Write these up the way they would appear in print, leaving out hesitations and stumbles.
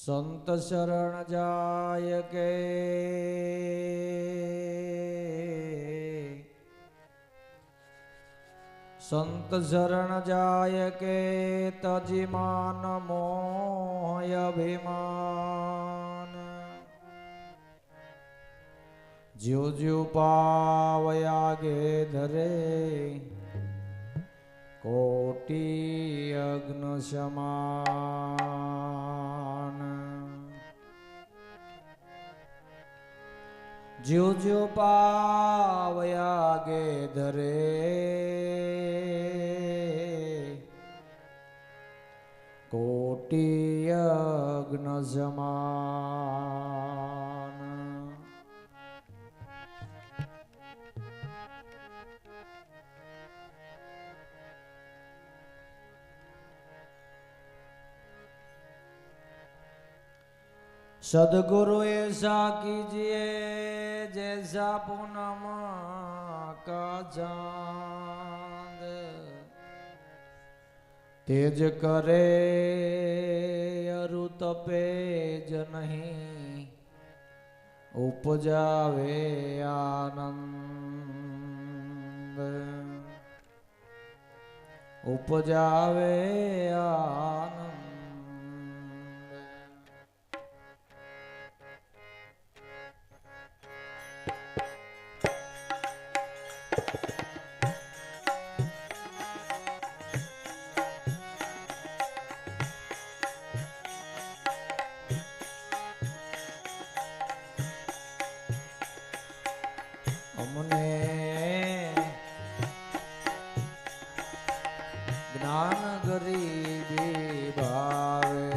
संत शरण जाय के संत शरण जाय के तजी मान मोह अभिमान ज्यो ज्यो पावयागे धरे कोटि अग्न समान ज्यो ज्यो पावयागे धरे कोटि अग्न समान सदगुरु ऐसा कीजिए जैसा पूनम का चांद तेज करे अरु तपेज नहीं उपजावे आनंद उपजावे आनंद हमने ज्ञान गरीबी भावे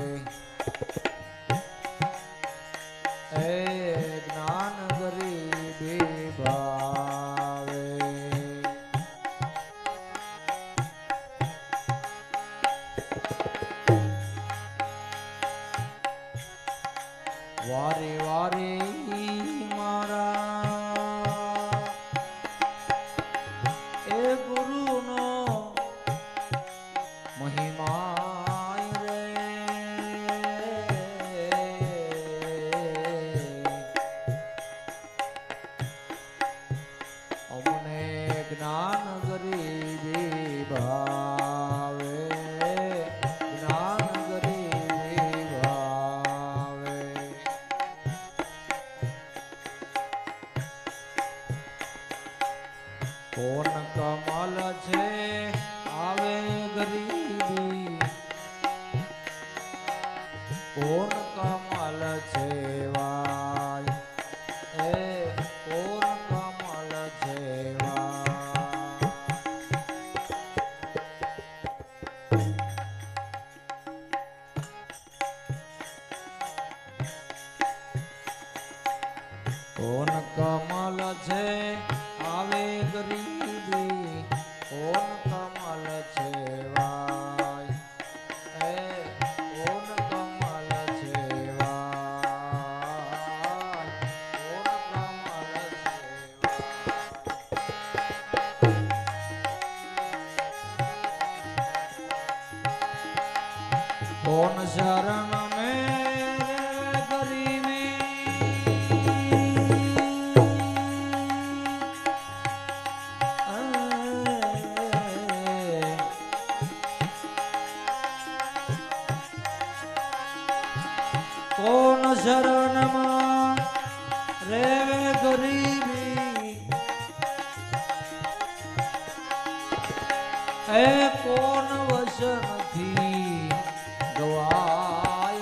ज्ञान गरीबी भावे वारे वारे मारा ज्ञान गरीबी भावे ज्ञान गरीबी भावे कौन कमल छे आवे गरीबी कौन कमल छे वाय कौन कमल छे कौन कमल छे आवे गरीबी कौन कमल छे वाय कौन कमल छे वाय कौन कमल छे वाय कौन शरण में कौन शरण में रेवे गरीबी कौन वचन थी गवाय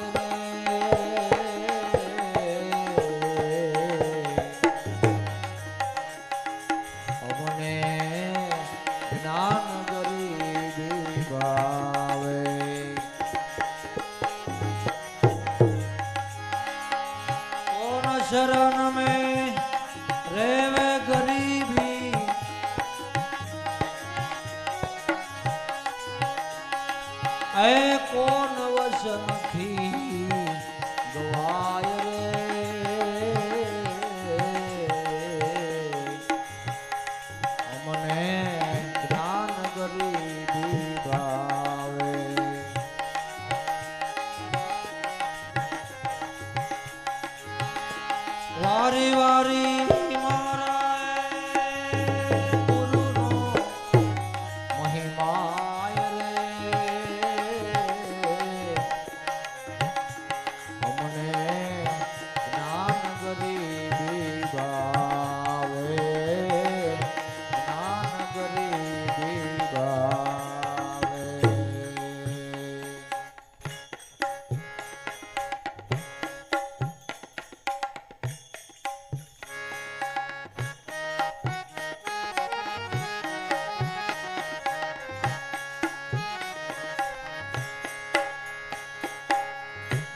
हमने ज्ञान गरीबी भावे शरण में रेवे गरीबी कौन वचन थी गवाय हमने ज्ञान गरीबी भावे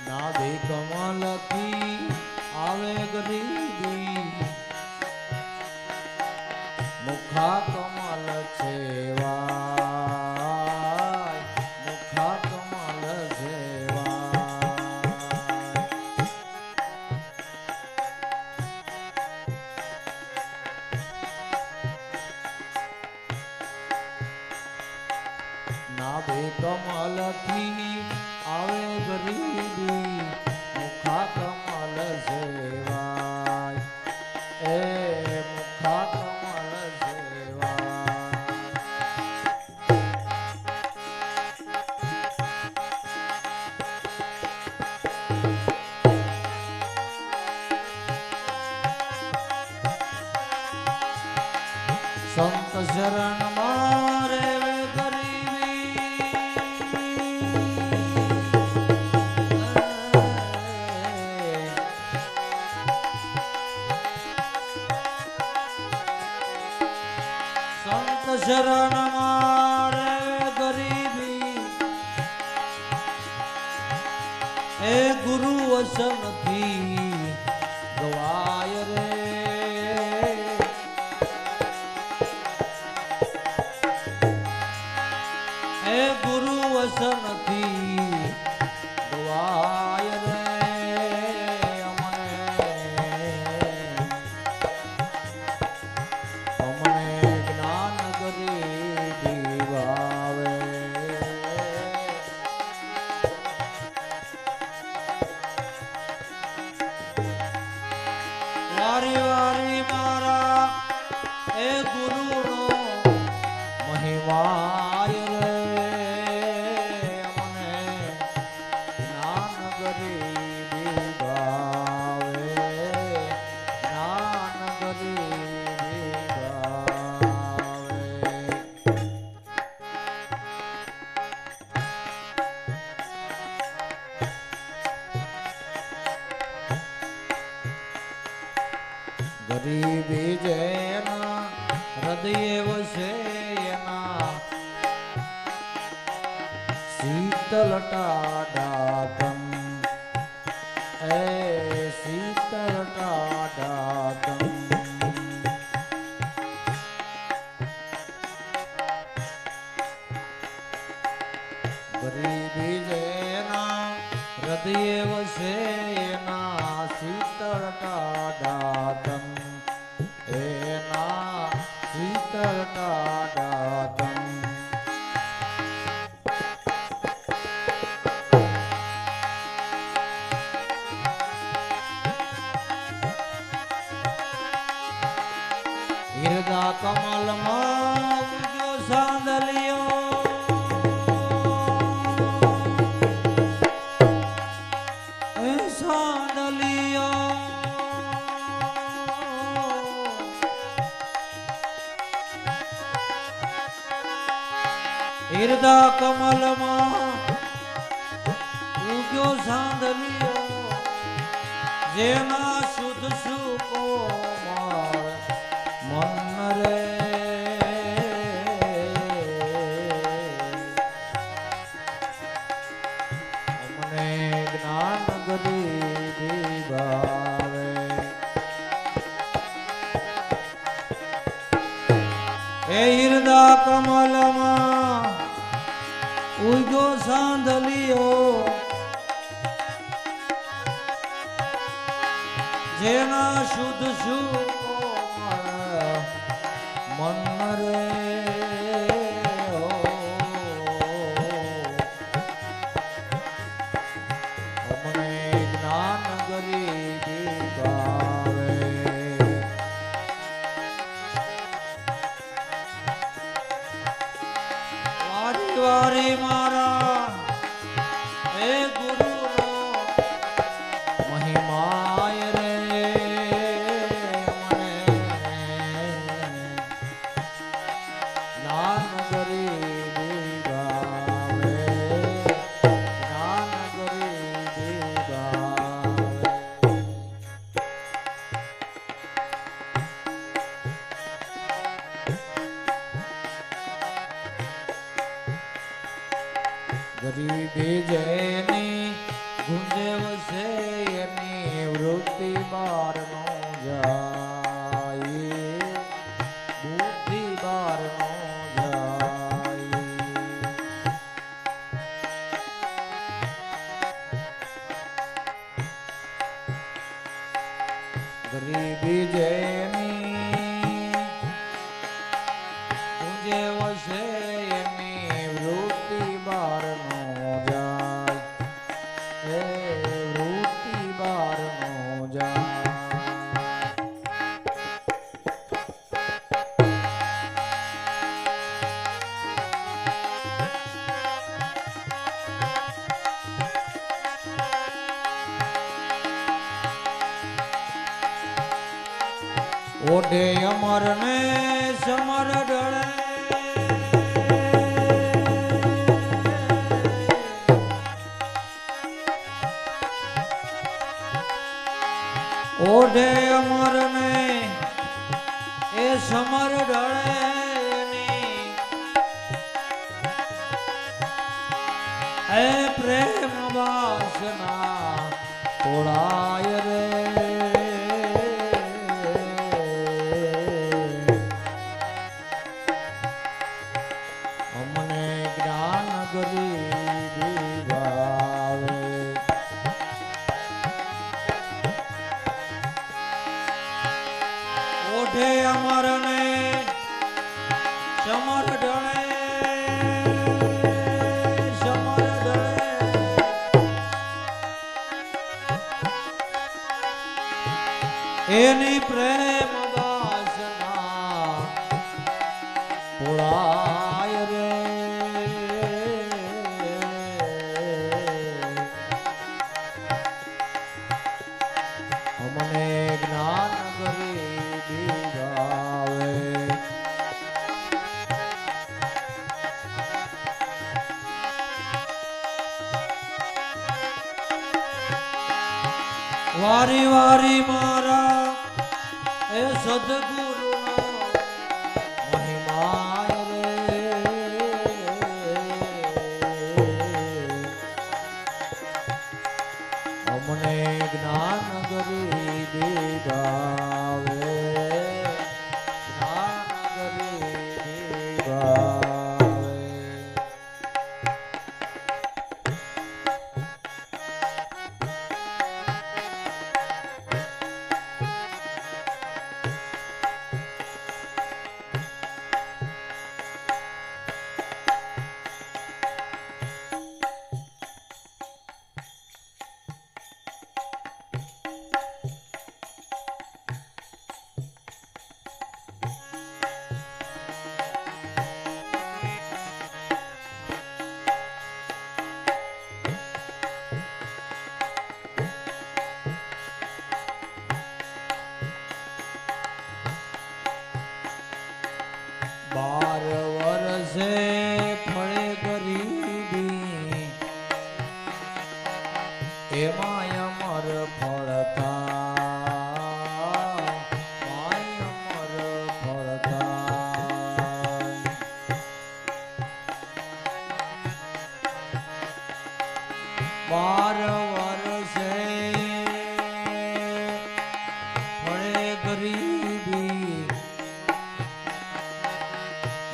નાભી કમલથી આવે ગરીબી, મુખા કમલ છેવાય, મુખા કમલ છેવાય. નાભી કમલથી આવે ગરીબી, મુખા કમલ સેવાય, એ મુખા કમલ સેવાય. સંત શરણ મારે શરણ મારે ગરીબી, એ ગુરુ વસનથી ગવાય રે. એ ગુરુ વસનથી ગવાય રે. વારી વારી મારા એ ગુરુનો મહિમાય રે. મને જ્ઞાન ગરીબી ભાવે, જ્ઞાન ગરીબી ભાવે. ગરીબી જેના હૃદય વસે એના, શીતલટા દાતમ, એ શીતલટા દાતમ. ગરીબી જેના હૃદય વસે એના, શીતળટા દાતમ, એના શીતળટા દાતમ. હિરદા કમલમાં ઉગ્યો સાંદલિયો, એ સાંદલિયો. હિરદા કમલમાં ઉગ્યો સાંદલિયો, જેના શુદ્ધ સુકો મન રે. અમને જ્ઞાન ગરીબી ભાવે. એ હિરદા કમલમાં ઉગ્યો સાંદલિયો, જેના શુદ્ધ સુકો મન રે. અમને જ્ઞાન ગરીબી ભાવે. વારી વારી મારા એ ગુરુનો મહિમાય રે. મને જ્ઞાન ગરીબી જેની ગુંજે વસે એની વૃત્તિ બાર નો જાય, બુદ્ધિ બાર નો જાય. ગરીબી જેની ગુંજે વસે એની વૃત્તિ બાર નો જાય, એ વૃત્તિ બાર નો જાય. ઓઢે અમર ને સમર ઢળે, ઓઢે અમર ને એ સમર ઢળે ની, એ પ્રેમ વાસના તોડાય રે. અમને જ્ઞાન ગરીબી ભાવે, ઓઢે અમર ને સમર ઢળે, સમર ઢળે, એની પ્રેમ વાસના પોળાય રે. અમને જ્ઞાન ગરીબી ભાવે, વારી વારી મારા એ સદગુરુનો મહિમા રે. અમને જ્ઞાન ગરીબી ભાવે, જ્ઞાન ગરીબી ભાવે. બાર વર્ષે ફળે ગરીબી, એમાં અમર ફળતા, માય અમર ફળતા. બાર વર્ષે ફળે ગરીબી,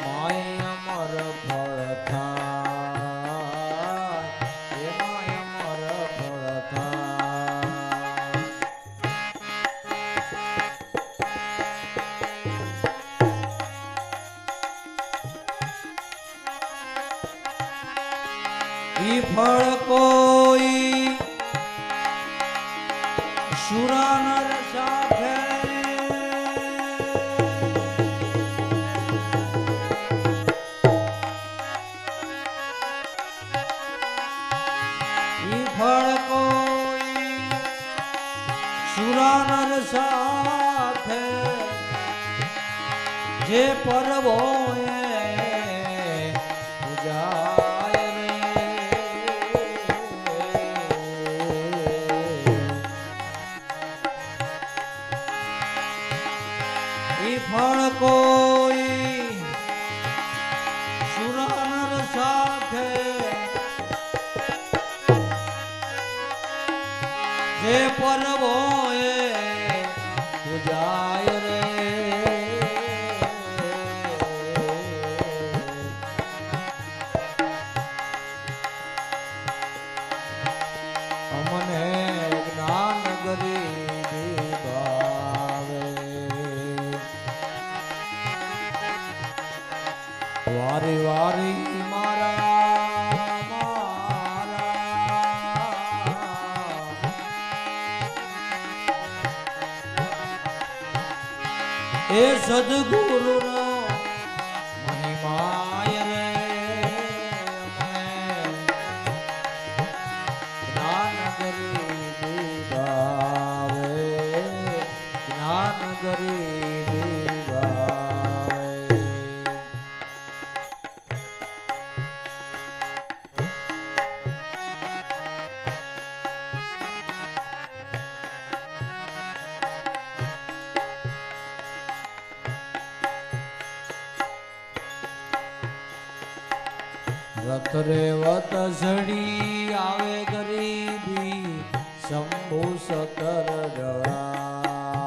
માય અમર ફળ થાય, એમાં અમર ફળ થાય. ઈ ફળ કોઈ સુરાનર સાથે, ફળ કોઈ સુરાનર સાથે, જે પર્વો પૂજાય રે. ઈ ફળ કોઈ સુરાનર સાથે, એ પરવો એ પૂજાય રે અમને જ્ઞાન ગરીબી ભાવે વારી વારી એ સદગુરુ નો મહિમાય રે જ્ઞાન ગરીબી ભાવે જ્ઞાન ગરીબી ભાવે રથ રેવત ઝડી આવે ગરીબી શંભુ સતર ડળાય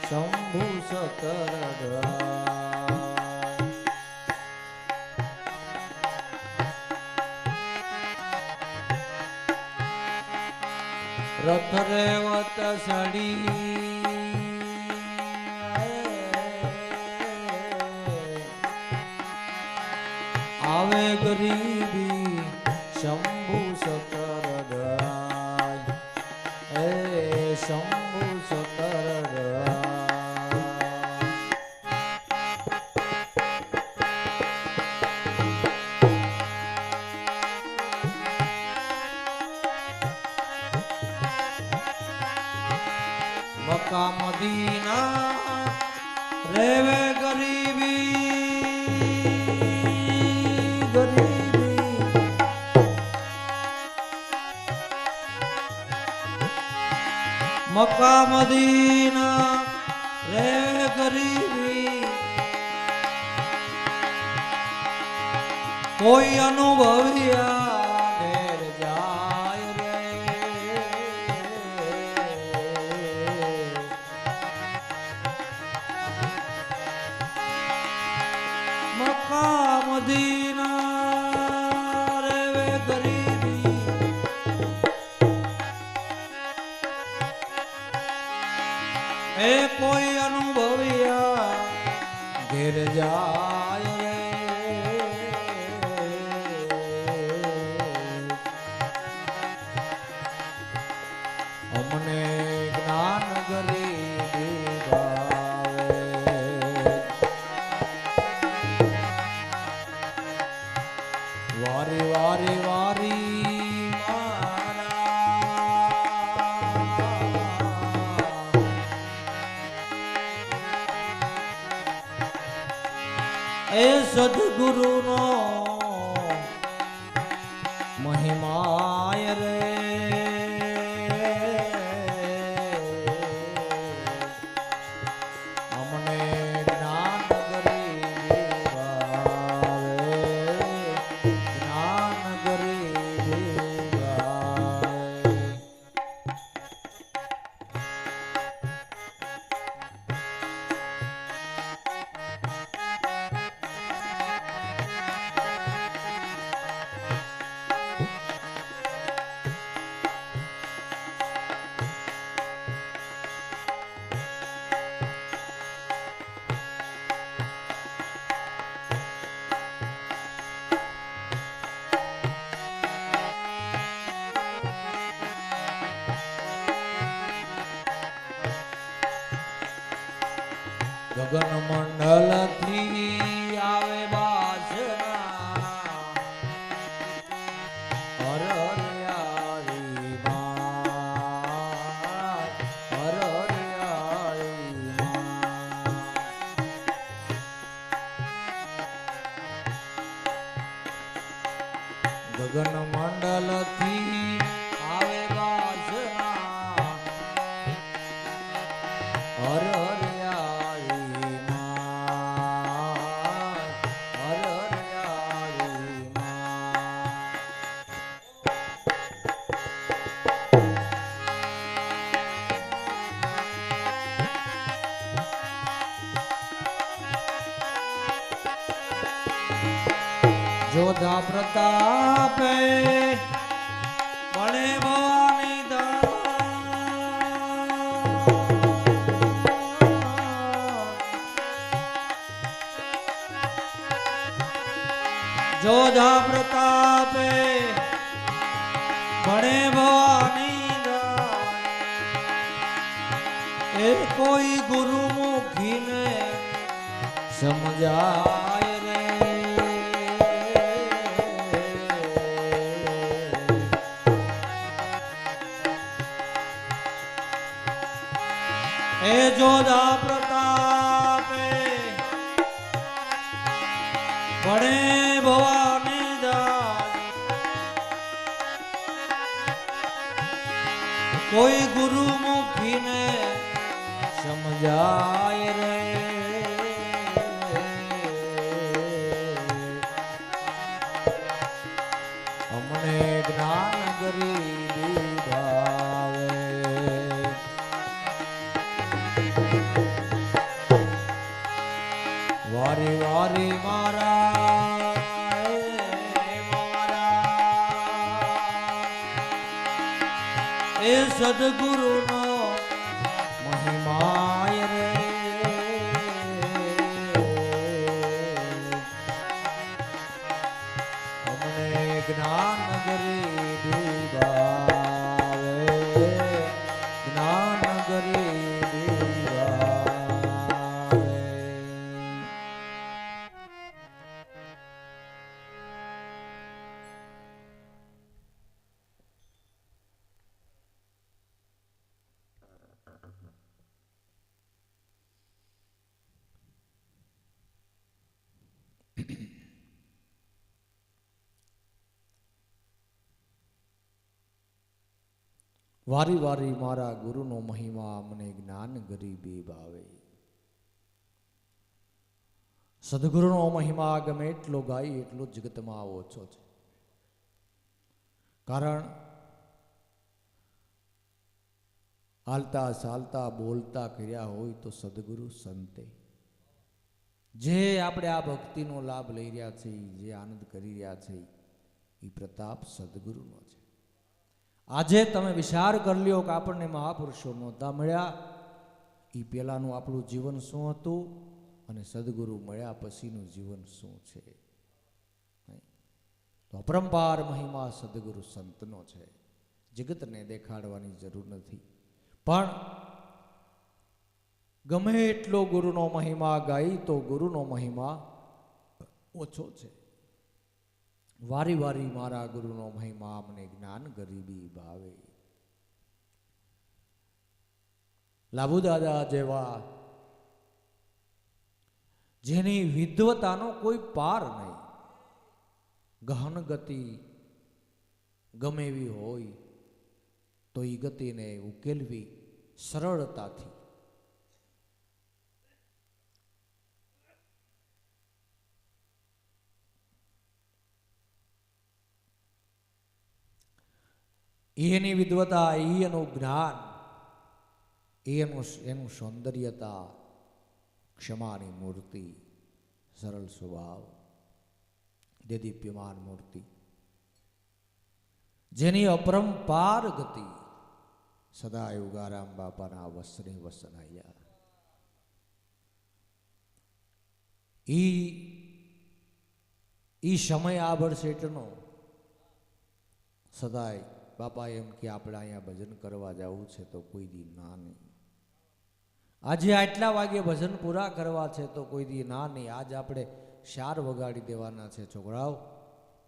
શંભુ સતર ડળાય રથ રેવત ઝડી આવે ગરીબી શંભુ સતર ડળાય એ શંભુ સતર ડળાય મક્કા મદીના રેવે ગરીબી મક્કા મદીના રે ગરીબી કોઈ અનુભવ્યા ઘેર જાય રે મક્કા મદીના રે ગરીબી એ કોઈ અનુભવ્યા ઘેર જાય રે અમને જ્ઞાન ગરીબી ભાવે વારી વારી વારી એ સદગુરુ નો મહિમાય રે અમને જ્ઞાન ગરીબી ભાવે જ્ઞાન ગરીબી ભાવે ગગન મંડલ થી આવે બાસના હરહરિયાળી માં હરહરિયાળી માં ગગન મંડલ થી આવે બાસના હરહરિયાળી જોધા પ્રતાપે મળે ભવાની જોધા પ્રતાપે મળે ભવાની એ કોઈ ગુરુમુખીને સમજાય રે એ જોધા પ્રતાપે ભણે ભવાની દાસ કોઈ ગુરુમુખીને સમજાય રે અમને જ્ઞાન ગરીબી ભાવે વારી વારી મારા એ સદગુરુનો મહિમાય રે અમને જ્ઞાન ગરીબી ભાવે જ્ઞાન ગરીબી ભાવે વારી વારી મારા ગુરુનો મહિમા મને જ્ઞાન ગરીબી ભાવે સદગુરુનો મહિમા ગમે એટલો ગાય એટલો જગતમાં ઓછો છે કારણ હાલતા ચાલતા બોલતા કર્યા હોય તો સદગુરુ સંતે જે આપણે આ ભક્તિનો લાભ લઈ રહ્યા છે જે આનંદ કરી રહ્યા છે એ પ્રતાપ સદગુરુનો છે આજે તમે વિચાર કરી લ્યો કે આપણને મહાપુરુષો નહોતા મળ્યા એ પહેલાંનું આપણું જીવન શું હતું અને સદગુરુ મળ્યા પછીનું જીવન શું છે તો અપરંપાર મહિમા સદગુરુ સંતનો છે જગતને દેખાડવાની જરૂર નથી પણ ગમે એટલો ગુરુનો મહિમા ગાઈ તો ગુરુનો મહિમા ઓછો છે વારી વારી મારા ગુરુનો મહિમા મને જ્ઞાન ગરીબી ભાવે લાભુ દાદા જેવા જેની વિદ્વતાનો કોઈ પાર નહીં ગહન ગતિ ગમે એવી હોય તો એ ગતિને ઉકેલવી સરળતાથી એની વિદ્વતા એનું જ્ઞાન એનું સૌંદર્યતા ક્ષમાની મૂર્તિ સરળ સ્વભાવ દેદીપ્યમાન મૂર્તિ જેની અપરંપાર ગતિ સદાય ઉગારામ બાપાના વસને વસનાયા ઈ સમય આભળ શેઠનો સદાય બાપા એમ કે આપણે અહીંયા ભજન કરવા જવું છે તો કોઈ દી ના નહીં આજે આટલા વાગે ભજન પૂરા કરવા છે તો કોઈ દી ના નહીં આજ આપણે 4 વગાડી દેવાના છે છોકરાઓ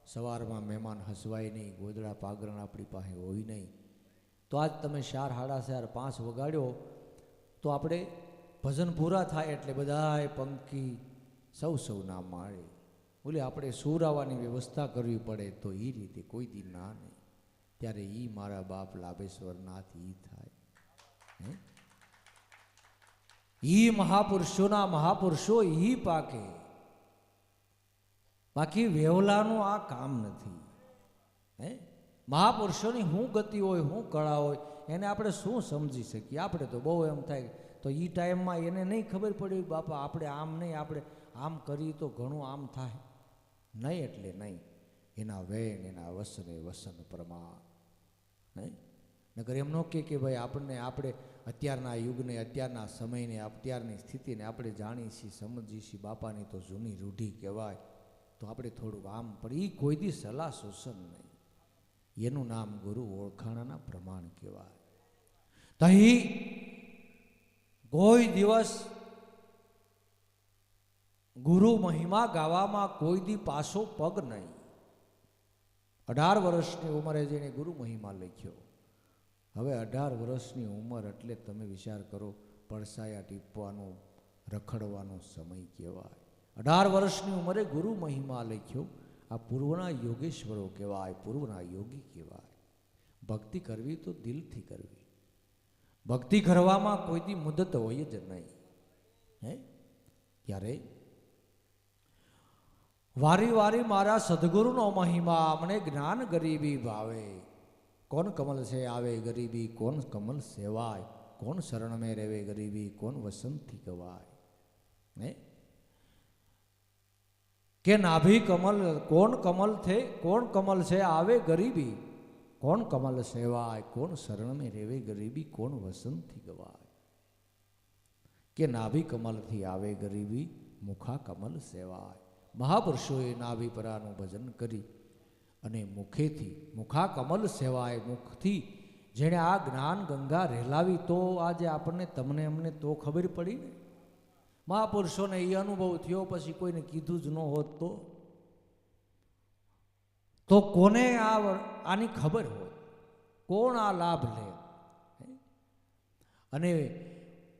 સવારમાં મહેમાન હસવાય નહીં ગોદડા પાગરણ આપણી પાસે હોય નહીં તો આજ તમે 4, 4:30, 5 વગાડ્યો તો આપણે ભજન પૂરા થાય એટલે બધાએ પંક્તિ સૌ ના માળે બોલે આપણે સૂર આવવાની વ્યવસ્થા કરવી પડે તો એ રીતે કોઈ દી ના નહીં ત્યારે ઈ મારા બાપ લાભેશ્વરનાથ ઈ થાય ઈ મહાપુરુષો ઈ પાકે બાકી વેવલાનું આ કામ નથી મહાપુરુષોની શું ગતિ હોય શું કળા હોય એને આપણે શું સમજી શકીએ આપણે તો બહુ એમ થાય તો ઈ ટાઈમમાં એને નહીં ખબર પડી બાપા આપણે આમ નહીં આપણે આમ કરીએ તો ઘણું આમ થાય નહીં એટલે નહીં, એના વેણ એના વસને વસન પ્રમાણ. નહીં નકર એમ ન કે ભાઈ આપણે અત્યારના યુગને અત્યારના સમયને અત્યારની સ્થિતિને આપણે જાણીએ છીએ સમજીએ છીએ, બાપાની તો જૂની રૂઢી કહેવાય, તો આપણે થોડુંક આમ પણ એ કોઈ દી સલાહ શોષણ નહીં, એનું નામ ગુરુ ઓળખાણાના પ્રમાણ કહેવાય. તહી કોઈ દિવસ ગુરુ મહિમા ગાવામાં કોઈ દી પાછો પગ નહીં. 18 વર્ષની ઉંમરે જેને ગુરુ મહિમા લખ્યો, હવે 18 વર્ષની ઉંમર એટલે તમે વિચાર કરો, પડસાયા ટીપવાનો રખડવાનો સમય કહેવાય. 18 વર્ષની ઉંમરે ગુરુ મહિમા લખ્યો. આ પૂર્વના યોગેશ્વરો કહેવાય, પૂર્વના યોગી કહેવાય. ભક્તિ કરવી તો દિલથી કરવી, ભક્તિ કરવામાં કોઈ દી મુદત હોય જ નહીં. હે ત્યારે વારી વારી મારા સદગુરુનો મહિમા અમને જ્ઞાન ગરીબી ભાવે. કોણ કમલ છે આવે ગરીબી, કોણ કમલ સેવાય, કોણ શરણ મેં રેવે ગરીબી, કોણ વસંતથી ગવાય. હે કે નાભી કમલ કોણ કમલ થે, કોણ કમલ છે આવે ગરીબી, કોણ કમલ સેવાય, કોણ શરણ મેં રેવે ગરીબી, કોણ વસંતથી ગવાય. કે નાભી કમલથી આવે ગરીબી, મુખા કમલ સેવાય. મહાપુરુષોએ નાભી પરાનું ભજન કરી અને મુખેથી મુખા કમલ સેવાય, મુખથી જેણે આ જ્ઞાન ગંગા રહેલાવી, તો આજે આપણને તમને અમને તો ખબર પડી ને. મહાપુરુષોને એ અનુભવ થયો, પછી કોઈને કીધું જ ન હોત તો કોને આની ખબર હોય, કોણ આ લાભ લે. અને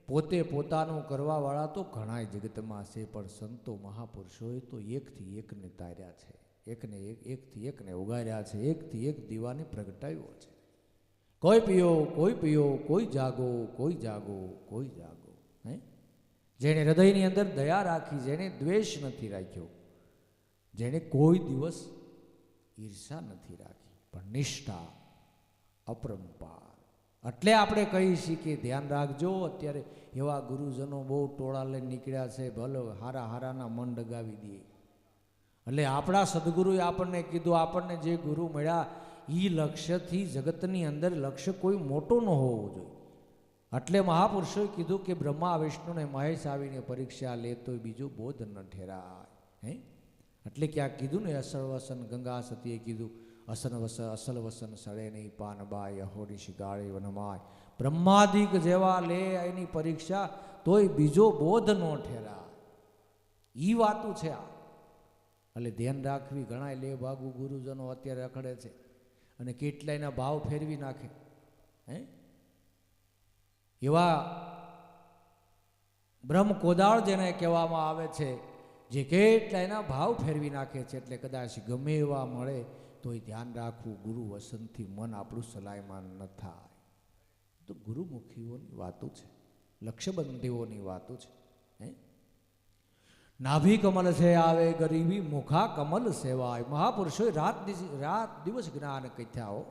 પોતે પોતાનું કરવાવાળા તો ઘણાય જગતમાં છે, પણ સંતો મહાપુરુષોએ તો એકથી એકને તાર્યા છે, એકથી એકને ઉગાર્યા છે, એકથી એક દીવાને પ્રગટાવ્યો છે. કોઈ પીઓ કોઈ જાગો, કોઈ જાગો કોઈ જાગો. હે જેણે હૃદયની અંદર દયા રાખી, જેણે દ્વેષ નથી રાખ્યો, જેણે કોઈ દિવસ ઈર્ષા નથી રાખી, પણ નિષ્ઠા અપરંપાર. એટલે આપણે કહીએ છીએ કે ધ્યાન રાખજો, અત્યારે એવા ગુરુજનો બહુ ટોળા લઈને નીકળ્યા છે, ભલે હારાના મન ડગાવી દે. એટલે આપણા સદગુરુએ આપણને કીધું, આપણને જે ગુરુ મળ્યા એ લક્ષ્યથી જગતની અંદર લક્ષ્ય કોઈ મોટો ન હોવો જોઈએ. એટલે મહાપુરુષોએ કીધું કે બ્રહ્મા વિષ્ણુને મહેશ આવીને પરીક્ષા લે તો બીજું બોધ ન ઠેરાય. હે એટલે ક્યાં કીધું ને, અસલ વસન ગંગા સતીએ કીધું, અસલ વસન સડે નહીં પાનબાય, અહોરી શિગાળે વનમાય. બ્રહ્માદિક જેવા લે એની પરીક્ષા તોય બીજો બોધ ન ઠેરાય. એ વાતું છે આ. એટલે ધ્યાન રાખવી. ઘણા લે ભાગુ ગુરુજનો અત્યારે અખડે છે અને કેટલાયના ભાવ ફેરવી નાખે. હે એવા બ્રહ્મ કોદાળ જેને કહેવામાં આવે છે, જે કેટલાયના ભાવ ફેરવી નાખે છે. એટલે કદાચ ગમે એવા મળે તો એ ધ્યાન રાખવું, ગુરુ વસનથી મન આપણું સલાયમાન ન થાય. તો ગુરુમુખીઓની વાતો છે, લક્ષ્યબંધીઓની વાતો છે. હે નાભી કમલ છે આવે ગરીબી, મુખા કમલ સેવાય. મહાપુરુષોએ રાત દિવસ જ્ઞાન કથ્યાઓ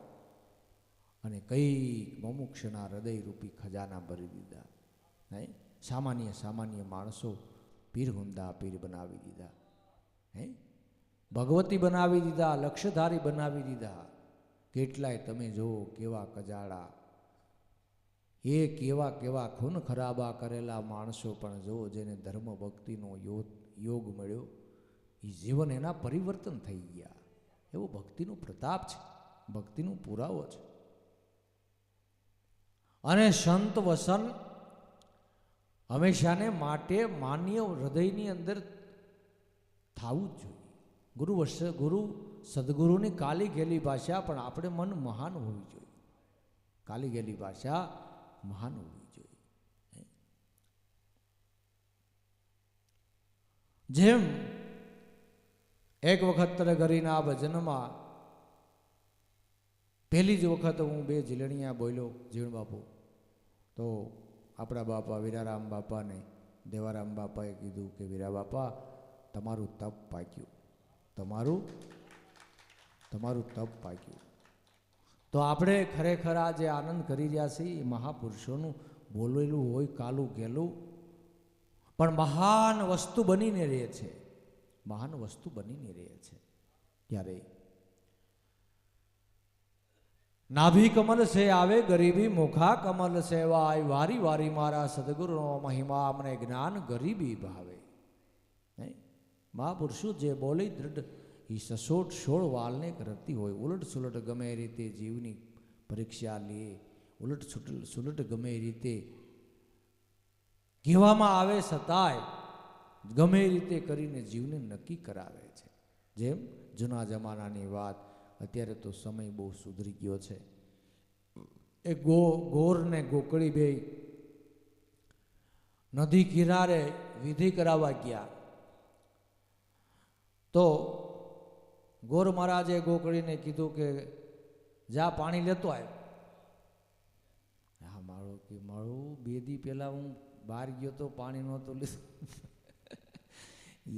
અને કઈ મુમુક્ષના હૃદયરૂપી ખજાના ભરી દીધા. હે સામાન્ય માણસો પીર હુંદા પીર બનાવી દીધા. હે ભગવતી બનાવી દીધા, લક્ષ્યધારી બનાવી દીધા. કેટલાય તમે જુઓ કેવા કજાડા, એ કેવા ખૂન ખરાબા કરેલા માણસો પણ જુઓ, જેને ધર્મ ભક્તિનો યોગ મળ્યો, એ જીવન એના પરિવર્તન થઈ ગયા. એવો ભક્તિનો પ્રતાપ છે, ભક્તિનો પુરાવો છે. અને સંત વસન હંમેશાને માટે માન્ય હૃદયની અંદર થવું જ જોઈએ. ગુરુ સદગુરુની કાલી ગયેલી ભાષા, પણ આપણે મન મહાન હોવી જોઈએ. કાલી ગયેલી ભાષા મહાન હોવી જોઈએ. જેમ એક વખત ગરીના ભજનમાં પહેલી જ વખત હું 2 ઝીલણિયા બોલ્યો જીવણ બાપુ, તો આપણા બાપા વીરારામ બાપાને દેવારામ બાપાએ કીધું કે વીરા બાપા તમારું તપ પાક્યું, તમારું તપ પાક્યું. તો આપણે ખરેખર આ જે આનંદ કરી રહ્યા છીએ એ મહાપુરુષોનું બોલેલું હોય, કાલું ગેલું પણ મહાન વસ્તુ બનીને રહે છે. મહાન વસ્તુ બનીને રહે છે. ત્યારે નાભી કમલ છે આવે ગરીબી, મુખા કમલ સેવાય, વારી વારી મારા સદગુરુનો મહિમા, અમને જ્ઞાન ગરીબી ભાવે. મહાપુરુષો જે બોલે દ્રઢ એ સસોટ સોળ વાલને કરતી હોય. ઉલટ સુલટ ગમે એ રીતે જીવની પરીક્ષા લે, ઉલટ સુલટ ગમે એ રીતે કહેવામાં આવે છતાંય ગમે એ રીતે કરીને જીવને નક્કી કરાવે છે. જેમ જૂના જમાનાની વાત, અત્યારે તો સમય બહુ સુધરી ગયો છે. એ ગોર ને ગોકળી બે નદી કિનારે વિધિ કરાવવા ગયા તો ગોર મહારાજે ગોકળીને કીધું કે જા પાણી લેતો આવ્યો. હા મારું કે મારું 2 દી પહેલા હું બહાર ગયો તો પાણી નહોતું લીધું.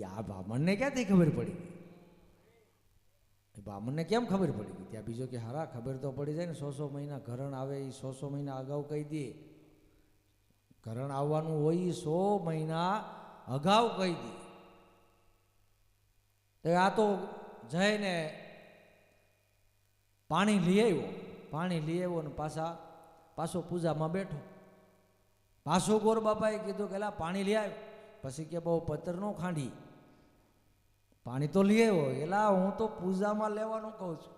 આ બ્રાહ્મણને ક્યાંથી ખબર પડી ગઈ? બ્રાહ્મણને કેમ ખબર પડી ગઈ? ત્યાં બીજો કે હારા ખબર તો પડી જાય ને. 100 મહિના ઘરણ આવે એ 100 મહિના અગાઉ કહી દે. ઘરણ આવવાનું હોય એ 100 મહિના અગાઉ કહી દે. તો આ તો જઈને પાણી લઈ આવ્યો ને પાછો પૂજામાં બેઠો. પાછો ગોર બાપાએ કીધું કે પાણી લઈ આવ્યો. પછી કે બહુ પથ્થર નો ખાંડી, પાણી તો લઈ આવ્યો. એલા હું તો પૂજામાં લેવાનું કહું છું.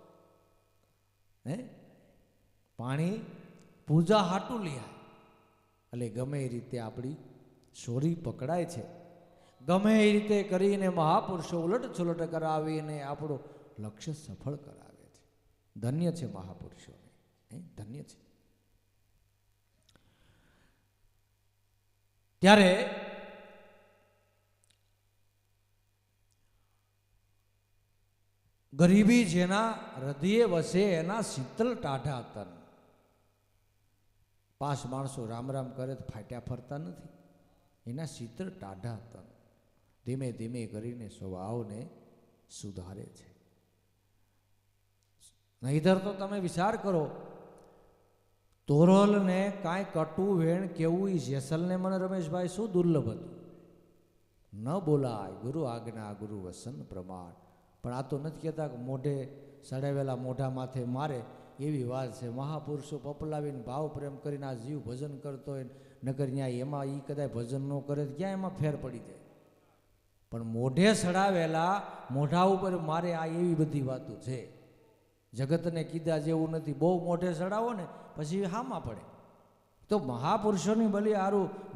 પાણી પૂજા હાટું લઈ આવે. એટલે ગમે એ રીતે આપણી ચોરી પકડાય છે. ગમે એ રીતે કરીને મહાપુરુષો ઉલટ છુલટ કરાવીને આપણું લક્ષ્ય સફળ કરાવે છે. ધન્ય છે મહાપુરુષોને, ધન્ય છે. ત્યારે ગરીબી જેના હૃદયે વસે એના શીતલ ટાઢા તન. 5 માણસો રામ રામ કરે તો ફાટ્યા ફરતા નથી. એના શીતળ ટાઢા તન ધીમે ધીમે કરીને સ્વભાવને સુધારે છે. નહીતર તો તમે વિચાર કરો, તોરલને કાંઈ કટું વેણ કેવું એ જેસલને મને રમેશભાઈ શું દુર્લભ હતું. ન બોલાય ગુરુ આજ્ઞા ગુરુ વસન પ્રમાણ. પણ આ તો નથી કહેતા કે મોઢે સડાવેલા મોઢા માથે મારે એવી વાત છે. મહાપુરુષો પપલાવીને ભાવ પ્રેમ કરીને આ જીવ ભજન કરતો હોય, નગર ન્યાય એમાં એ કદાચ ભજન ન કરે તો ક્યાં એમાં ફેર પડી જાય. પણ મોઢે સડાવેલા મોઢા ઉપર મારે આ એવી બધી વાતો છે. જગતને કીધા જેવું નથી. બહુ મોઢે સડાવો ને પછી હામાં પડે. તો મહાપુરુષોની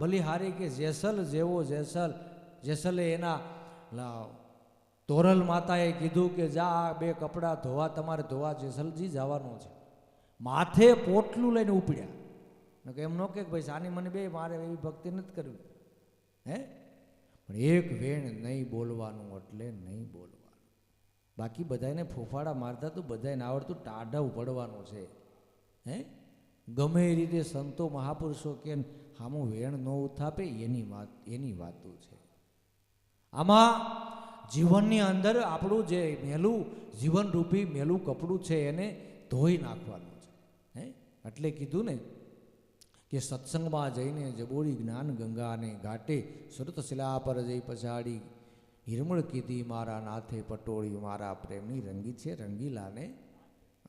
ભલી હારી કે જેસલ જેવો જેસલે એના તોરલ માતાએ કીધું કે જા આ 2 કપડાં ધોવા, તમારે ધોવા જેસલજી જવાનું છે. માથે પોટલું લઈને ઉપડ્યા. એમ ન કે ભાઈ સાની મને બે મારે એવી ભક્તિ નથી કરવી. પણ એક વેણ નહીં બોલવાનું એટલે નહીં બોલવાનું. બાકી બધાને ફોફાડા મારતા તો બધાને આવડતું ટાઢા પડવાનું છે. ગમે એ રીતે સંતો મહાપુરુષો કે હામું વેણ ન ઉથાપે એની વાતો છે. આમાં જીવનની અંદર આપણું જે મેલું જીવનરૂપી મેલું કપડું છે એને ધોઈ નાખવાનું છે. એટલે કીધું ને કે સત્સંગમાં જઈને જબોરી જ્ઞાન ગંગાને ઘાટે સુરત શિલા પર જઈ પછાડી હિરમળ કીધી મારા નાથે પટોળી મારા પ્રેમની રંગી છે રંગીલાને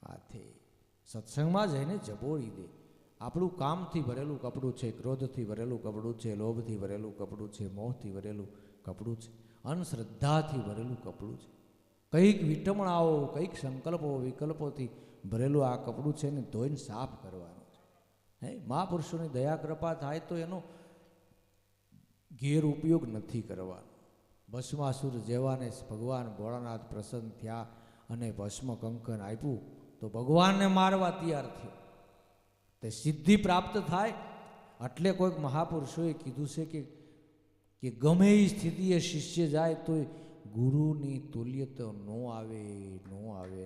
હાથે. સત્સંગમાં જઈને જબોરી દે. આપણું કામથી ભરેલું કપડું છે, ક્રોધથી ભરેલું કપડું છે, લોભથી ભરેલું કપડું છે, મોહથી ભરેલું કપડું છે, અંધશ્રદ્ધાથી ભરેલું કપડું છે. કંઈક વિટમણાઓ, કંઈક સંકલ્પો વિકલ્પોથી ભરેલું આ કપડું છે ને ધોઈને સાફ કરવાનું છે. મહાપુરુષોની દયા કૃપા થાય તો એનો ગેર ઉપયોગ નથી કરવાનો. ભસ્માસુર જેવાને ભગવાન ભોળાનાથ પ્રસન્ન થયા અને ભસ્મ કંકન આપ્યું તો ભગવાનને મારવા તૈયાર થયો. તે સિદ્ધિ પ્રાપ્ત થાય એટલે કોઈક મહાપુરુષોએ કીધું છે કે ગમે એ સ્થિતિએ શિષ્ય જાય તો ગુરુની તુલ્ય તો ન આવે ને ન આવે.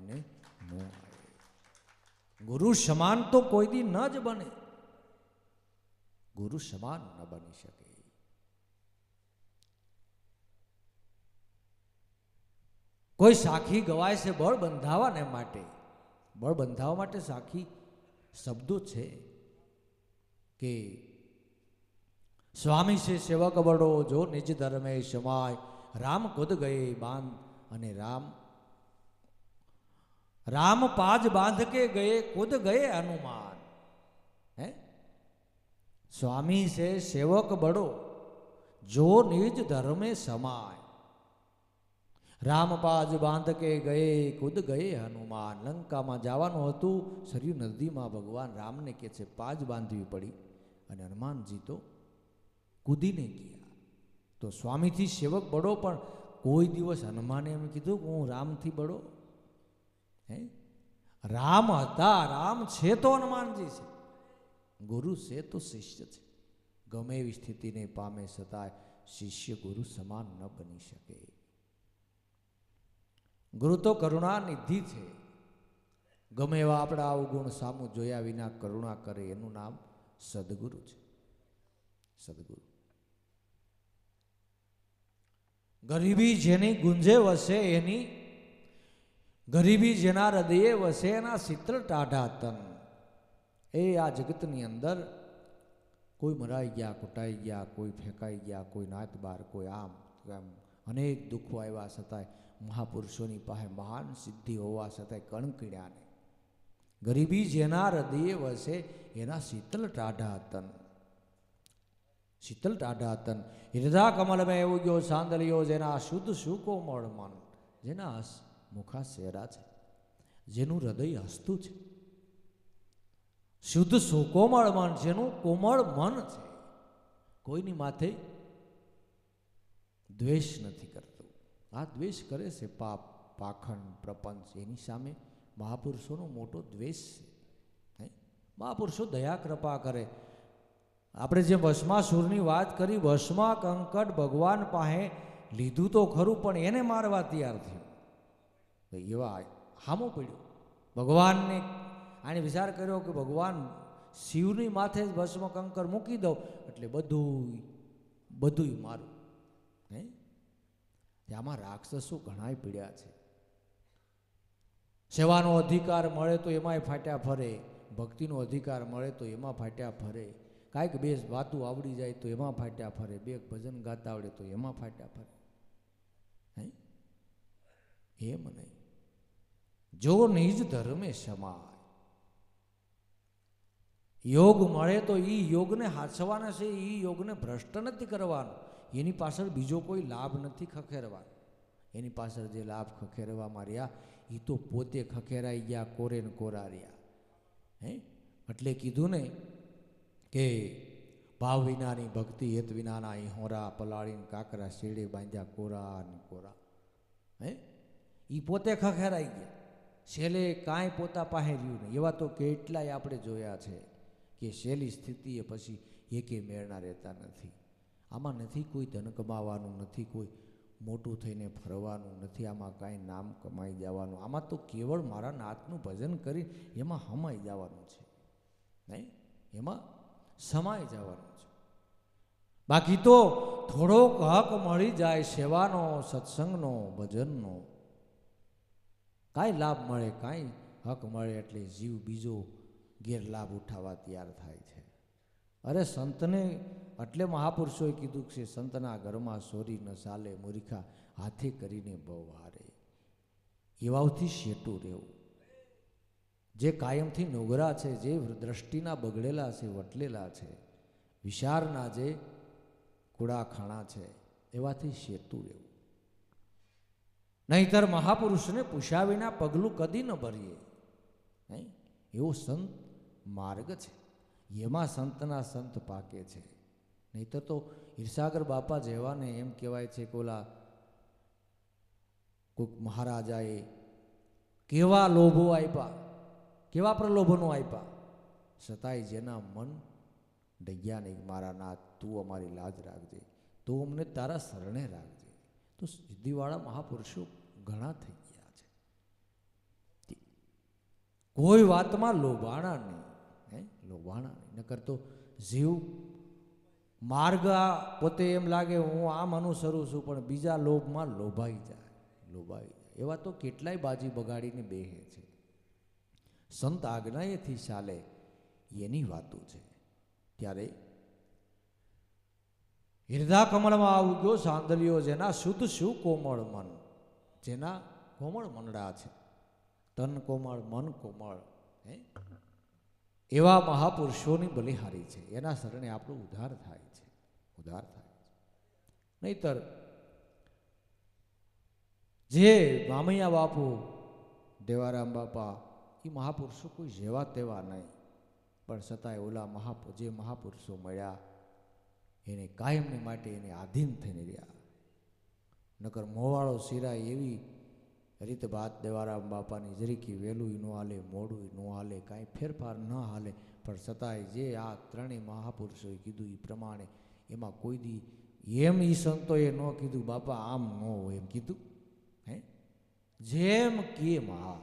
ગુરુ સમાન તો કોઈ દી ન જ બને. ગુરુ સમાન ન બની શકે. કોઈ સાખી ગવાય છે બળ બંધાવાને માટે. બળ બંધાવવા માટે સાખી શબ્દો છે કે સ્વામી છે સેવક બળો જો નિજ ધર્મે સમાય રામ કુદ ગયે બાંધ અને રામ પાજ બાંધ કે ગયે કુદ ગયે હનુમાન. હે સ્વામી છે સેવક બડો જો નિજ ધર્મે સમાય. રામ પાજ બાંધ કે ગયે કુદ ગયે હનુમાન. લંકામાં જવાનું હતું, સરયુ નદીમાં ભગવાન રામને કે છે પાજ બાંધવી પડી અને હનુમાનજી તો કૂદીને ગયા. તો સ્વામીથી સેવક બડો, પણ કોઈ દિવસ હનુમાને એમ કીધું કે હું રામથી બડો? હે રામ હતા, રામ છે તો હનુમાનજી છે, ગુરુ છે તો શિષ્ય છે. ગમે એવી સ્થિતિને પામે છતાંય શિષ્ય ગુરુ સમાન ન બની શકે. ગુરુ તો કરુણા નિધિ છે. ગમે એવા આપણા અવગુણ સામું જોયા વિના કરુણા કરે એનું નામ સદગુરુ છે. સદગુરુ. ગરીબી જેની ગુંજે વસે એની, ગરીબી જેના હૃદયે વસે એના શીતળ ટાઢા તન. એ આ જગતની અંદર કોઈ મરાઈ ગયા, કુટાઈ ગયા, કોઈ ફેંકાઈ ગયા, કોઈ નાત બાર, કોઈ આમ અનેક દુઃખો આવ્યા છતાંય મહાપુરુષોની પાસે મહાન સિદ્ધિ હોવા છતાંય કણકીડ્યા નહીં. ગરીબી જેના હૃદયે વસે એના શીતલ ટાઢા તન. શીતલ ટાઢા તન. હૃદા કમલ મેં એવું ગયો સાંદલિયો જેના શુદ્ધ સુકો મળ મન. જેના મુખા શેરા છે, જેનું હૃદય હસતું છે. શુદ્ધ સુકોમળ મન, જેનું કોમળ મન છે. કોઈની માથે દ્વેષ નથી કરતું. આ દ્વેષ કરે છે પાપ, પાખંડ, પ્રપંચ. એની સામે મહાપુરુષોનો મોટો દ્વેષ છે. મહાપુરુષો દયા કૃપા કરે. આપણે જે ભસ્માસુરની વાત કરી, ભસ્મા કંકટ ભગવાન પાસે લીધું તો ખરું, પણ એને મારવા તૈયાર થયું. એવા હામું પડ્યું ભગવાનને. આને વિચાર કર્યો કે ભગવાન શિવની માથે જ ભસ્મ કંકર મૂકી દઉં એટલે બધું મારું. હે આમાં રાક્ષસો ઘણાય પીડ્યા છે. સેવાનો અધિકાર મળે તો એમાંય ફાટ્યા ફરે, ભક્તિનો અધિકાર મળે તો એમાં ફાટ્યા ફરે, કાંઈક બે વાતું આવડી જાય તો એમાં ફાટ્યા ફરે, બે ભજન ગાતા આવડે તો એમાં ફાટ્યા ફરે. એમ નહીં. જો નિજ ધર્મે સમાય. યોગ મળે તો એ યોગને હાંસવાના છે, એ યોગને ભ્રષ્ટ નથી કરવાનો. એની પાછળ બીજો કોઈ લાભ નથી ખખેરવાનો. એની પાછળ જે લાભ ખખેરવામાં રહ્યા એ તો પોતે ખખેરાઈ ગયા, કોરે ને કોરા રહ્યા. હે એટલે કીધું ને કે ભાવ વિનાની ભક્તિ હેત વિનાના હોરા, પલાળીને કાકરા શેડે બાંધ્યા કોરા ને કોરા. હે એ પોતે ખખેરાઈ ગયા, છેલ્લે કાંઈ પોતા પાસે રહ્યું નહીં. એવા તો કેટલાય આપણે જોયા છે કે છેલ્લી સ્થિતિએ પછી એકે મેળના રહેતા નથી. આમાં નથી કોઈ ધન કમાવાનું, નથી કોઈ મોટું થઈને ફરવાનું, નથી આમાં કાંઈ નામ કમાઈ જવાનું. આમાં તો કેવળ મારા નાથનું ભજન કરી એમાં હમાઈ જવાનું છે. નહીં એમાં સમાઈ જવાનું છે. બાકી તો થોડોક હક મળી જાય સેવાનો, સત્સંગનો, ભજનનો, કાંઈ લાભ મળે, કાંઈ હક મળે એટલે જીવ બીજો ગેરલાભ ઉઠાવવા તૈયાર થાય છે. અરે સંતને એટલે મહાપુરુષોએ કીધું છે સંતના ઘરમાં સોરી ન ચાલે, મૂર્ખા હાથે કરીને બહુ હારે. એવાથી શેટું રહેવું. જે કાયમથી નોગરા છે, જે દ્રષ્ટિના બગડેલા છે, વટલેલા છે, વિચારના જે કુડા ખાણા છે, એવાથી શેટું રહેવું. નહીતર મહાપુરુષને પૂછ્યા વિના પગલું કદી ન ભરીએ. નહીં એવો સંત માર્ગ છે, એમાં સંતના સંત પાકે છે. નહીતર તો ઈર્ષાગર બાપા જેવાને એમ કહેવાય છે કે ઓલા કોઈક મહારાજાએ કેવા લોભો આપ્યા, કેવા પ્રલોભનો આપ્યા, છતાંય જેના મન ડગ્યા નહીં, મારા નાથ તું અમારી લાજ રાખજે, તું અમને તારા શરણે રાખજે. તો સિદ્ધિવાળા મહાપુરુષો ઘણા થઈ ગયા છે. કોઈ વાતમાં લોભાણા નહીં. લોભાણા નહીં. નકર તો જીવ માર્ગ પોતે એમ લાગે હું આમ અનુસરું છું, પણ બીજા લોભમાં લોભાઈ જાય. એવા તો કેટલાય બાજી બગાડીને બેહે છે. સંત આજ્ઞાએથી ચાલે એની વાતો છે. ત્યારે હિરદા કમળમાં આવગ્યો સાંદલિયો જેના શુદ્ધ શું કોમળ મન, જેના કોમળ મનડા છે, તન કોમળ મન કોમળ, હે એવા મહાપુરુષોની બલિહારી છે. એના શરણે આપણું ઉદ્ધાર થાય છે, ઉદ્ધાર થાય છે. નહીતર જે મામૈયા બાપુ, દેવારામ બાપા, એ મહાપુરુષો કોઈ જેવા તેવા નહીં, પણ છતાંય ઓલા જે મહાપુરુષો મળ્યા એને કાયમને માટે એને આધીન થઈને રહ્યા. નકર મોવાળો સિરાય એવી રીત વાત દેવારામ બાપાની જરીકી વહેલું ન હાલે, મોડું ન હાલે, કાંઈ ફેરફાર ન હાલે, પણ છતાંય જે આ ત્રણેય મહાપુરુષોએ કીધું એ પ્રમાણે એમાં કોઈ દી એમ એ સંતોએ ન કીધું બાપા આમ ન હોય એમ કીધું, હે જેમ કેમ હા.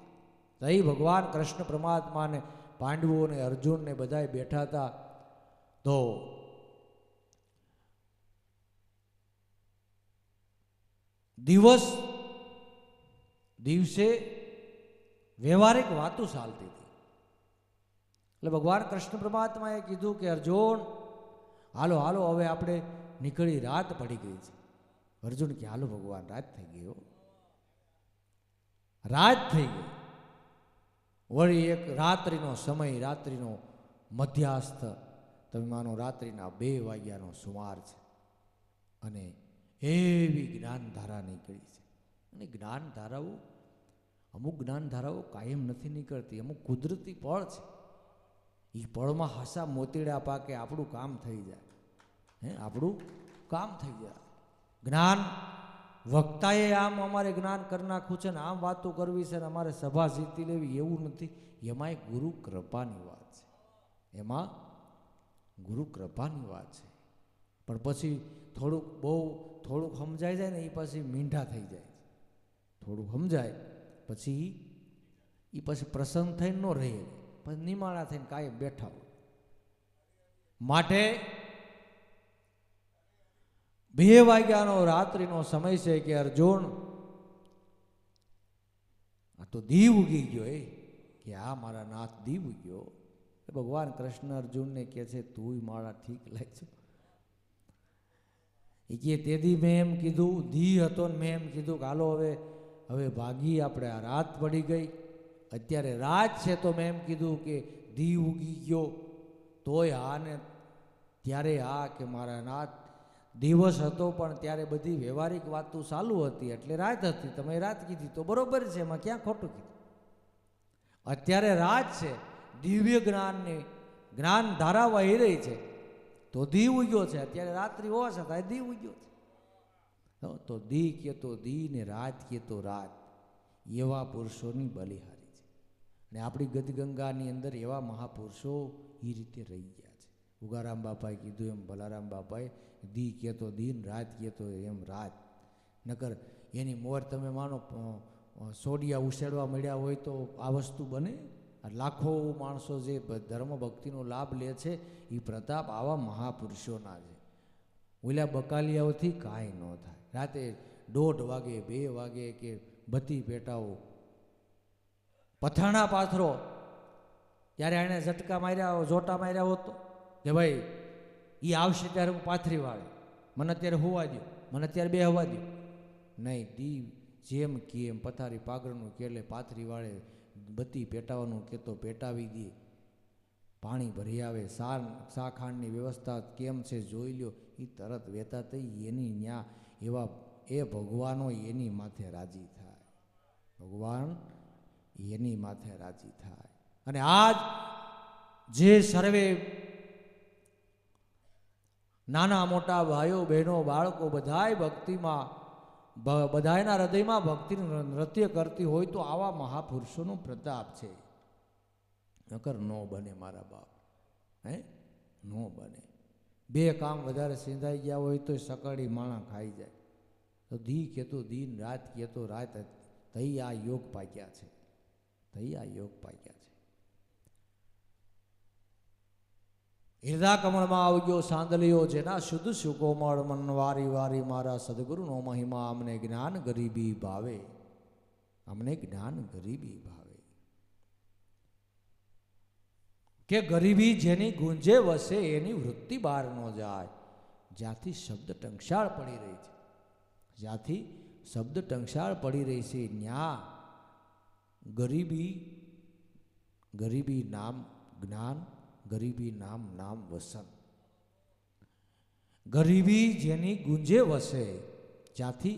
તઈ ભગવાન કૃષ્ણ પરમાત્માને પાંડવોને અર્જુનને બધાય બેઠા હતા તો દિવસે વ્યવહારિક વાતો ચાલતી હતી. એટલે ભગવાન કૃષ્ણ પરમાત્માએ કીધું કે અર્જુન હાલો હાલો હવે આપણે નીકળી, રાત પડી ગઈ છે. અર્જુન કે હાલો ભગવાન રાત થઈ ગઈ, રાત થઈ ગઈ. વળી એક રાત્રિનો સમય, રાત્રિનો મધ્યાસ્થ, તમે માનો રાત્રિના 2 વાગ્યાનો સુમાર છે અને એવી જ્ઞાનધારા નીકળી છે. અને જ્ઞાનધારાઓ, અમુક જ્ઞાનધારાઓ કાયમ નથી નીકળતી, અમુક કુદરતી પળ છે. એ પળમાં હાસા મોતીડા પાકે, આપણું કામ થઈ જાય, હે આપણું કામ થઈ જાય. જ્ઞાન વક્તાએ આમ અમારે જ્ઞાન કરી નાખવું છે ને આમ વાતો કરવી છે ને અમારે સભા જીતી લેવી, એવું નથી. એમાંય ગુરુ કૃપાની વાત છે, એમાં ગુરુ કૃપાની વાત છે. પણ પછી થોડુંક સમજાઈ જાય ને એ પછી મીંઢા થઈ જાય છે. થોડુંક સમજાય પછી એ પછી પ્રસન્ન થઈને ન રહે, પછી નિમાણા થઈને કાયમ બેઠા હોય. માટે 2 વાગ્યાનો રાત્રિનો સમય છે કે અર્જુન આ તો દીવ ઉગી ગયો, કે આ મારા નાથ દીવ ઉગ્યો. ભગવાન કૃષ્ણ અર્જુનને કહે છે તું મારા ઠીક લાગજો. એ કે તેથી મેં એમ કીધું, દી હતો ને મેં એમ કીધું કે હાલો હવે ભાગી, આપણે આ રાત પડી ગઈ, અત્યારે રાત છે. તો મેં એમ કીધું કે દી ઉગી ગયો તોય આ ને ત્યારે આ કે મારા નાથ દિવસ હતો પણ ત્યારે બધી વ્યવહારિક વાતો ચાલુ હતી એટલે રાત હતી. તમે રાત કીધી તો બરોબર છે, એમાં ક્યાં ખોટું કીધું. અત્યારે રાત છે, દિવ્ય જ્ઞાન ધારા વહી રહી છે તો દી ઉગ્યો છે. અત્યારે રાત્રિ હોવા છતાં દી ઉગ્યો છે. તો દી કહેતો દી ને રાત કહેતો રાત, એવા પુરુષોની બલિહારી છે. અને આપણી ગદગંગાની અંદર એવા મહાપુરુષો એ રીતે રહી ગયા છે. ઉગારામ બાપાએ કીધું એમ ભલારામ બાપાએ દી કહેતો દીન, રાત કહેતો એમ રાત. નકર એની મોર તમે માનો સોડિયા ઉછેડવા મળ્યા હોય તો આ વસ્તુ બને. લાખો માણસો જે ધર્મ ભક્તિનો લાભ લે છે એ પ્રતાપ આવા મહાપુરુષોના છે. ઓલા બકાલિયાઓથી કાંઈ ન થાય. રાતે 1:30 વાગે 2 વાગે કે બત્તી પેટાવો, પથાણા પાથરો, ત્યારે એણે ઝટકા માર્યા, જોટા માર્યા હોત કે ભાઈ એ આવશે ત્યારે હું પાથરી વાળે, મને અત્યારે હોવા દો, મને અત્યારે બેહવા દો. નહીં, દી જેમ કે એમ પથારી પાગરનું કેલે પાથરી વાળે, બત્તી પેટાવાનું કે તો પેટાવી દે, પાણી ભરી આવે, શા ખાંડની વ્યવસ્થા કેમ છે જોઈ લ્યો, એ તરત વહેતા થઈ એની ન્યા એવા એ ભગવાનો એની માથે રાજી થાય, ભગવાન એની માથે રાજી થાય. અને આજ જે સર્વે નાના મોટા ભાઈઓ બહેનો બાળકો બધાય ભક્તિમાં, બધાયના હૃદયમાં ભક્તિનું નૃત્ય કરતી હોય તો આવા મહાપુરુષોનો પ્રતાપ છે. નકર નો બને મારા બાપ, હે નો બને. 2 કામ વધારે સિંધાઈ ગયા હોય તો સકડી માણા ખાઈ જાય. તો દી કહેતો દીન, રાત કહેતો રાત, તઈ આ યોગ પાક્યા છે, તઈ આ યોગ પાક્યા છે. હિરદા કમળમાં આવજો સાંદલિયો જેના શુદ્ધ સુકોમળ મન, વારી વારી મારા સદગુરુનો મહિમા, અમને જ્ઞાન ગરીબી ભાવે, અમને જ્ઞાન ગરીબી ભાવે. કે ગરીબી જેની ગુંજે વસે એની વૃત્તિ બહાર ન જાય, જ્યાંથી શબ્દ ટંકશાળ પડી રહી છે, જ્યાંથી શબ્દ ટંકશાળ પડી રહી છે ત્યાં ગરીબી નામ જ્ઞાન, ગરીબી નામ નામ વસન. ગરીબી જેની ગુંજે વસે, જ્યાંથી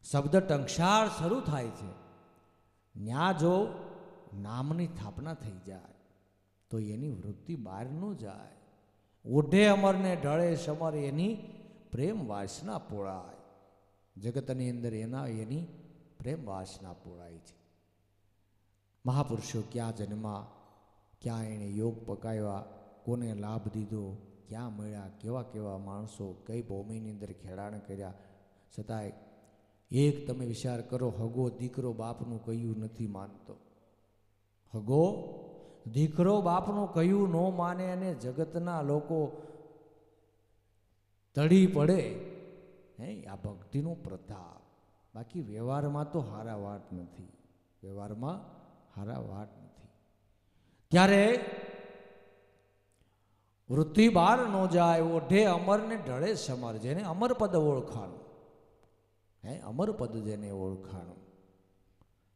શબ્દ ટંકશાળ શરૂ થાય છે, ત્યાં જો નામની સ્થાપના થઈ જાય તો એની વૃત્તિ બહાર ન જાય. ઓઢે અમરને ઢળે સમર, એની પ્રેમ વાસના પોળાય. જગતની અંદર એની પ્રેમ વાસના પોળાય છે. મહાપુરુષો ક્યાં જન્મા, ક્યાં એણે યોગ પકાવ્યા, કોને લાભ દીધો, ક્યાં મળ્યા, કેવા કેવા માણસો, કઈ ભૂમિની અંદર ખેડાણ કર્યા. છતાંય એક તમે વિચાર કરો, હગો દીકરો બાપનું કહ્યું નથી માનતો. હગો દીકરો બાપનું કહ્યું ન માને અને જગતના લોકો તળી પડે. આ ભક્તિનો પ્રતાપ. બાકી વ્યવહારમાં તો હારા વાટ નથી, વ્યવહારમાં હારા વાટ નથી. ત્યારે વૃત્તિ બહાર ન જાય, ઓઢે અમરને ઢળે સમર, જેને અમર પદ ઓળખાણું, અમર પદ જેને ઓળખાણું.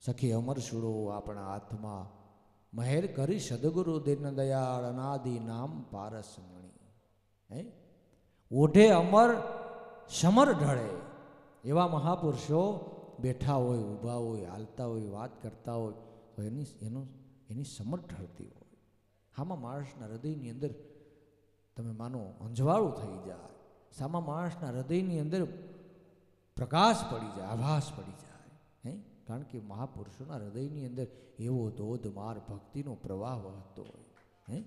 સખી અમર સુડો આપણા હાથમાં, મહેર કરી સદગુરુ દીન દયાળ, અનાદિ નામ પારસ મણી. ઓઢે અમર સમર ઢળે, એવા મહાપુરુષો બેઠા હોય, ઊભા હોય, હાલતા હોય, વાત કરતા હોય તો એની સમર ઢળતી હોય. આમાં માણસના હૃદયની અંદર તમે માનો અંજવાળું થઈ જાય, સામા માણસના હૃદયની અંદર પ્રકાશ પડી જાય, આભાસ પડી જાય. કારણ કે મહાપુરુષોના હૃદયની અંદર એવો ધોધમાર ભક્તિનો પ્રવાહ વહતો હોય,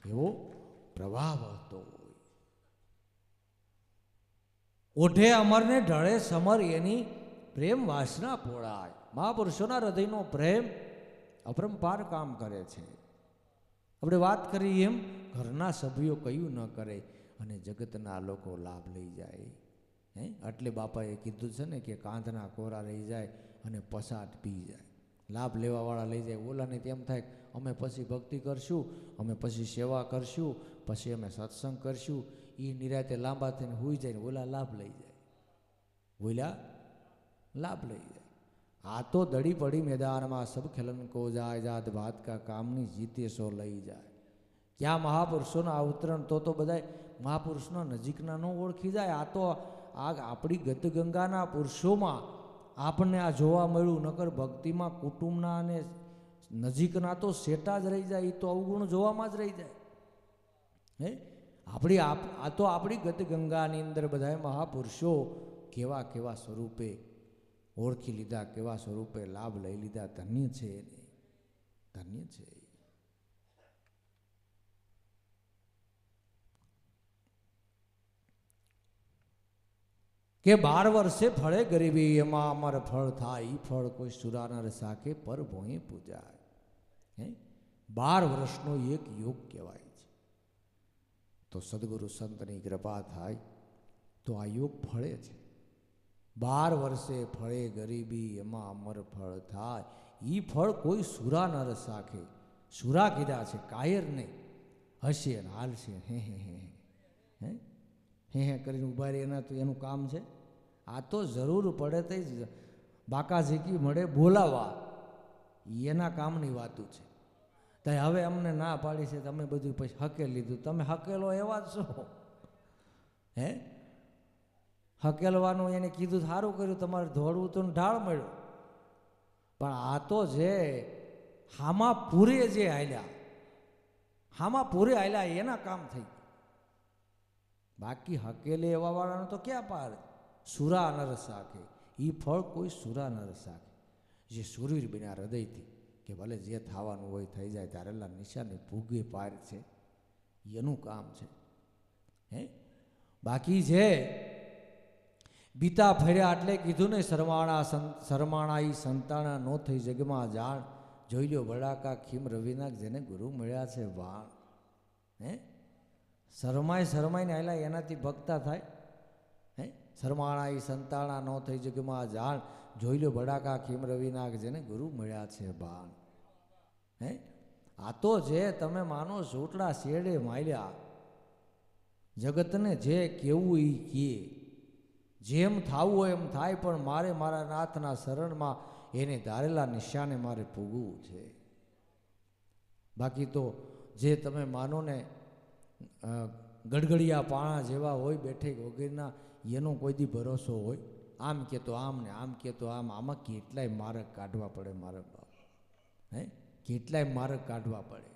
એવો પ્રવાહ વહતો હોય. ઓઢે અમરને ઢળે સમર, એની પ્રેમ વાસના પોળાય. મહાપુરુષોના હૃદયનો પ્રેમ અપરંપાર કામ કરે છે. આપણે વાત કરી એમ ઘરના સભ્યો કયું ન કરે અને જગતના લોકો લાભ લઈ જાય. એટલે બાપાએ કીધું છે ને કે કાંધના કોરા રહી જાય અને પસાટ પી જાય. લાભ લેવાવાળા લઈ જાય. ઓલાને તેમ થાય અમે પછી ભક્તિ કરશું, અમે પછી સેવા કરશું, પછી અમે સત્સંગ કરશું. એ નિરાતે લાંબા થઈને હોઈ જાય ને ઓલા લાભ લઈ જાય, ઓલા લાભ લઈ જાય. આ તો દડી પડી મેદાનમાં સબ ખેલન કો જાય, જાત ભાત કા કામની જીતે સો લઈ જાય. ક્યાં મહાપુરુષોના અવતરણ તો બધા મહાપુરુષના નજીકના ન ઓળખી જાય. આ તો આ આપણી ગતગંગાના પુરુષોમાં આપણને આ જોવા મળ્યું. નકર ભક્તિમાં કુટુંબના અને નજીકના તો સેટા જ રહી જાય, એ તો અવગુણ જોવામાં જ રહી જાય. આ તો આપણી ગતગંગાની અંદર બધા મહાપુરુષો કેવા કેવા સ્વરૂપે ઓળખી લીધા, કેવા સ્વરૂપે લાભ લઈ લીધા. ધન્ય છે, ધન્ય છે. કે 12 વર્ષે ફળે ગરીબી, એમાં અમર ફળ થાય. ઈ ફળ કોઈ સુરાનર સાખે પર ભોંય પૂજાય. 12 વર્ષનો એક યોગ કહેવાય છે. તો સદગુરુ સંતની કૃપા થાય તો આ યોગ ફળે છે. 12 વર્ષે ફળે ગરીબી, એમાં અમર ફળ થાય. ઈ ફળ કોઈ સુરાનર સાખે. સુરા કીધા છે, કાયર નહીં. હશે ને હાલશે, હે કરીને ઉભા રહે, એનું કામ છે. આ તો જરૂર પડે તો જ બાકા ઝીકી મળે બોલાવા, એના કામની વાતું છે. તો હવે અમને ના પાડી છે, તમે બધું પછી હકેલ લીધું. તમે હકેલો એવા જ છો. હકેલવાનું એને કીધું સારું કર્યું, તમારે દોડવું તો ઢાળ મળ્યો. પણ આ તો જે હામાં પૂરે જે હાલ્યા, હામાં પૂરે હાલ્યા એના કામ થઈ. બાકી હકેલે એવા વાળાનો તો ક્યાં પાર. સુરા નર સાખે, એ ફળ કોઈ સુરા નર સાખે. જે સુરવીર બન્યા હૃદયથી કે ભલે જે થવાનું હોય થઈ જાય, ધારેલા નિશાને ભૂગે પાર છે, એનું કામ છે. બાકી છે બીતા ફર્યા એટલે કીધું ને, શરમાણા ઈ સંતાણા નો થઈ જગમાં જાણ. જોઈ લો ભડાકા ખીમ રવિનાક, જેને ગુરુ મળ્યા છે વાણ. શરમાઈને આયલા એનાથી ભક્તા થાય. શરમાણા ઈ સંતાણા નો થઈ જગમાં જાણ. જોઈ લો ભડાકા ખીમ રવિનાક, જેને ગુરુ મળ્યા છે બાણ. આ તો જે તમે માનો સોટલા શેડે માલ્યા, જગતને જે કેવું એ કહે, જેમ થાવું હોય એમ થાય, પણ મારે મારા નાથના શરણમાં એને ધારેલા નિશાને મારે પૂગવું છે. બાકી તો જે તમે માનો ને ગડગડિયા પાણા જેવા હોય બેઠે વગેરેના, એનો કોઈ દી ભરોસો હોય? આમ કે તો આમ ને આમ કે તો આમ. આમાં કેટલાય માર્ગ કાઢવા પડે મારા બાપ, હે કેટલાય માર્ગ કાઢવા પડે.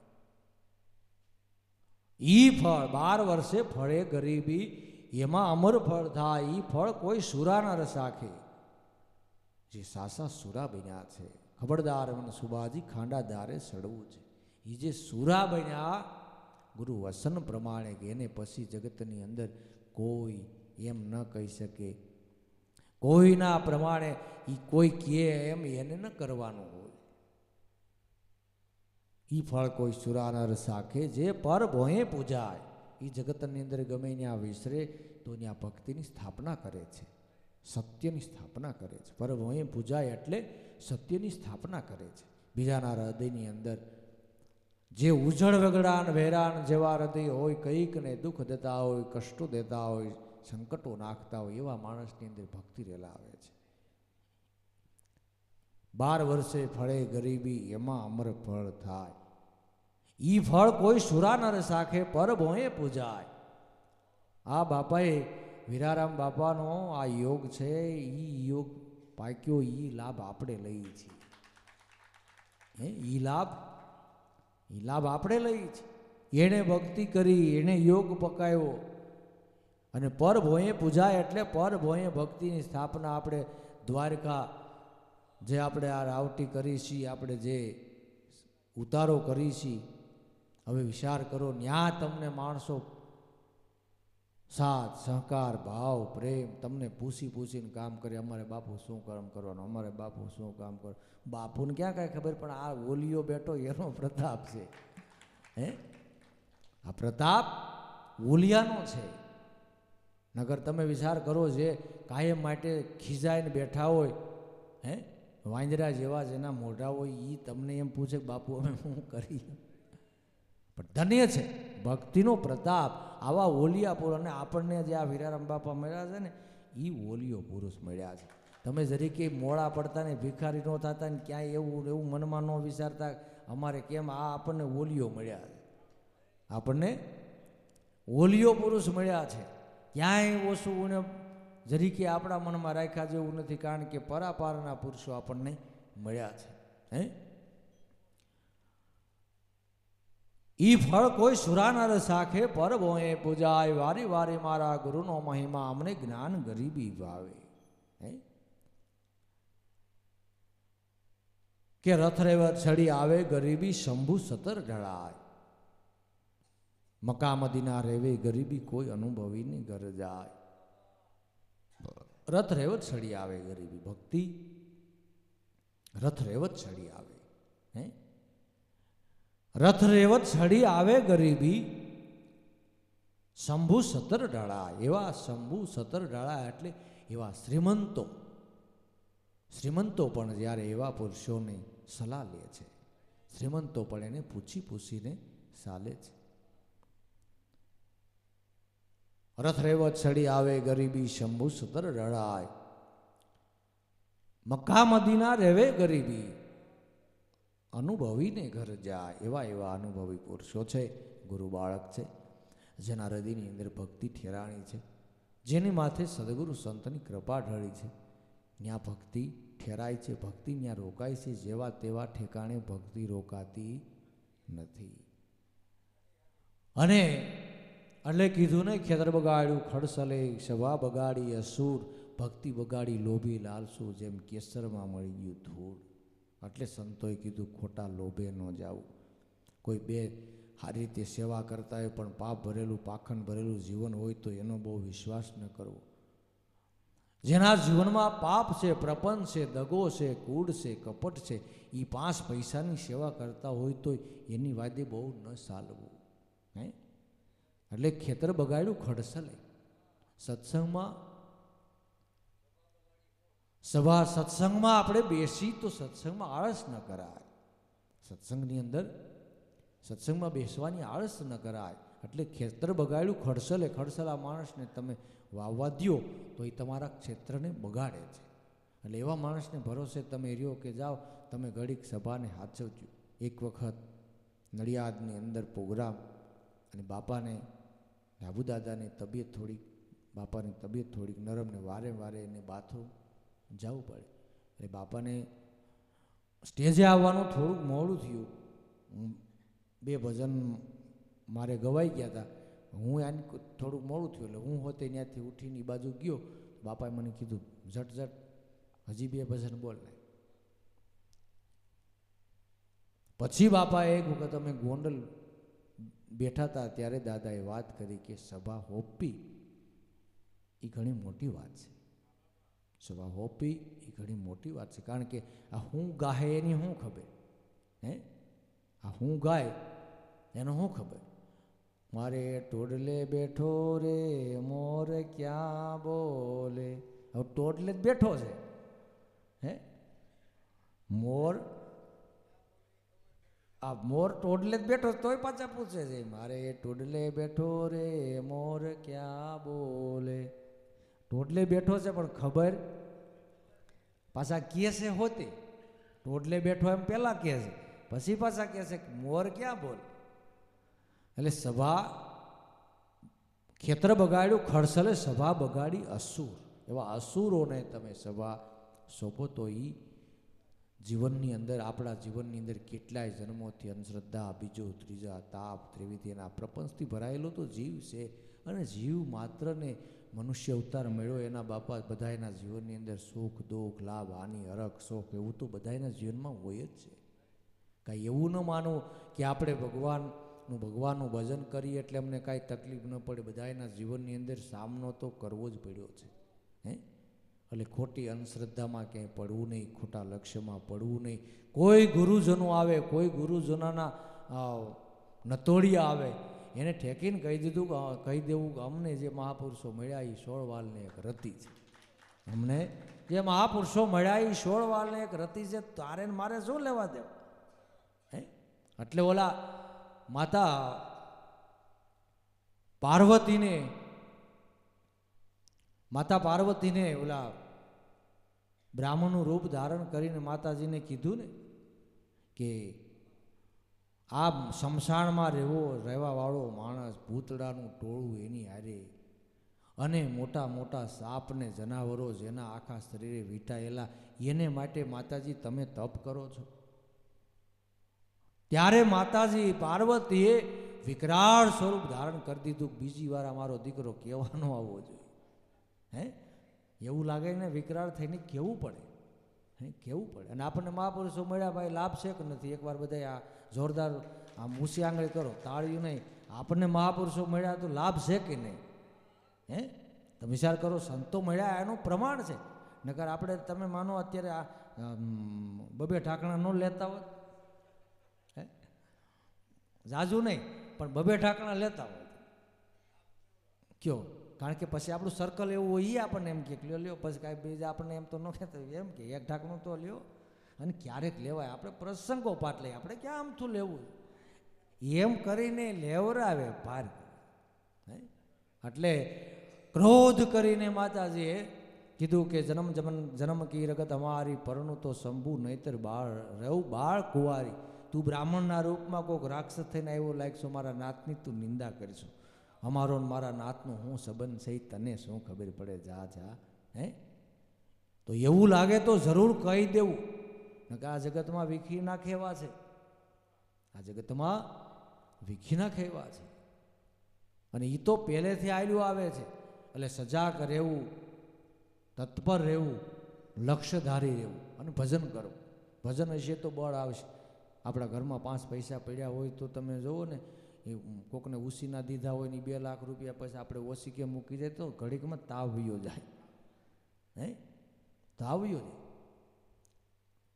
ઈ ફળ 12 વર્ષે ફળે ગરીબી, એમાં અમર ફળ થાય. ઈ ફળ કોઈ સુરા ન રસાખે. જે સાસા સુરા બન્યા છે, ખબરદાર મને સુબાજી ખાંડા દારે સડવું છે. એ જે સુરા બન્યા ગુરુ વસન પ્રમાણે, કે એને પછી જગતની અંદર કોઈ એમ ન કહી શકે. કોઈના પ્રમાણે એ કોઈ કહે એમ એને ન કરવાનું હોય. ઈ ફળ કોઈ સુરા ન રસાખે. જે પર ભોંયે પૂજાય, એ જગતની અંદર ગમે ત્યાં વિસરે તો ત્યાં ભક્તિની સ્થાપના કરે છે, સત્યની સ્થાપના કરે છે. પર ભોંયે પૂજાય એટલે સત્યની સ્થાપના કરે છે. બીજાના હૃદયની અંદર જે ઉજળ વગડાન વેરાન જેવા હૃદય હોય, કંઈક ને દુઃખ દેતા હોય, કષ્ટો દેતા હોય, સંકટો નાખતા હોય, એવા માણસની અંદર ભક્તિ રેલા આવે છે. 12 વર્ષે ફળે ગરીબી, એમાં અમર ફળ થાય. ઈ ફળ કોઈ સુરા ન રસાખે, પર ભોંયે પૂજાય. આ બાપાએ વીરારામ બાપાનો આ યોગ છે, ઈ યોગ પાક્યો. ઈ લાભ આપણે લઈએ છીએ. ઈ લાભ આપણે લઈએ છીએ. એણે ભક્તિ કરી, એણે યોગ પકાયો, અને પર ભોંયે પૂજાય એટલે પર ભોંયે ભક્તિની સ્થાપના. આપણે દ્વારકા જે આપણે આ રાવટી કરી છીએ, આપણે જે ઉતારો કરી છીએ, હવે વિચાર કરો, ન્યા તમને માણસો સાથ સહકાર ભાવ પ્રેમ તમને પૂછીને કામ કરે. અમારે બાપુ શું કામ કરવાનું, અમારે બાપુ શું કામ કરવાનું. બાપુને ક્યાં કાંઈ ખબર, પણ આ ઓલિયો બેઠો એનો પ્રતાપ છે. હે આ પ્રતાપ ઓલિયાનો છે. નગર તમે વિચાર કરો, જે કાયમ માટે ખીજાઈને બેઠા હોય, હે વાંદરા જેવા જેના મોઢા હોય, એ તમને એમ પૂછે કે બાપુ અમે શું કરી. પણ ધન્ય છે ભક્તિનો પ્રતાપ. આવા ઓલિયા પુરુષ, અને આપણને જે આ વીરારામ બાપા મળ્યા છે ને, એ ઓલિયો પુરુષ મળ્યા છે. તમે જરીકે મોડા પડતા ને ભિખારી ન થતા ને ક્યાંય એવું મનમાં ન વિચારતા અમારે કેમ. આ આપણને ઓલિયો મળ્યા છે, આપણને ઓલિયો પુરુષ મળ્યા છે. ક્યાંય ઓછું ને જરીકે આપણા મનમાં રાખ્યા જેવું નથી, કારણ કે પરાપારના પુરુષો આપણને મળ્યા છે. હે ઈ ફળ કોઈ સુરાના રસાખે, પર ભોંયે પૂજાય. વારી વારી મારા ગુરુનો મહિમા, અમને જ્ઞાન ગરીબી ભાવે. હે કે રથ રેવત ચડી આવે ગરીબી, શંભુ સતર ઢળાય. મક્કા મદીના રેવે ગરીબી, કોઈ અનુભવી ને ઘર જાય. રથ રેવત ચડી આવે ગરીબી, ભક્તિ રથ રેવત ચડી આવે. હે રથ રેવત ચડી આવે ગરીબી, શંભુ સતર ઢળાય. એવા શંભુ સતર ઢળાય એટલે એવા શ્રીમંતો પણ જ્યારે એવા પુરુષોની સલાહ લે છે, શ્રીમંતો પણ એને પૂછીને ચાલે છે. રથ રેવત ચડી આવે ગરીબી, શંભુ સતર ઢળાય. મક્કા મદીના રેવે ગરીબી, અનુભવીને ઘર જાય. એવા અનુભવી પુરુષો છે, ગુરુ બાળક છે, જેના હૃદયની અંદર ભક્તિ ઠેરાણી છે, જેની માથે સદગુરુ સંતની કૃપા ઢળી છે. ત્યાં ભક્તિ ઠેરાય છે, ભક્તિ ત્યાં રોકાય છે. જેવા તેવા ઠેકાણે ભક્તિ રોકાતી નથી. અને એટલે કીધું ને, ખેતર બગાડ્યું ખડસલે, સભા બગાડી અસુર, ભક્તિ બગાડી લોભી લાલસુ, જેમ કેસરમાં મળી ગયું ધૂળ. એટલે સંતોએ કીધું ખોટા લોભે ન જાવું. કોઈ બે સારી રીતે સેવા કરતા હોય પણ પાપ ભરેલું પાખંડ ભરેલું જીવન હોય તો એનો બહુ વિશ્વાસ ન કરવો. જેના જીવનમાં પાપ છે, પ્રપંચ છે, દગો છે, કૂડ છે, કપટ છે, એ 5 પૈસાની સેવા કરતા હોય તો એની વાદે બહુ ન ચાલવું. હે એટલે ખેતર બગાડ્યું ખડસલે. સત્સંગમાં આપણે બેસી તો સત્સંગમાં આળસ ન કરાય. સત્સંગની અંદર સત્સંગમાં બેસવાની આળસ ન કરાય. એટલે ખેતર બગાડ્યું ખડસલે, ખડસલા માણસને તમે વાવવા દ્યો તો એ તમારા ક્ષેત્રને બગાડે છે. એટલે એવા માણસને ભરોસે તમે રહ્યો કે જાઓ તમે ઘડીક સભાને હાચવજો. એક વખત નડિયાદની અંદર પ્રોગ્રામ, અને બાપાને ડાબુદાદાની તબિયત થોડીક, બાપાની તબિયત થોડીક નરમ ને વારે વારે એને બાથરૂમ જવું પડે. એટલે બાપાને સ્ટેજે આવવાનું થોડુંક મોડું થયું. 2 ભજન મારે ગવાઈ ગયા હતા, હું આને થોડુંક મોડું થયું એટલે હું હોતે ત્યાંથી ઉઠીને એ બાજુ ગયો. બાપાએ મને કીધું ઝટ હજી 2 ભજન બોલ ને. પછી બાપાએ એક વખત અમે ગોંડલ બેઠા હતા ત્યારે દાદાએ વાત કરી કે સભા હોપી એ ઘણી મોટી વાત છે. સભા હોપી એ ઘણી મોટી વાત છે, કારણ કે આ હું ગાહે એની શું ખબર? હે, આ હું ગાય એનો શું ખબર? મારે ટોડલે બેઠો રે મોર ક્યાં બોલે. હવે ટોડલે જ બેઠો છે, હે મોર, આ મોર ટોડલે જ બેઠો તોય પાછા પૂછે છે મારે ટોડલે બેઠો રે મોર ક્યાં બોલે. ટોડલે બેઠો છે પણ ખબર પાછા કહે છે હોતી. ટોડલે બેઠો એમ પહેલાં કહે છે, પછી પાછા કહે છે મોર ક્યાં બોલ. એટલે સભા, ખેતર બગાડ્યું ખડસલે, સભા બગાડી અસુર. એવા અસુરોને તમે સભા સોંપો તો એ જીવનની અંદર, આપણા જીવનની અંદર કેટલાય જન્મોથી અંધશ્રદ્ધા, બીજો ત્રીજા તાપ ત્રિવિધિના પ્રપંચથી ભરાયેલો તો જીવ છે. અને જીવ માત્રને મનુષ્ય અવતાર મળ્યો, એના બાપા બધાના જીવનની અંદર સુખ દુઃખ લાભ હાનિ હરખ શોખ એવું તો બધાના જીવનમાં હોય જ છે. કાંઈ એવું ન માનવું કે આપણે ભગવાનનું ભજન કરીએ એટલે અમને કાંઈ તકલીફ ન પડે. બધાના જીવનની અંદર સામનો તો કરવો જ પડ્યો છે. હે, એટલે ખોટી અંધશ્રદ્ધામાં ક્યાંય પડવું નહીં, ખોટા લક્ષ્યમાં પડવું નહીં. કોઈ ગુરુજનો આવે, કોઈ ગુરુજનોના નતોડિયા આવે એને ઠેકીને કહી દેવું કે અમને જે મહાપુરુષો મળ્યા એ 16 વાલને એક રતિ છે. અમને જે મહાપુરુષો મળ્યા એ 16 વાલને એક રતિ છે, તારે મારે શું લેવા દેવા? હે, એટલે ઓલા માતા પાર્વતીને ઓલા બ્રાહ્મણનું રૂપ ધારણ કરીને માતાજીને કીધું ને કે આ શમશાનમાં રહેવા વાળો માણસ, ભૂતડાનું ટોળું એની હારે, અને મોટા મોટા સાપને જનાવરો જેના આખા શરીરે વીંટાયેલા, એને માટે માતાજી તમે તપ કરો છો. ત્યારે માતાજી પાર્વતીએ વિકરાળ સ્વરૂપ ધારણ કરી દીધું. બીજી વાર અમારો દીકરો કહેવાનો આવવો જોઈએ. હે, એવું લાગે ને વિકરાળ થઈને કેવું પડે, હે કેવું પડે. અને આપણને મહાપુરુષો મળ્યા ભાઈ લાભ છે કે નથી? એકવાર બધા આ જોરદાર આમ ઊંચી આંગળી કરો, તાળીયું નહીં. આપણને મહાપુરુષો મળ્યા તો લાભ છે કે નહીં? હે, તમે વિચાર કરો, સંતો મળ્યા એનું પ્રમાણ છે. નકર આપણે તમે માનો અત્યારે આ 2 ઢાંકણા ન લેતા હોત, હે જાજુ નહીં પણ 2 ઢાંકણા લેતા હોય કયો? કારણ કે પછી આપણું સર્કલ એવું હોય, એ આપણને એમ કે લ્યો પછી કાંઈ બીજા આપણને એમ તો ન કહેતા, એમ કે 1 ઢાંકણું તો લ્યો. અને ક્યારેક લેવાય, આપણે પ્રસંગો પાઠ લઈએ, આપણે ક્યાં આમથું લેવું, એમ કરીને લેવરાવે ભાર. એટલે ક્રોધ કરીને માતાજીએ કીધું કે જન્મ કી રગત અમારી પરણું તો શંભુ નહીતર બાળ કુંવારી. તું બ્રાહ્મણના રૂપમાં કોઈક રાક્ષસ થઈને આવ્યો લાગશો, મારા નાતની તું નિંદા કરીશું. અમારો મારા નાતનો હું સંબંધ છે તને શું ખબર પડે? જા. હે, તો એવું લાગે તો જરૂર કહી દેવું. કે આ જગતમાં વીખી નાખેવા છે, આ જગતમાં વીખી નાખેવા છે. અને એ તો પહેલેથી આવેલું આવે છે. એટલે સજાગ રહેવું, તત્પર રહેવું, લક્ષ્યધારી રહેવું અને ભજન કરવું. ભજન હશે તો બળ આવશે. આપણા ઘરમાં 5 પૈસા પડ્યા હોય તો તમે જુઓ ને, એ કોકને ઉસીના દીધા હોય ને 2 લાખ રૂપિયા પછી આપણે ઓછી કે મૂકી જાય તો ઘડીકમાં તાવ વયો જાય. હે, તાવ વયો જાય.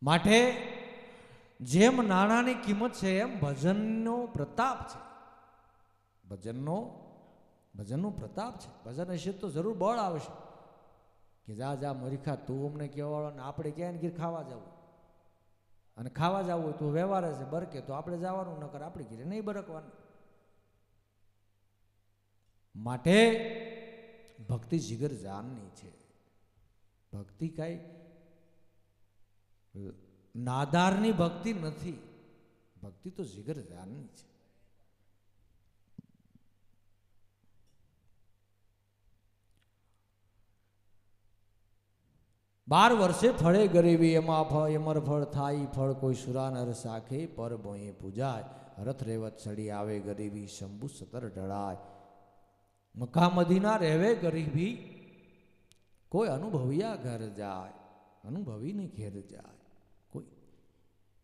માટે જેમ નાણાંની કિંમત છે એમ ભજનનો પ્રતાપ છે. ભજનનો પ્રતાપ છે. ભજન હશે તો જરૂર બળ આવશે. કે જા મરીખા તું અમને કહેવાળો ને આપણે ક્યાંય ઘીર ખાવા જવું, અને ખાવા જવું હોય તો વ્યવહાર છે બરકે તો આપણે જવાનું, નકર આપણી ઘીરે નહીં બરકવાનું. માટે ભક્તિ જીગર જાનની છે. ભક્તિ કાંઈ નાદારની ભક્તિ નથી, ભક્તિ તો જીગર જાનની છે. બાર વર્ષે ફળે ગરીબી એમાં અમર ફળ થાય ફળ કોઈ સુરા નર સાખે પર બોએ પૂજાય રથ રેવત ચડી આવે ગરીબી શંભુ સતર ઢળાય. મક્કા મદીના રહેવે ગરીબી કોઈ અનુભવ્યા ઘર જાય, અનુભવીને ઘેર જાય. કોઈ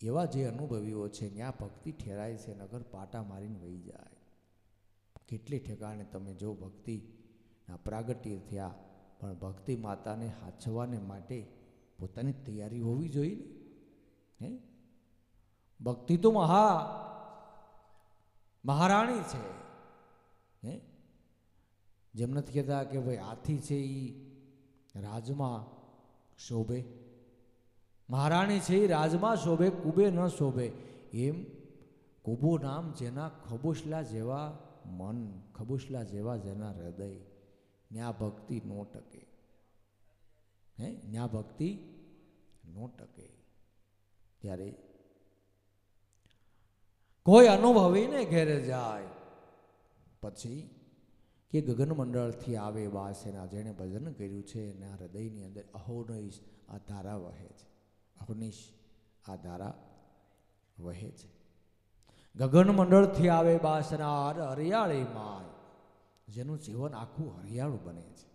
એવા જે અનુભવીઓ છે ત્યાં ભક્તિ ઠેરાય છે, નગર પાટા મારીને વહી જાય. કેટલી ઠેકાણે તમે જો ભક્તિના પ્રાગટ્ય થયા, પણ ભક્તિ માતાને હાચવાને માટે પોતાની તૈયારી હોવી જોઈએ ને. ભક્તિ તો મહારાણી છે. હે જેમ નથી કહેતા કે ભાઈ હાથી છે એ રાજમાં શોભે, મહારાણી છે એ રાજમાં શોભે, કુબે ન શોભે. એમ કુબો નામ જેના ખબોસલા જેવા મન, ખબોસલા જેવા જેના હૃદય, ન્યા ભક્તિ નો ટકે. હે ન્યા ભક્તિ નો ટકે. ત્યારે કોઈ અનુભવીને ઘેરે જાય. પછી કે ગગન મંડળથી આવે વાસેના જેણે ભજન કર્યું છે એના હૃદયની અંદર અહોનિશ આ ધારા વહે છે, અહોનિશ આ ધારા વહે છે. ગગન મંડળથી આવે બાસના હરિયાળી માય, જેનું જીવન આખું હરિયાળું બને છે,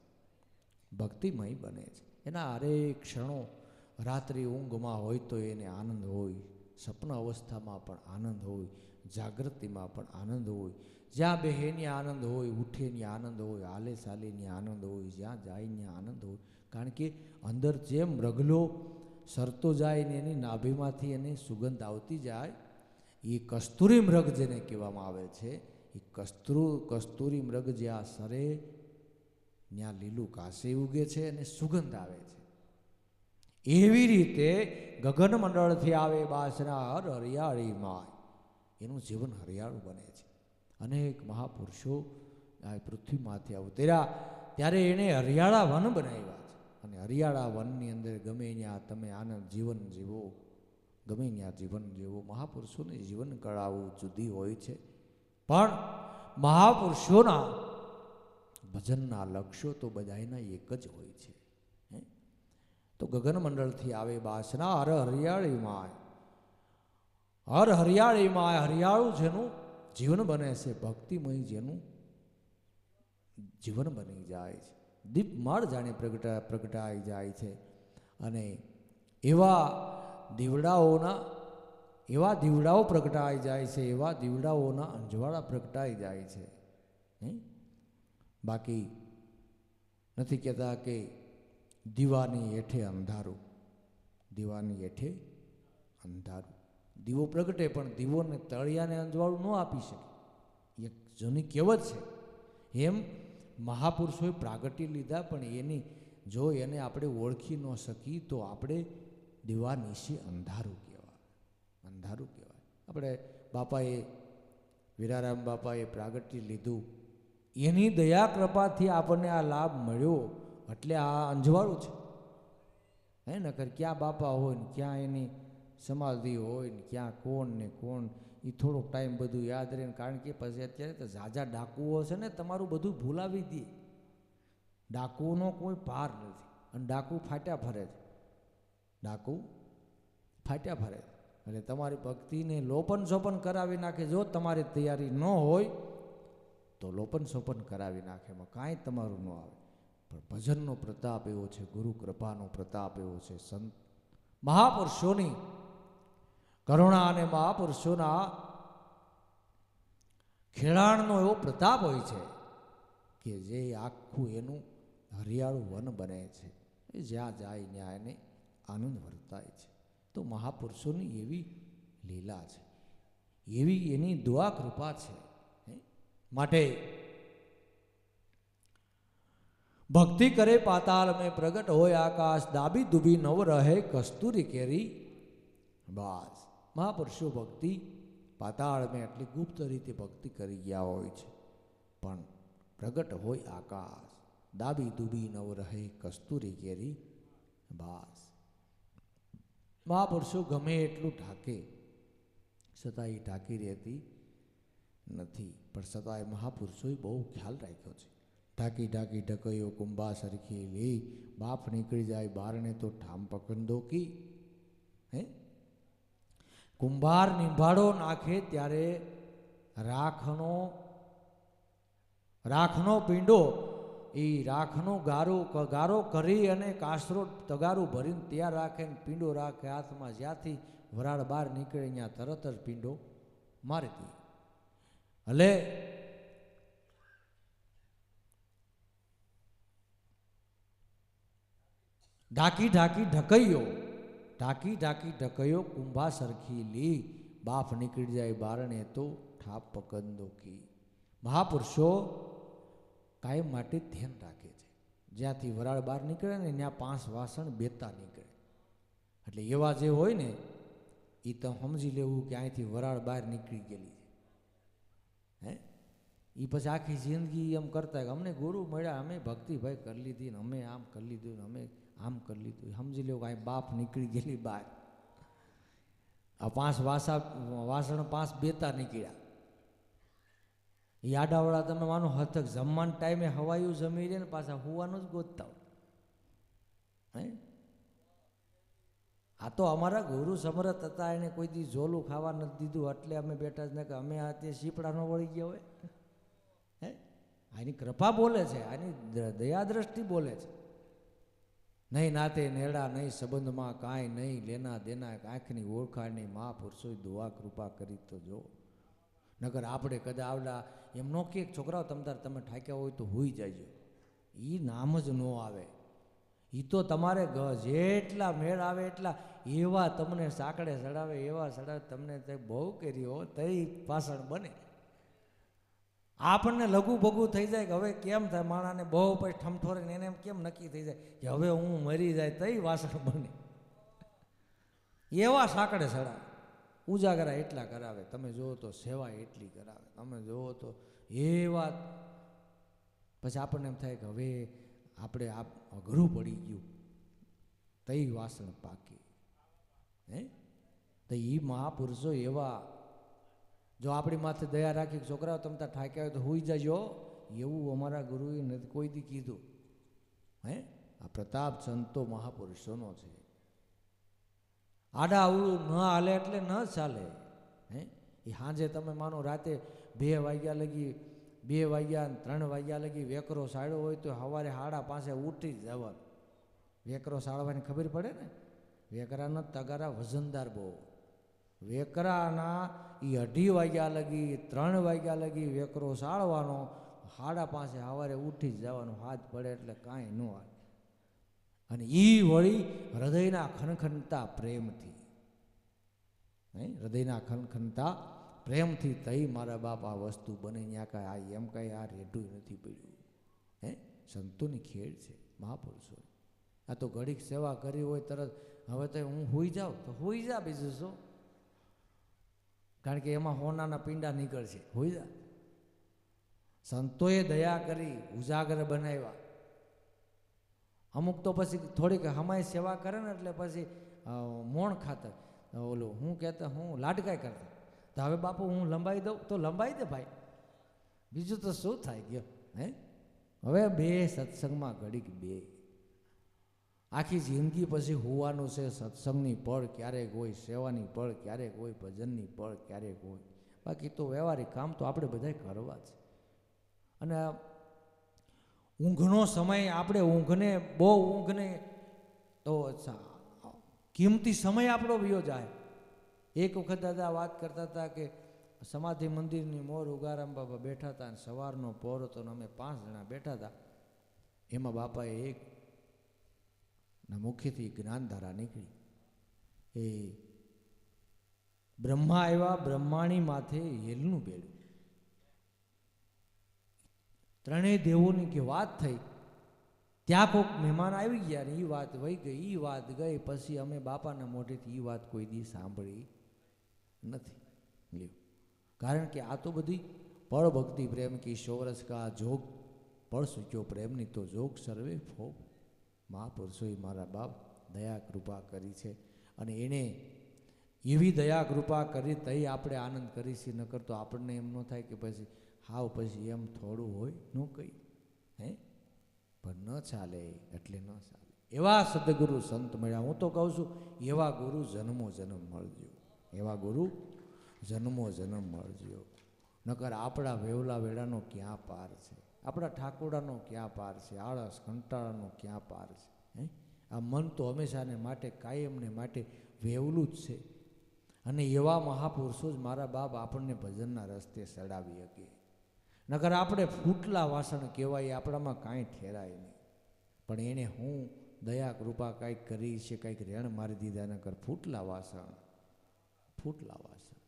ભક્તિમય બને છે. એના હરેક ક્ષણો, રાત્રિ ઊંઘમાં હોય તો એને આનંદ હોય, સપન અવસ્થામાં પણ આનંદ હોય, જાગૃતિમાં પણ આનંદ હોય, જ્યાં બેહેની આનંદ હોય, ઉઠેની આનંદ હોય, હાલે સાલેની આનંદ હોય, જ્યાં જાય ત્યાં આનંદ હોય. કારણ કે અંદર જેમ રગલો સરતો જાય ને એની નાભીમાંથી એને સુગંધ આવતી જાય, એ કસ્તુરી મૃગ જેને કહેવામાં આવે છે, એ કસ્તુરી મૃગ જ્યાં સરે ત્યાં લીલું કાસે ઉગે છે અને સુગંધ આવે છે. એવી રીતે ગગન મંડળથી આવે બાસના હરિયાળી માય, એનું જીવન હરિયાળું બને છે. અનેક મહાપુરુષો આ પૃથ્વીમાંથી અવતર્યા ત્યારે એણે હરિયાળા વન બનાવ્યા છે, અને હરિયાળા વનની અંદર ગમે ત્યાં તમે આનંદ જીવન જીવો, ગમે ત્યાં જીવન જીવો. મહાપુરુષોની જીવન કળાઓ જુદી હોય છે, પણ મહાપુરુષોના ભજનના લક્ષ્યો તો બધાના એક જ હોય છે. તો ગગન મંડળથી આવે બાસના હરિયાળી માય, હરિયાળી માય, હરિયાળું જેનું જીવન બને છે, ભક્તિમય જેનું જીવન બની જાય છે. દીપમાળ જાણે પ્રગટાઈ જાય છે. અને એવા દીવડાઓ પ્રગટાઈ જાય છે, એવા દીવડાઓના અંજવાળા પ્રગટાઈ જાય છે. બાકી નથી કહેતા કે દીવાની હેઠે અંધારું, દીવાની હેઠે અંધારું. દીવો પ્રગટે પણ દીવોને તળિયાને અંજવાળું ન આપી શકે, એક જૂની કહેવત છે. એમ મહાપુરુષોએ પ્રાગટ્ય લીધા, પણ જો એને આપણે ઓળખી ન શકી તો આપણે દીવાનીશી અંધારું કહેવાય, અંધારું કહેવાય. આપણે બાપાએ, વીરારામ બાપાએ પ્રાગટ્ય લીધું, એની દયા કૃપાથી આપણને આ લાભ મળ્યો, એટલે આ અંજવાળું છે. નકર ક્યાં બાપા હોય ને ક્યાં એની સમાધિ હોય ને ક્યાં કોણ ને કોણ, એ થોડોક ટાઈમ બધું યાદ રહે. કારણ કે પછી અત્યારે તો ઝાઝા ડાકુઓ છે ને, તમારું બધું ભૂલાવી દે. ડાકુનો કોઈ પાર નથી, અને ડાકુ ફાટ્યા ફરે છે, ડાકુ ફાટ્યા ફરે છે. એટલે તમારી ભક્તિને લોપન સોપન કરાવી નાખે. જો તમારી તૈયારી ન હોય તો લોપન સોપન કરાવી નાખે, એમાં કાંઈ તમારું ન આવે. પણ ભજનનો પ્રતાપ એવો છે, ગુરુ કૃપાનો પ્રતાપ એવો છે, સંત મહાપુરુષોની કરુણા અને મહાપુરુષોના ખેડાણનો એવો પ્રતાપ હોય છે કે જે આખું એનું હરિયાળું વન બને છે. જ્યાં જાય ત્યાં એને આનંદ વર્તાય છે. તો મહાપુરુષોની એવી લીલા છે, એવી એની દુઆ કૃપા છે. માટે ભક્તિ કરે પાતાળ મેં પ્રગટ હોય આકાશ, દાબી દુબી નવ રહે કસ્તુરી કેરી બાસ. મહાપુરુષો ભક્તિ પાતાળ મેં એટલી ગુપ્ત રીતે ભક્તિ કરી ગયા હોય છે, પણ પ્રગટ હોય આકાશ, દાબી દુબી નવ રહે કસ્તુરી કેરી બાસ. મહાપુરુષો ગમે એટલું ઢાકે છતાં એ ઢાંકી રહેતી નથી, પણ છતાંય મહાપુરુષોએ બહુ ખ્યાલ રાખ્યો છે. ઢાંકી ઢાંકી ઢકયો કુંભા સરખી લે, બાપ નીકળી જાય બારણે તો ઠામ પકંદો કી. હે કુંભાર નિભાડો નાખે ત્યારે રાખનો પીંડો એ રાખનો ગારો કરી અને કાસરો તગારું ભરીને ત્યાં રાખે ને પીંડો રાખે હાથમાં. જ્યાંથી વરાળ બહાર નીકળે ત્યાં તરત જ પીંડો મારી દે. હલે ઢાંકી ઢાંકી ઢકયો કુંભા સરખી લી, બાફ નીકળી જાય બારણે તો ઠાપ પકંદો કી. મહાપુરુષો કાયમ માટે ધ્યાન રાખે છે. જ્યાંથી વરાળ બહાર નીકળે ને ત્યાં 5 વાસણ બેતા નીકળે. એટલે એવા જે હોય ને એ તો સમજી લેવું કે અહીંથી વરાળ બહાર નીકળી ગયેલી છે. હે એ પછી આખી જિંદગી એમ કરતા કે અમને ગુરુ મળ્યા, અમે ભક્તિભાઈ કરી લીધી ને અમે આમ કરી લીધું ને અમે આમ કરી લીધું. સમજી લેવું કે અહીં બાપ નીકળી ગયેલી બહાર. આ 5 વાસણ 5 બેતા નીકળ્યા. એ આડાવડા તમે માનો હથક જમવાના ટાઈમે હવાયું જમી લે ને પાછા હોવાનું જ ગોતતા હોય. હે આ તો અમારા ગુરુ સમરથ હતા, એને કોઈ દી ઝોલું ખાવા નથી દીધું એટલે અમે બેઠા જ ને કે અમે આ તે શીપડા ન વળી ગયા હોય. હે આની કૃપા બોલે છે, આની દયા દ્રષ્ટિ બોલે છે. નહીં નાતે નેડા નહીં સંબંધમાં કાંઈ નહીં લેના દેના, આંખની ઓળખાણની મહાપુરુષોએ દુઆ કૃપા કરી તો જો. નગર આપણે કદાચ આવડા એમ નો કે છોકરાઓ તમે ઠાક્યા હોય તો હોઈ જાયજો, એ નામ જ ન આવે. એ તો તમારે જેટલા મેળ આવે એટલા એવા તમને સાંકડે ચડાવે, એવા ચડાવે તમને તે બહુ કર્યો તઈ પાછળ બને. આપણને લઘુ ભગું થઈ જાય કે હવે કેમ થાય, માણાને બહુ પછી ઠમઠોરે એને એમ કેમ નક્કી થઈ જાય કે હવે હું મરી જાય તઈ વાસણ બને. એવા સાંકડે ચડાવે. ઉજાગરા એટલા કરાવે, તમે જુઓ તો સેવા એટલી કરાવે, તમે જુઓ તો એ વાત. પછી આપણને એમ થાય કે હવે આપણે આ અઘરું પડી ગયું તઈ વાસણ પાકી. હે તો એ મહાપુરુષો એવા, જો આપણી માથે દયા રાખી છોકરાઓ તમે ત્યાં ઠાક્યા હોય તો હોઈ જજો, એવું અમારા ગુરુએ નથી કોઈ દી કીધું. હે આ પ્રતાપ સંતો મહાપુરુષોનો છે. આડા અવળું ન હાલે એટલે ન ચાલે. હે એ સાંજે તમે માનો રાતે 2 વાગ્યા લગી 2 વાગ્યા 3 વાગ્યા લગી વેકરો સાડ્યો હોય તો સવારે 5:30 ઉઠી જ જવાનું. વેકરો સાળવાની ખબર પડે ને. વેકરાના તગારા વજનદાર બહુ. વેકરાના એ 2:30 વાગ્યા લગી 3 વાગ્યા લગી વેકરો સાળવાનો, 5:30 સવારે ઉઠી જ જવાનું. હાથ પડે એટલે કાંઈ ન હાલે. અને એ વળી હૃદયના ખનખનતા પ્રેમથી. હૃદયના ખનખનતા પ્રેમથી તઈ મારા બાપ આ વસ્તુ બને ત્યાં કાંઈ એમ કાંઈ આ રેઢું નથી પડ્યું. હે સંતોની ખેડ છે મહાપુરુષો. આ તો ઘડીક સેવા કરી હોય તરત હવે તો હું હોઈ જાઉં તો હોઈ જા, બીજું શું. કારણ કે એમાં હોનાના પીંડા નીકળશે, હોઈ જા. સંતોએ દયા કરી, ઉજાગર બનાવ્યા. અમુક તો પછી થોડીક હમાય સેવા કરે ને એટલે પછી મોણ ખાતર ઓલું હું કહેતા હું લાડકાઈ કરતા. તો હવે બાપુ હું લંબાઈ દઉં તો લંબાઈ દે ભાઈ, બીજું તો શું થાય ગયો. હે હવે 2 સત્સંગમાં ઘડીક 2 આખી જિંદગી પછી હોવાનું છે. સત્સંગની પળ ક્યારેક હોય, સેવાની પળ ક્યારેક હોય, ભજનની પળ ક્યારેક હોય. બાકી તો વ્યવહારિક કામ તો આપણે બધાય કરવા છે. અને ઊંઘનો સમય આપણે બહુ ઊંઘને તો કિંમતી સમય આપણો વયો જાય. એક વખત દાદા વાત કરતા હતા કે સમાધિ મંદિરની મોર ઉગારામ બાપા બેઠા હતા અને સવારનો પહોર હતો ને અમે 5 જણા બેઠા હતા. એમાં બાપાએ એક ના મુખેથી જ્ઞાનધારા નીકળી. એ બ્રહ્મા આવ્યા, બ્રહ્માણી માથે હેલનું બેડું. 3 દેવોની કે વાત થઈ. ત્યાં કોઈક મહેમાન આવી ગયા ને એ વાત વહી ગઈ, એ વાત ગઈ. પછી અમે બાપાના મોઢેથી એ વાત કોઈ દી સાંભળી નથી. લ્યો કારણ કે આ તો બધી પળ ભક્તિ પ્રેમ કી 100 વર્ષ કા જોગ પળ સૂક્યો પ્રેમની તો જોગ સર્વે ફોગ. મહાપુરુષોએ મારા બાપ દયા કૃપા કરી છે અને એણે એવી દયા કૃપા કરી તઈ આપણે આનંદ કરીશી. ન કરતો આપણને એમ ન થાય કે પછી હાવ પછી એમ થોડું હોય ન કહી હે પણ ન ચાલે એટલે ન ચાલે. એવા સદગુરુ સંત મળ્યા. હું તો કહું છું એવા ગુરુ જન્મો જન્મ મળજો, એવા ગુરુ જન્મો જન્મ મળજો. નકર આપણા વેવલા વેળાનો ક્યાં પાર છે, આપણા ઠાકોરાનો ક્યાં પાર છે, આળસ કંટાળાનો ક્યાં પાર છે હે. આ મન તો હંમેશાને માટે કાયમને માટે વેવલું જ છે. અને એવા મહાપુરુષો જ મારા બાપ આપણને ભજનના રસ્તે ચડાવી શકે. નકર આપણે ફૂટલા વાસણ કહેવાય, આપણામાં કાંઈ ઠેરાય નહીં. પણ એણે હું દયા કૃપા કાંઈક કરી છે, કાંઈક રેણ મારી દીધા. નકર ફૂટલા વાસણ, ફૂટલા વાસણ.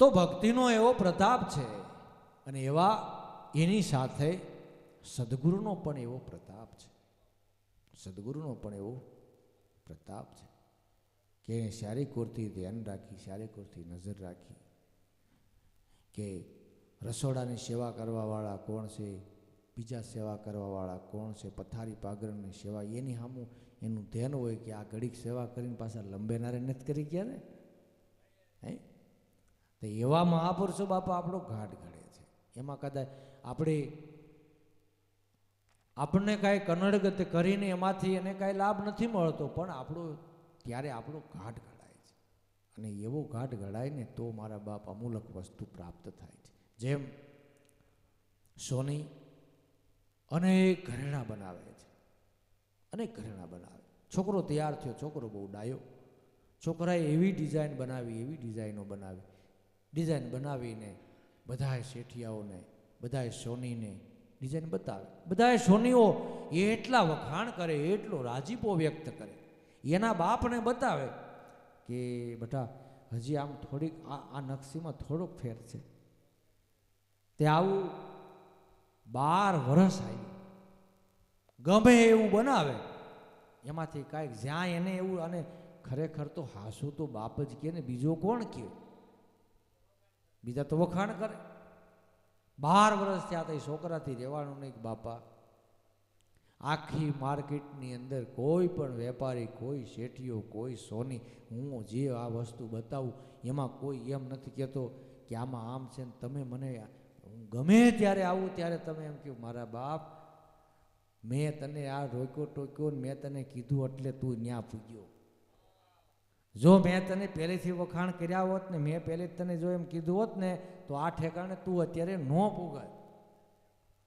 તો ભક્તિનો એવો પ્રતાપ છે અને એવા એની સાથે સદગુરુનો પણ એવો પ્રતાપ છે, સદગુરુનો પણ એવો પ્રતાપ છે કે એને સારી કોરથી ધ્યાન રાખી, સારી કોરથી નજર રાખી કે રસોડાની સેવા કરવાવાળા કોણ છે, બીજા સેવા કરવાવાળા કોણ છે, પથારી પાગરની સેવા એની સામું એનું ધ્યાન હોય કે આ ઘડીક સેવા કરીને પાછા લંબેનારે નથી કરી ગયા ને હે. તો એવા મહાપુરુષો બાપા આપણો ઘાટ ઘડે છે. એમાં કદાચ આપણને કાંઈ કનડગત કરીને એમાંથી એને કાંઈ લાભ નથી મળતો, પણ ત્યારે આપણો ઘાટ ઘડાય છે. અને એવો ઘાટ ઘડાય ને તો મારા બાપ અમૂલક વસ્તુ પ્રાપ્ત થાય છે. જેમ સોની અનેક ઘરેણા બનાવે છે, અનેક ઘરેણા બનાવે. છોકરો તૈયાર થયો, છોકરો બહુ ડાયો, છોકરાએ એવી ડિઝાઇન બનાવી, એવી ડિઝાઇનો બનાવી, ડિઝાઇન બનાવીને બધાએ શેઠિયાઓને, બધાએ સોનીને ડિઝાઇન બતાવે. બધાએ સોનીઓ એટલા વખાણ કરે, એટલો રાજીપો વ્યક્ત કરે. એના બાપને બતાવે કે બેટા હજી આમ થોડીક આ નકશીમાં થોડોક ફેર છે. તે આવું 12 વર્ષ આવ્યું, ગમે એવું બનાવે એમાંથી કાંઈક જ્યાં એને એવું. અને ખરેખર તો હાસું તો બાપ જ કે ને, બીજો કોણ કે? બીજા તો વખાણ કરે. 12 વર્ષ થયા તો છોકરાથી રહેવાનું નહીં. બાપા આખી માર્કેટની અંદર કોઈ પણ વેપારી, કોઈ શેઠિયો, કોઈ સોની, હું જે આ વસ્તુ બતાવું એમાં કોઈ એમ નથી કહેતો કે આમાં આમ છે ને તમે મને, હું ગમે ત્યારે આવું ત્યારે તમે એમ કહો મારા બાપ મેં તને આ રોક્યો ટોક્યો ને મેં તને કીધું એટલે તું ન્યા પૂગ્યો. જો મેં તને પહેલેથી વખાણ કર્યા હોત ને, મેં પહેલે તને જો એમ કીધું હોત ને તો આ ઠેકાણે તું અત્યારે ન પૂગાત.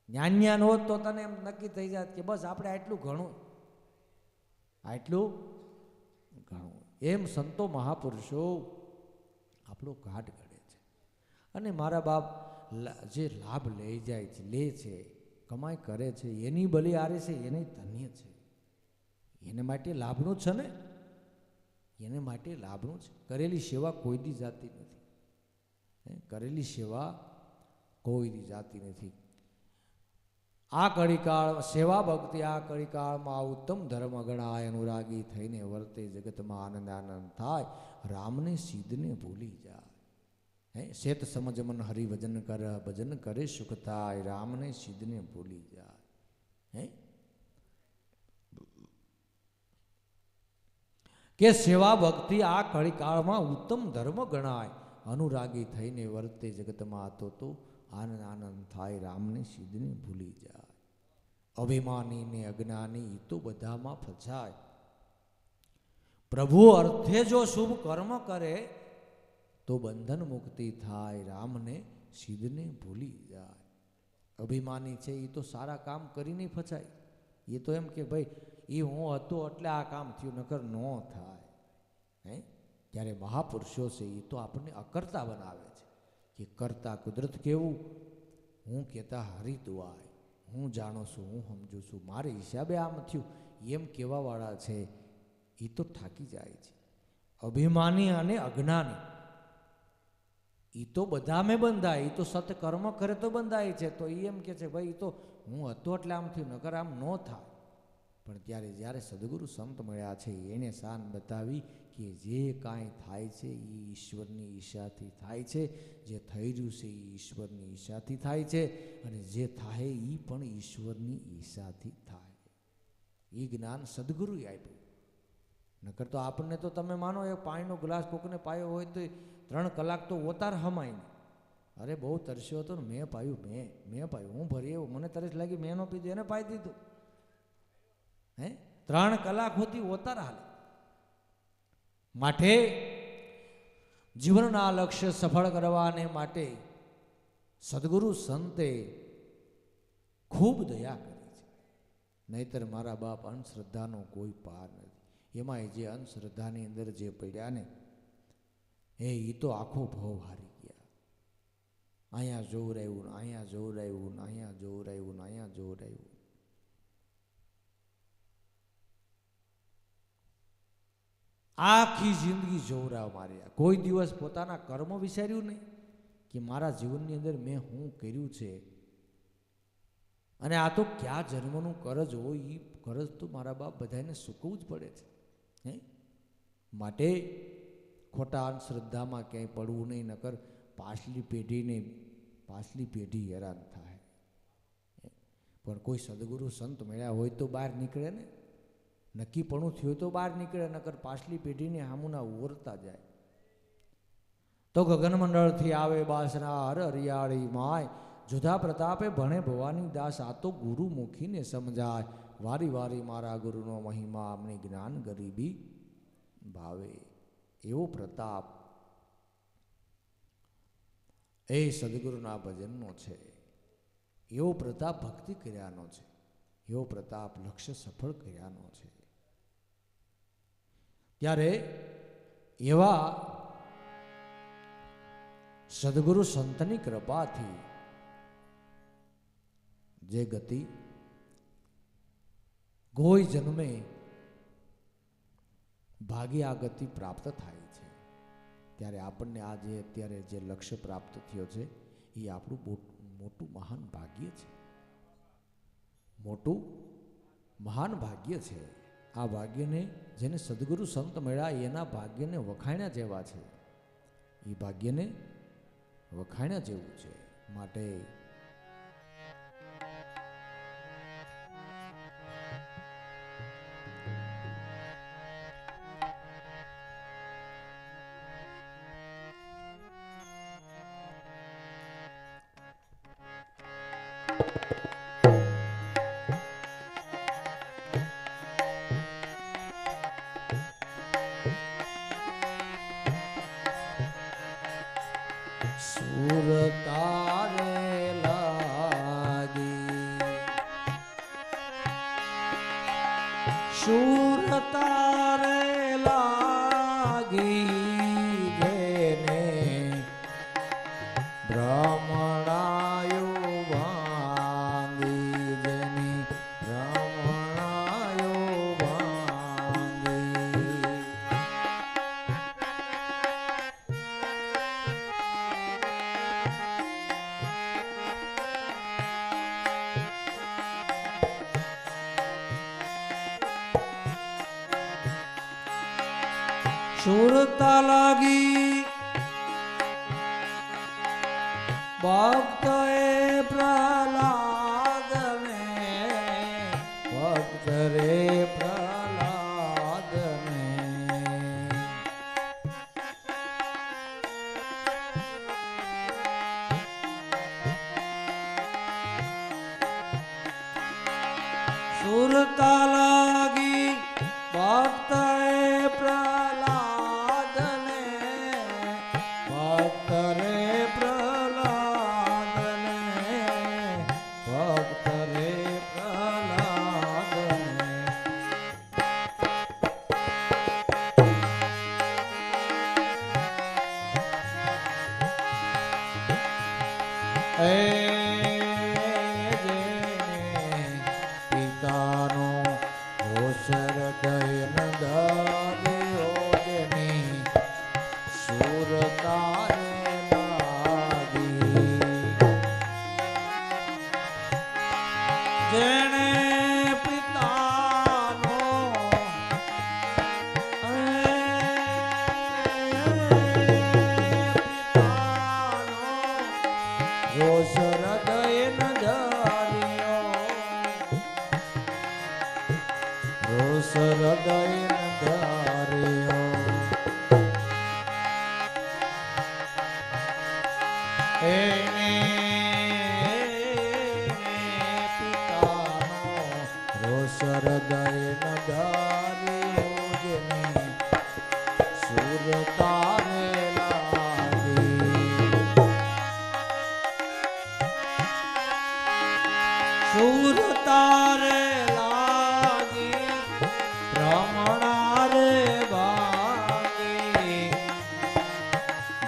જ્ઞાન હોત તો તને એમ નક્કી થઈ જાત કે બસ આપણે આટલું ઘણું, આટલું ઘણું. એમ સંતો મહાપુરુષો આપણો ઘાટ ઘડે છે. અને મારા બાપ જે લાભ લઈ જાય છે, લે છે, કમાઈ કરે છે, એની બલિ આરે છે, એને ધન્ય છે. એને માટે લાભનું છે ને, એને માટે લાભનું છે. કરેલી સેવા કોઈ દી જાતી નથી, કરેલી સેવા કોઈ દી જાતી નથી. આ કળીકાળ સેવા ભક્તિ, આ કળીકાળમાં ઉત્તમ ધર્મ ગણાય. અનુરાગી થઈને વર્તે જગતમાં આનંદ આનંદ થાય. રામને સિદ્ધને ભૂલી જાય. શેત સમજ મન હરિભજન કર, ભજન કરે સુખ થાય. રામને સિદ્ધને ભૂલી જાય. કે સેવા ભક્તિ આ કળીકાળમાં ઉત્તમ ધર્મ ગણાય. અનુરાગી થઈને વર્તે જગતમાં તો આનંદ આનંદ થાય. રામને સિદ્ધને ભૂલી જાય. અભિમાની ને અજ્ઞાની એ તો બધામાં ફસાય. પ્રભુ અર્થે જો શુભ કર્મ કરે તો બંધન મુક્તિ થાય. રામને સિદ્ધને ભૂલી જાય. અભિમાની છે એ તો સારા કામ કરીને ફસાય. એ તો એમ કે ભાઈ એ હું હતો એટલે આ કામ થયું, નકર ન થાય. ત્યારે મહાપુરુષો છે એ તો આપણને અકર્તા બનાવે છે કે કરતા કુદરત કેવું, હું કહેતા હરી દુઆય, હું જાણું છું, હું સમજું છું, મારે હિસાબે આમ થયું એમ કહેવાવાળા છે એ તો થાકી જાય છે. અભિમાની અને અજ્ઞાની એ તો બધા મેં બંધાય, એ તો સત્કર્મ કરે તો બંધાય છે. તો એ એમ કે છે ભાઈ એ તો હું હતો એટલે આમ થયું, નકર આમ ન થાય. પણ ત્યારે જ્યારે સદગુરુ સંત મળ્યા છે એને શાન બતાવી કે કે જે કાંઈ થાય છે એ ઈશ્વરની ઈચ્છાથી થાય છે, જે થઈ રહ્યું છે એ ઈશ્વરની ઈચ્છાથી થાય છે, અને જે થાય એ પણ ઈશ્વરની ઈચ્છાથી થાય. એ જ્ઞાન સદગુરુએ આપ્યું. નકર તો આપણને તો તમે માનો એક પાણીનો ગ્લાસ કોકને પાયો હોય તો 3 કલાક તો ઓતાર હમાય ને. અરે બહુ તરસ્યો હતો ને મેં પાયું, મેં પાયું, હું ભરી એવું, મને તરસ લાગી, મેં ન પીધું, એને પાઈ દીધું. 3 કલાક હોતી ઓતાર હાલે. માટે જીવનના લક્ષ્ય સફળ કરવાને માટે સદગુરુ સંતે ખૂબ દયા કરી છે. નહીતર મારા બાપ અંધશ્રદ્ધાનો કોઈ પાર નથી. એમાં જે અંધશ્રદ્ધાની અંદર જે પડ્યા ને એ તો આખો ભાવ હારી ગયા. અહીંયા જોવરાયું ને અહીંયા જોવરાયું ને અહીંયા જોવરાયું ને અહીંયા જોવરાયું. આખી જિંદગી જોવરાવ માર્યા. કોઈ દિવસ પોતાના કર્મ વિચાર્યું નહીં કે મારા જીવનની અંદર મેં શું કર્યું છે, અને આ તો ક્યાં જન્મનું કરજ હોય એ કરજ તો મારા બાપ બધાને સૂકવવું જ પડે છે. માટે ખોટા અંધશ્રદ્ધામાં ક્યાંય પડવું નહીં, નકર પાછલી પેઢી હેરાન થાય. પણ કોઈ સદગુરુ સંત મળ્યા હોય તો બહાર નીકળે ને, નક્કીપણું થયું તો બહાર નીકળે, નકર પાછલી પેઢીને હામુના ઓરતા જાય. તો ગગનમંડળથી આવે બાસના હર હરિયાળી માય, જુધા પ્રતાપે ભણે ભવાની દાસ, આ તો ગુરુ મુખીને સમજાય, વારી વારી મારા ગુરુનો મહિમા, અમને જ્ઞાન ગરીબી ભાવે. એવો પ્રતાપ એ સદગુરુના ભજનનો છે. એવો પ્રતાપ ભક્તિ કર્યાનો છે. એવો પ્રતાપ લક્ષ્ય સફળ કર્યાનો છે. ત્યારે એવા સદગુરુ સંતની કૃપાથી જે ગતિ કોઈ જન્મે ભાગ્ય આ ગતિ પ્રાપ્ત થાય છે, ત્યારે આપણને આ જે અત્યારે જે લક્ષ્ય પ્રાપ્ત થયો છે એ આપણું મોટું મહાન ભાગ્ય છે. મોટું મહાન ભાગ્ય છે. આ ભાગ્યને જેને સદગુરુ સંત મળ્યા એના ભાગ્યને વખાણ્યા જેવા છે. એ ભાગ્યને વખાણ્યા જેવું છે. માટે શૂર તારે લાગી, જેને ભ્રમણાયો ભાંગી, જેની ભ્રમણાયો ભાંગી. સુરતા લાગી ભક્ત એ પ્રહલાદને, ભક્ત રે પ્રહલાદને. સુરતા લાગી ભક્ત એ પ્રહલાદને, ભક્ત રે પ્રહલાદને, ભક્ત રે પ્રહલાદને. પિતાનો હોશર દયન દાદયોગની સુરતારે લાગી, જેણે પિતાનો એને પિતાનો રોષ હૃદય ન ધાર્યો જેને સુર તારે લાગી સુર તારે લાગી રમણા રે ભાંગી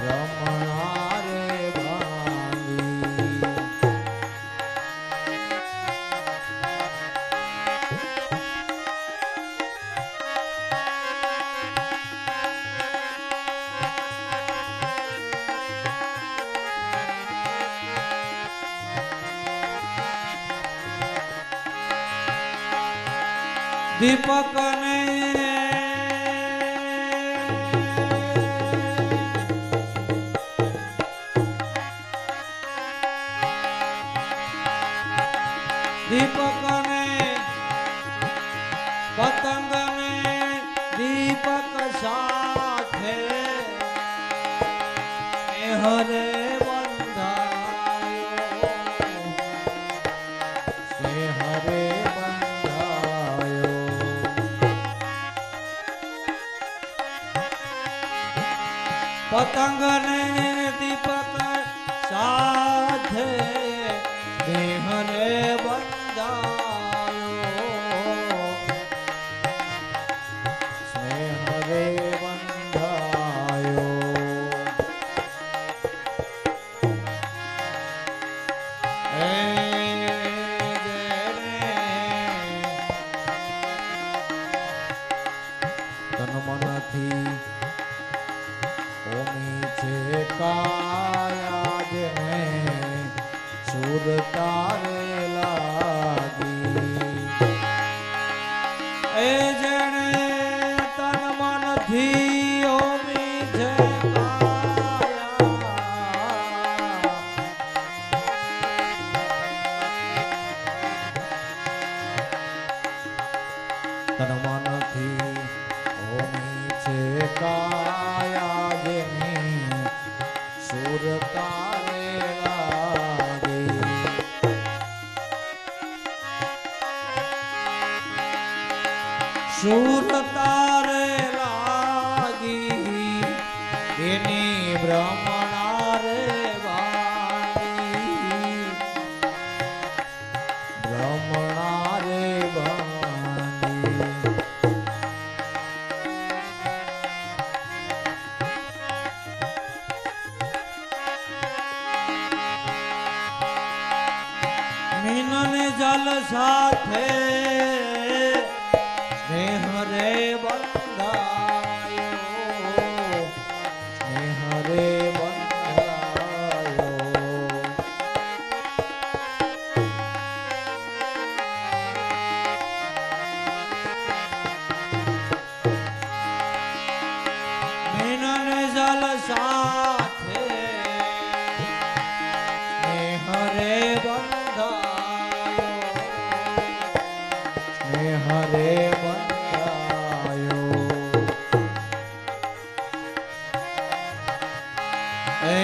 રમણા રે ભાંગી દીપક ને દીપક ને પતંગ ને દીપક સાથે હરે પતંગ ને દીપક સાથે દેહ રે બંધાયો સ્નેહ રે બંધાયો એ તન મનથી ઓમી છે કાયા જેને સુર તારે લાગી એ જેણે તન મનથી ઓમી છે કાયા તન મનથી ઓમી છે કાયા સુર તારે લાગી સુર તારે લાગી એની બ્રહ્મણા રે વાગી બ્રહ્મણા રે વાગી મીનને જલ સાથે સ્નેહ રે બંધાયો સ્નેહ રે બંધાયો મીનને જલ સાથે સ્નેહ રે હરે બંધાયો એ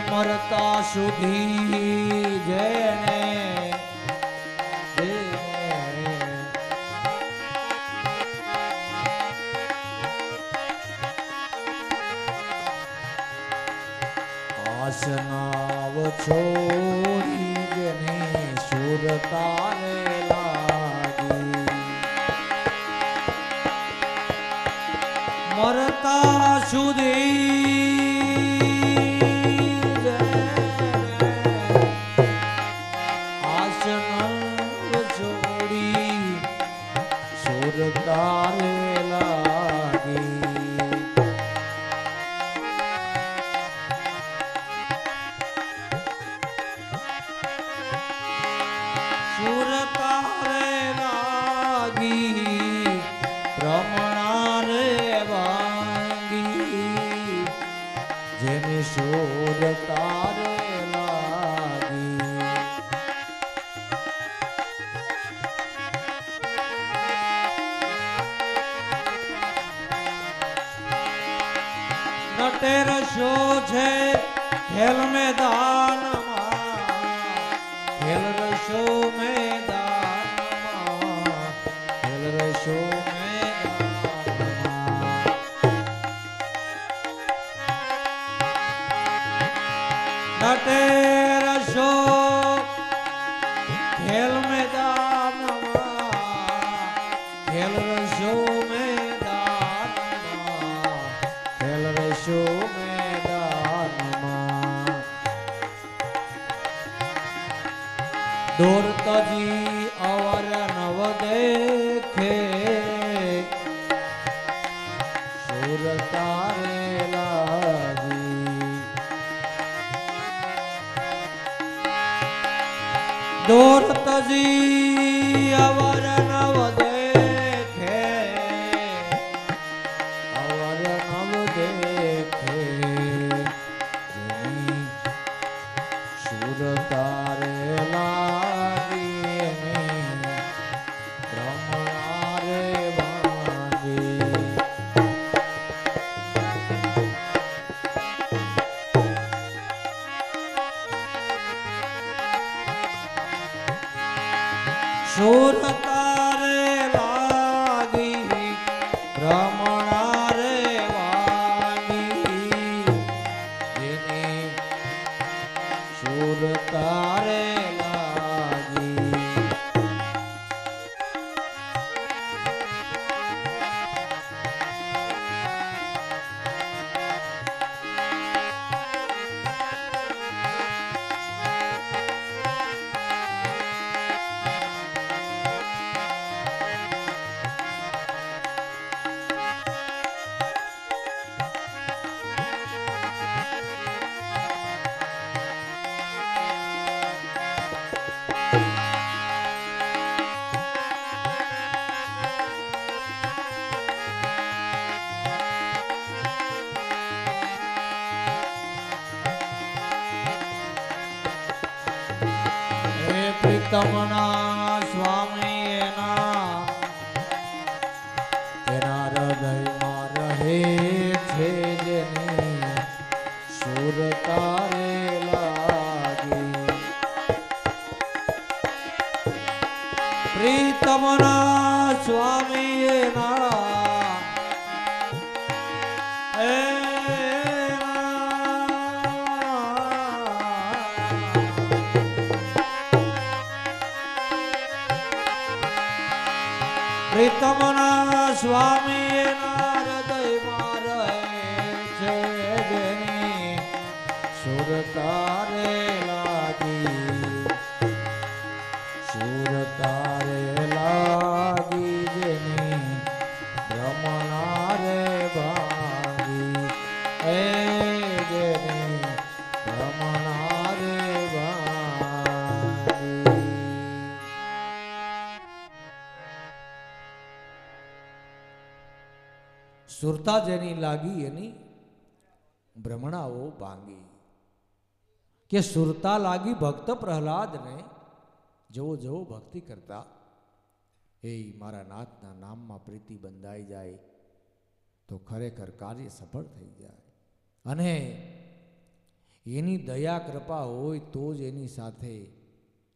મરતા સુધી જેને આસનાવ છોડી જેને સુર તારે લાગી મરતા સુધી આસનાવ છોડી સુર તારે લાગી સુર તારે લાગી રમણા રે વાંગી જેને સુર તારે લાગી નટેર શોધે ખેલ મેદાનમાં ખેલ રશો મેદાનમાં ખેલ રશો મેદાનમાં નટે રશો ખેલ મેદાનમાં ખેલ રશો મેદાનમાં ખેલ રશો દોરતજી અવર નવ દેખે સુર તારે લાગી દોરતજી અવર નવ દેખે અવર નવ દેખે સુર તારે સુર તારે લાગી રમણા રે વાગી જેની સુર તારે લાગી પ્રીતમના સ્વામી એના હૃદયમાં રહે છે જેની સુર તારે લાગી પ્રીતમના સ્વામી પ્રીતમના સ્વામી હૃદયમાં રહે છે જેની સુર તારે લાગી સુર તારે લાગી જેની ભ્રમણા રે ભાંગી જેની ભ્રમણા રે ભાંગી સુરતા જેની લાગી એની ભ્રમણાઓ ભાંગી કે સુરતા લાગી ભક્ત પ્રહલાદને જેવો જેવો ભક્તિ કરતા એ મારા નાથના નામમાં પ્રીતિ બંધાઈ જાય તો ખરેખર કાર્ય સફળ થઈ જાય અને એની દયા કૃપા હોય તો જ એની સાથે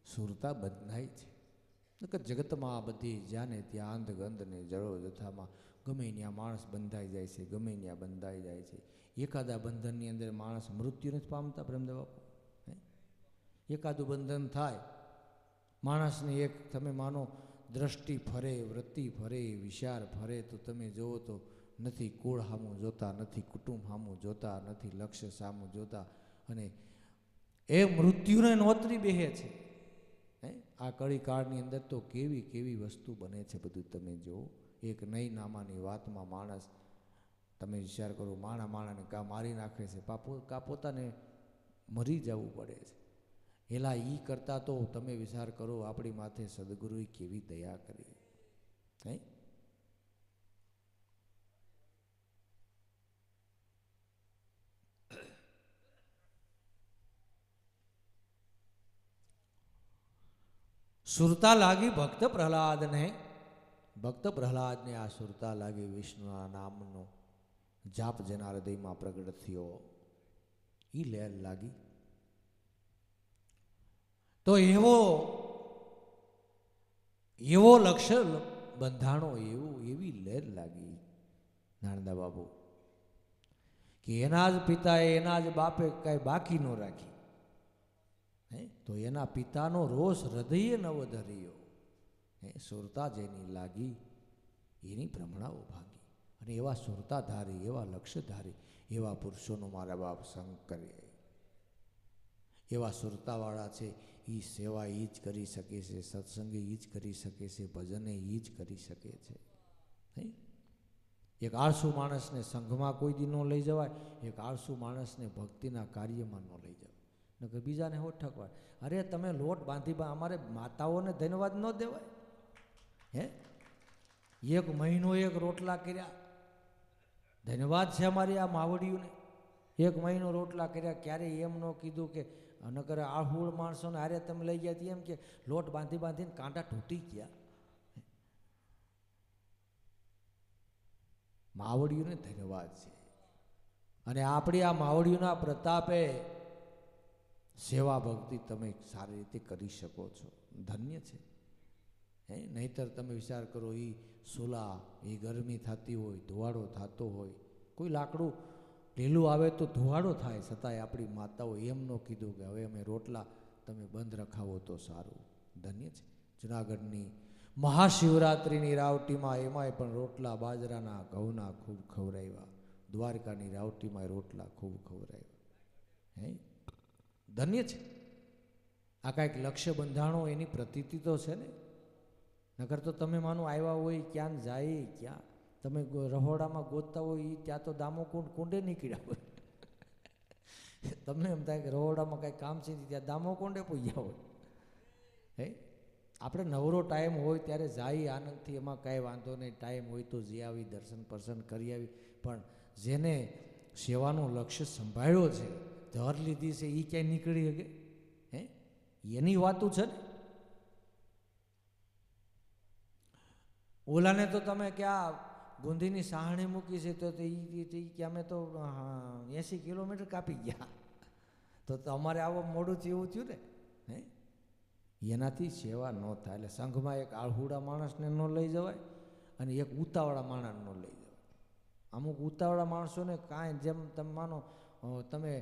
સુરતા બંધાય છે જગતમાં બધી જ્યાંને ત્યાં અંધ ગંધ ને જળો જથામાં ગમે ત્યાં માણસ બંધાઈ જાય છે ગમે ત્યાં બંધાઈ જાય છે એકાદા બંધનની અંદર માણસ મૃત્યુ નથી પામતા પ્રેમદેવ બાપુ એકાદું બંધન થાય માણસને એક તમે માનો દ્રષ્ટિ ફરે વૃત્તિ ફરે વિચાર ફરે તો તમે જુઓ તો નથી કુળ સામું જોતા નથી કુટુંબ સામું જોતા નથી લક્ષ્ય સામું જોતા અને એ મૃત્યુને નોતરી બેહે છે આ કળી કાળની અંદર તો કેવી કેવી વસ્તુ બને છે બધું તમે જુઓ એક નહીં નામાની વાતમાં માણસ તમે વિચાર કરો માણાને કા મારી નાખે છે કા પોતાને મરી જવું પડે છે એલા ઈ કરતા તો તમે વિચાર કરો આપણી માથે સદગુરુએ કેવી દયા કરી હે સુરતા લાગી ભક્ત પ્રહલાદને આ સુરતા લાગી વિષ્ણુના નામનો જાપ જેના હૃદયમાં પ્રગટ થયો એ લહેર લાગી. તો એવો લક્ષ્ય બંધાણો, એવી લહેર લાગી નાનદા બાબુ કે એના જ પિતાએ એના જ બાપે કાંઈ બાકી ન રાખી. તો એના પિતાનો રોષ હૃદયે નવ ધર્યો. સુરતા જેની લાગી એની ભ્રમણાઓ ભાંગી. અને એવા સુરતાધારી, એવા લક્ષ્યધારી, એવા પુરુષોનો મારા બાપ સંગ કરે. એવા સુરતાવાળા છે. એ સેવા એ જ કરી શકે છે, સત્સંગે એ જ કરી શકે છે, ભજને એ જ કરી શકે છે. એક આળસુ માણસને સંઘમાં કોઈ દી ન લઈ જવાય, એક આળસુ માણસને ભક્તિના કાર્યમાં ન લઈ જવાય. નકર બીજાને હો ઠકવાય. અરે તમે લોટ બાંધી અમારે માતાઓને ધન્યવાદ ન દેવાય? એક મહિનો એક રોટલા કર્યા, ધન્યવાદ છે અમારી આ માવડીઓને. એક મહિનો રોટલા કર્યા, ક્યારેય એમ ન કીધું કે નકર આહુળ માણસોને હારે તમે લઈ ગયા એમ કે લોટ બાંધીને કાંટા તૂટી ગયા. માવડીઓને ધન્યવાદ છે. અને આપણી આ માવડીઓના પ્રતાપે સેવા ભક્તિ તમે સારી રીતે કરી શકો છો, ધન્ય છે. નહીતર તમે વિચાર કરો, એ સોલા, એ ગરમી થતી હોય, ધુવાડો થતો હોય, કોઈ લાકડું ઢીલું આવે તો ધુવાડો થાય, છતાંય આપણી માતાઓ એમ ન કીધું કે હવે અમે રોટલા તમે બંધ રખાવો તો સારું. ધન્ય છે. જુનાગઢની મહાશિવરાત્રિની રાવટીમાં એમાંય પણ રોટલા બાજરાના ઘઉંના ખૂબ ખવડાવ્યા. દ્વારકાની રાવટીમાં રોટલા ખૂબ ખવડાવ્યા. ધન્ય છે. આ કાંઈક લક્ષ્ય બંધાણો એની પ્રતીતિ તો છે ને. નકર તો તમે માનો આવ્યા હોય ક્યાં જાય, ક્યાં તમે રહોડામાં ગોતતા હોય એ ત્યાં તો દામોકુંડ કુંડે નીકળ્યા હોય. તમને એમ થાય કે રહોડામાં કાંઈ કામ છે ત્યાં દામોકુંડે પૂજ્યા હોય. આપણે નવરો ટાઈમ હોય ત્યારે જાય આનંદથી, એમાં કાંઈ વાંધો નહીં. ટાઈમ હોય તો જઈ આવી, દર્શન પર્શન કરી આવી. પણ જેને સેવાનું લક્ષ્ય સંભાળ્યો છે, ધર લીધી છે, એ ક્યાંય નીકળી શકે? એની વાતું છે ને. ઓલાને તો તમે ક્યાં ગુંદીની સાહણી મૂકી છે તો કે અમે તો 80 કિલોમીટર કાપી ગયા. તો અમારે આવો મોડું થયું એવું થયું ને. એનાથી સેવા ન થાય. એટલે સંઘમાં એક આળહુડા માણસને ન લઈ જવાય અને એક ઉતાવળા માણસ ન લઈ જવાય. અમુક ઉતાવળા માણસોને કાંઈ, જેમ તમે માનો તમે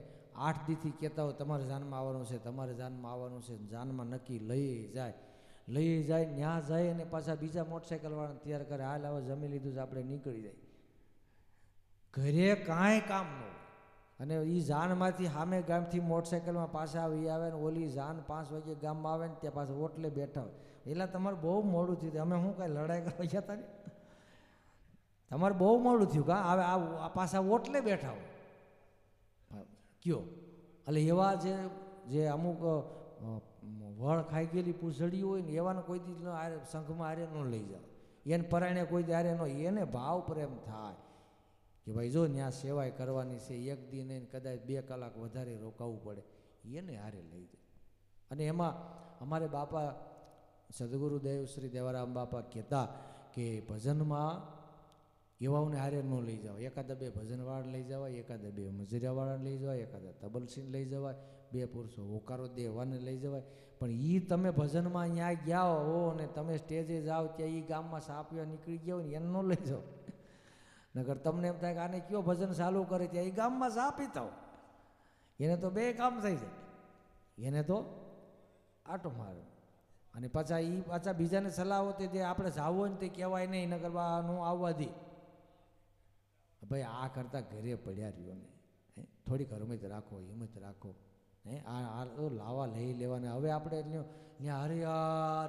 8 દીથી કહેતા હોય તમારે જાનમાં આવવાનું છે, તમારે જાનમાં આવવાનું છે, જાનમાં નક્કી લઈ જાય, ન્યા જાય અને પાછા બીજા મોટરસાઇકલવાળાને તૈયાર કરે, હાલ હવે જમી લીધું છે આપણે નીકળી જાય. ઘરે કાંઈ કામ ન હોય. અને એ જાનમાંથી સામે ગામથી મોટરસાઇકલમાં પાછા આવી આવે ને ઓલી જાન 5 વાગે ગામમાં આવે ને ત્યાં પાછા ઓટલે બેઠા હોય. એટલે તમારે બહુ મોડું થયું. અમે શું કાંઈ લડાઈ કરવા ગયા હતા ને? તમારે બહુ મોડું થયું. કાં હવે આ પાછા ઓટલે બેઠા હોય કયો. એટલે એવા જે અમુક વળ ખાઈ ગયેલી પૂંછડી હોય ને એવાને કોઈ દી સંઘમાં હારે ન લઈ જાવ. એને પરાયણે કોઈ દી હારે ન, એને ભાવ પ્રેમ થાય કે ભાઈ જો ત્યાં સેવાય કરવાની છે, એક દી નહીં કદાચ 2 કલાક વધારે રોકાવું પડે, એને હારે લઈ જાય. અને એમાં અમારે બાપા સદગુરુદેવ શ્રી દેવારામ બાપા કહેતા કે ભજનમાં એવાઓને હારે ન લઈ જાવ. એકાદા 2 ભજનવાળા લઈ જવાય, એકાદા 2 મજૂરિયાવાળાને લઈ જવાય, એકાદા તબલસીને લઈ જવાય, 2 પુરુષો હોકારો દેવાને લઈ જવાય. પણ એ તમે ભજનમાં ત્યાં ગયા હો અને તમે સ્ટેજે જાઓ ત્યાં એ ગામમાં સા પીવા નીકળી ગયા હોય ને એને ન લઈ જાઓ. નગર તમને એમ થાય કે આને કયો ભજન ચાલુ કરે ત્યાં એ ગામમાં સા પીતા હોય. એને તો 2 કામ થઈ જાય. એને તો આટો મારે અને પાછા બીજાને સલાહ હોતી જે આપણે જાવું હોય ને તે કહેવાય નહીં, નગર નું આવવા દે. ભાઈ આ કરતાં ઘરે પડ્યા રહ્યો ને, થોડીક હરમત રાખો, હિંમત રાખો. આ તો લાવા લઈ લેવાને. હવે આપણે ત્યાં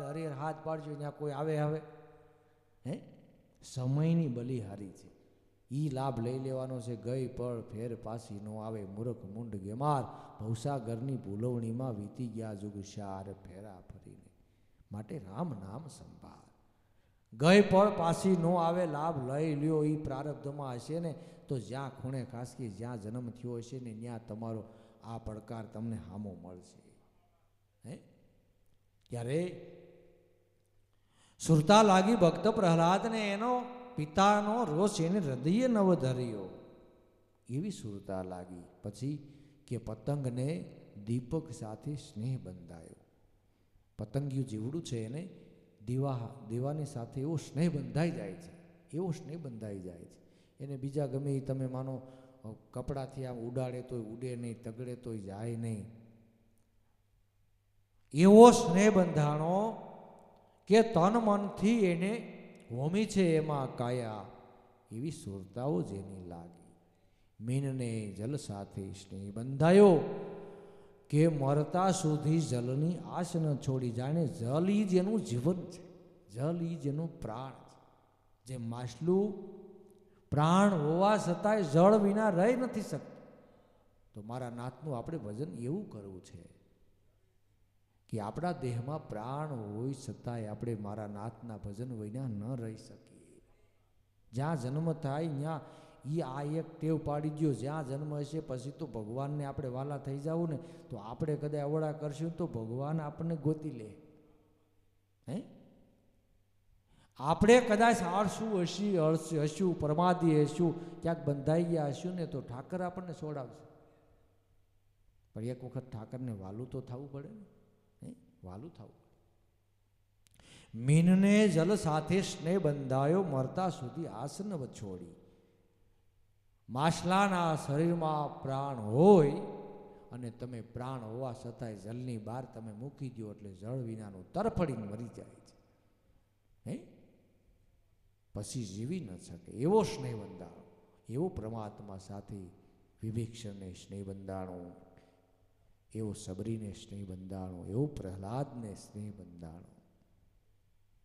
હરિહર હાથ પાડજો, ત્યાં કોઈ આવે સમયની બલિહારી છે. એ લાભ લઈ લેવાનો છે. ગઈ પળ ફેર પાછી નો આવે, મૂર્ખ મુંડ ગેમાર ભવસાગરની ભૂલવણીમાં વીતી ગયા જુગ શાર ફેરા ફરીને. માટે રામ નામ સંભાળ. ગઈ પળ પાછી નો આવે, લાભ લઈ લ્યો. એ પ્રારબ્ધમાં હશે ને તો જ્યાં ખૂણે ખાસકી જ્યાં જન્મ થયો હશે ને ત્યાં તમારો આ પડકાર તમને હામો મળશે. ત્યારે સુરતા લાગી ભક્ત પ્રહલાદને એનો પિતાનો રોષ એને હૃદયે નવ ધર્યો. એવી સુરતા લાગી. પછી કે પતંગને દીપક સાથે સ્નેહ બંધાયો. પતંગિયું જીવડું છે એને દીવાની સાથે એવો સ્નેહ બંધાઈ જાય છે, એવો સ્નેહ બંધાઈ જાય છે. એને બીજા ગમે એ તમે માનો કપડાથી આમ ઉડાડે તોય ઉડે નહીં, તગડે તોય જાય નહીં. એવો સ્નેહ બંધાણો કે તન મનથી એને હોમી છે એમાં કાયા, એવી સુરતાઓ જેની લાગી. મીનને જલ સાથે સ્નેહ બંધાયો કે મરતા સુધી જલની આશ ન છોડી. જાણે જલ ઈ જ એનું જીવન છે, જલ ઈ જ એનું પ્રાણ છે. જે માછલું પ્રાણ હોવા છતાંય જળ વિના રહી નથી શકતું, તો મારા નાથનું આપણે ભજન એવું કરવું છે કે આપણા દેહમાં પ્રાણ હોય છતાંય આપણે મારા નાથના ભજન વિના ન રહી શકીએ. જ્યાં જન્મ થાય ત્યાં એ આ એક ટેવ પાડી ગયો, જ્યાં જન્મ હશે પછી તો ભગવાનને આપણે વાલા થઈ જવું ને, તો આપણે કદાચ અવળા કરશું તો ભગવાન આપણને ગોતી લે. હે આપણે કદાચ આળસુ હશું, પ્રમાદી હશું, ક્યાંક બંધાઈ ગયા હશું ને, તો ઠાકર આપણને છોડાવશે. પણ એક વખત ઠાકરને વાલું તો થવું પડે ને, વાલું થવું. મીનને જલ સાથે સ્નેહ બંધાયો, મરતા સુધી આસ ન છોડી. માછલાના શરીરમાં પ્રાણ હોય અને તમે પ્રાણ હોવા છતાંય જલની બહાર તમે મૂકી દો એટલે જળ વિનાનું તરફડીને મરી જાય છે. હે પછી જીવી ન શકે એવો સ્નેહ બંધાણો, એવો પરમાત્મા સાથે વિભીક્ષણને સ્નેહ બંધાણો, એવો સબરીને સ્નેહ બંધાણો, એવો પ્રહલાદને સ્નેહ બંધાણો.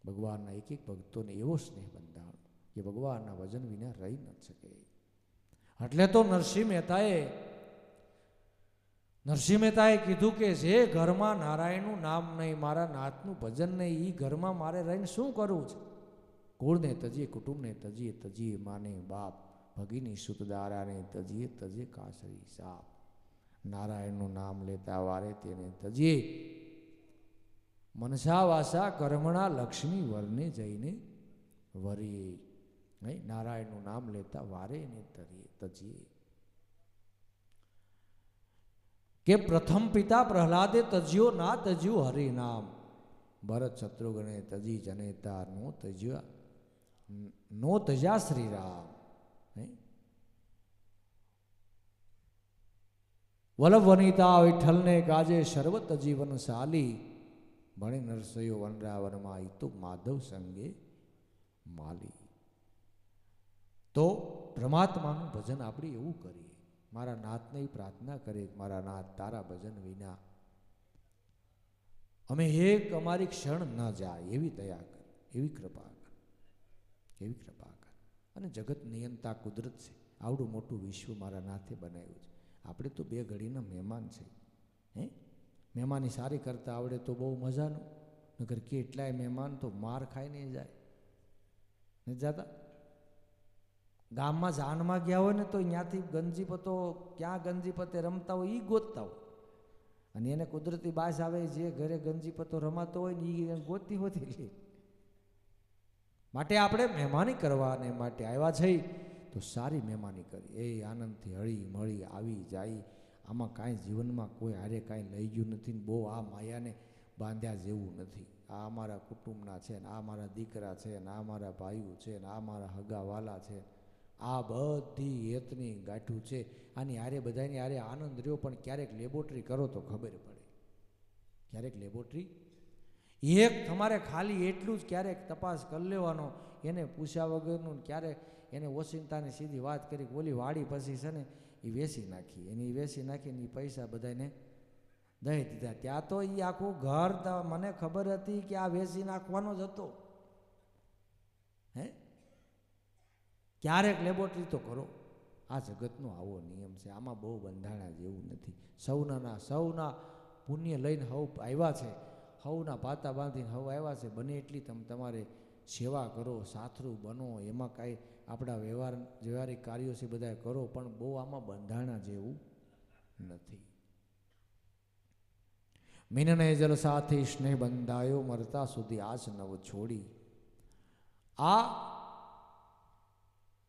ભગવાનના એક એક ભક્તોને એવો સ્નેહ બંધાણો કે ભગવાનના વજન વિના રહી ન શકે. એટલે તો નરસિંહ મહેતાએ કીધું કે જે ઘરમાં નારાયણનું નામ નહીં, મારા નાથનું ભજન નહીં, એ ઘરમાં મારે રહીને શું કરવું છે? કુળને તજીએ, કુટુંબને તજીએ, તજીએ માને બાપ, ભગીની સુતદારાને તજીએ, તજે કાસરી સાપ. નારાયણનું નામ લેતા વારે તેને તજીએ, મનસા વાસા કર્મણા લક્ષ્મી વરને જઈને વરીએ. નહીં, નારાયણનું નામ લેતા વારે એને તજીએ. કે પ્રથમ પિતા પ્રહલાદે તજ્યો ના તજ્યું હરિનામ, ભરત શત્રુઘ્ને તજી જનેતા નો તજ્યા શ્રી રામ. વલ્લભ વનિતા વિઠ્ઠલને કાજે સર્વત જીવન સાલી, ભણે નરસયો વનરાવનમાં ઈ તો માધવ સંગે માલી. તો પરમાત્માનું ભજન આપણે એવું કરીએ, મારા નાથને પ્રાર્થના કરે, મારા નાથ તારા ભજન વિના અમે એક અમારી ક્ષણ ન જાય એવી દયા કર, એવી કૃપા કર, એવી કૃપા કર. અને જગત નિયંતા કુદરત છે, આવડું મોટું વિશ્વ મારા નાથે બનાવ્યું છે. આપણે તો બે ઘડીના મહેમાન છે. હે મહેમાની સારી કરતા આવડે તો બહુ મજાનું, નગર કેટલાય મહેમાન તો માર ખાઈને જાય ને જાતા. ગામમાં જાનમાં ગયા હોય ને તો ત્યાંથી ગંજીપતો ક્યાં ગંજીપતે રમતા હોય એ ગોતતા હોય, અને એને કુદરતી બાસ આવે જે ઘરે ગંજીપતો રમાતો હોય ને એ ગોતી હોતી લે. માટે આપણે મહેમાની કરવાને માટે આવ્યા છે તો સારી મહેમાની કરી, એ આનંદથી હળી મળી આવી જાય. આમાં કાંઈ જીવનમાં કોઈ હારે કાંઈ લઈ ગયું નથી ને બહુ આ માયાને બાંધ્યા જેવું નથી. આ અમારા કુટુંબના છે ને, આ મારા દીકરા છે ને, આ મારા ભાઈઓ છે ને, આ મારા હગાવાલા છે, આ બધી હેતની ગાંઠું છે. આની હારે બધાની હારે આનંદ રહ્યો, પણ ક્યારેક લેબોરેટરી કરો તો ખબર પડે. ક્યારેક લેબોરેટરી એક તમારે ખાલી એટલું જ ક્યારેક તપાસ કરી લેવાનો, એને પૂછ્યા વગરનું. ક્યારેક એને ઓશિંતાની સીધી વાત કરી કે ઓલી વાડી પછી છે ને એ વેચી નાખી, એને એ વેચી નાખીને એ પૈસા બધાને દઈ દીધા. ત્યાં તો એ આખું ઘર મને ખબર હતી કે આ વેચી નાખવાનો જ હતો. હે ક્યારેક લેબોરેટરી તો કરો. આ જગતનો આવો નિયમ છે, આમાં બહુ બંધાણા જેવું નથી. સૌના પુણ્ય લઈને હવ આવ્યા છે, હવના પાતા બાંધીને હવ આવ્યા છે. બને એટલી તમે તમારે સેવા કરો, સાથરું બનો, એમાં કાંઈ આપણા વ્યવહારિક કાર્યો છે બધા કરો, પણ બહુ આમાં બંધાણા જેવું નથી. મીનને જલ સાથે સ્નેહ બંધાયો, મરતા સુધી આસ નવ છોડી. આ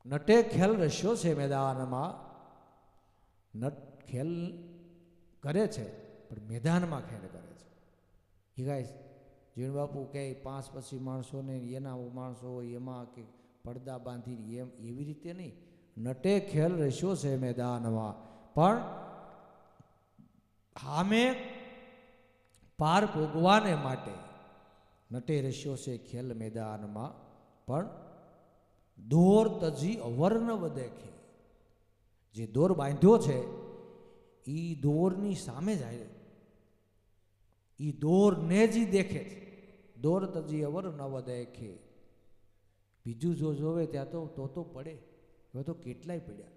નટે ખેલ રસ્યો છે મેદાનમાં, નટ ખેલ કરે છે પણ મેદાનમાં ખેલ કરે છે. એ ગાય જીણ બાપુ કહે 5 પછી માણસોને એના માણસો હોય એમાં કે પડદા બાંધીને એમ એવી રીતે નહીં. નટે ખેલ રસ્યો છે મેદાનમાં, પણ સામે પાર ભોગવાને માટે નટે રસ્યો છે ખેલ મેદાનમાં, પણ દોર તજી અવર્ણવ દેખે. જે દોર બાંધ્યો છે એ દોરની સામે જાય, એ દોરને જ દેખે છે. દોર તજી અવર્ણવ દેખે. બીજું જો જોવે ત્યાં તો પડે. હવે તો કેટલાય પડ્યા.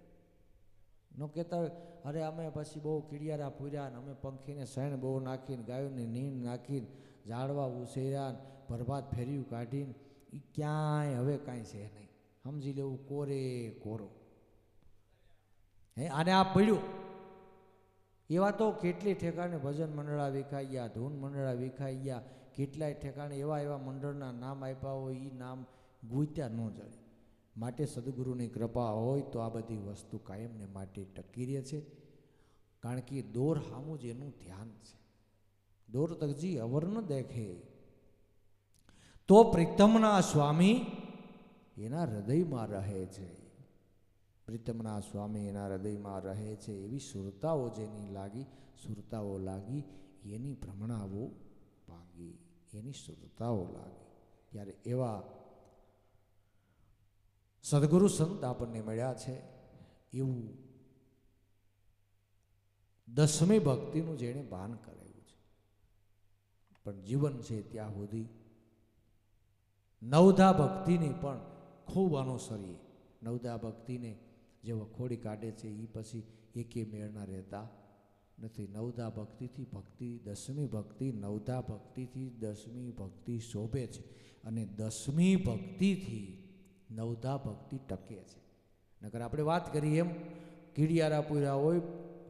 ન કહેતા હોય અરે અમે પછી બહુ કીડિયારા પૂર્યા ને અમે પંખીને શણ બહુ નાખીને ગાયોને નીણ નાખીને ઝાડવા ઉછેર્યા ને પ્રભાત ફેર્યું કાઢીને એ ક્યાંય હવે કાંઈ છે નહીં. સમજી લેવું કોરે કોરો. હે આને આ પડ્યું. એવા તો કેટલી ઠેકાણે ભજન મંડળા વિખાઈ ગયા, ધૂન મંડળા વિખાઈ ગયા, કેટલાય ઠેકાણે એવા મંડળના નામ આપ્યા હોય એ નામ ગુંત્યા ન જડે. માટે સદગુરુની કૃપા હોય તો આ બધી વસ્તુ કાયમને માટે ટકી રહે છે. કારણ કે દોર સામું જ એનું ધ્યાન છે. દોર તકજી અવર ન દેખે તો પ્રીતમના સ્વામી એના હૃદયમાં રહે છે. પ્રીતમના સ્વામી એના હૃદયમાં રહે છે. એવી સુરતાઓ જેની લાગી, સુરતાઓ લાગી એની ભ્રમણાઓ ભાંગી, એની સુરતાઓ લાગી. ત્યારે એવા સદગુરુ સંત આપણને મળ્યા છે. એવું 10મી ભક્તિનું જેણે ભાન કરાયું છે. પણ જીવન છે ત્યાં સુધી નવધા ભક્તિને પણ ખૂબ અનુસરીએ. નવધા ભક્તિને જે વખોડી કાઢે છે એ પછી એકે મેળના રહેતા નથી. નવધા ભક્તિથી ભક્તિ 10મી ભક્તિ, નવધા ભક્તિથી 10મી ભક્તિ શોભે છે. અને 10મી ભક્તિથી નવધા ભક્તિ ટકે છે. નકર આપણે વાત કરીએ એમ કીડિયારા પૂર્યા હોય,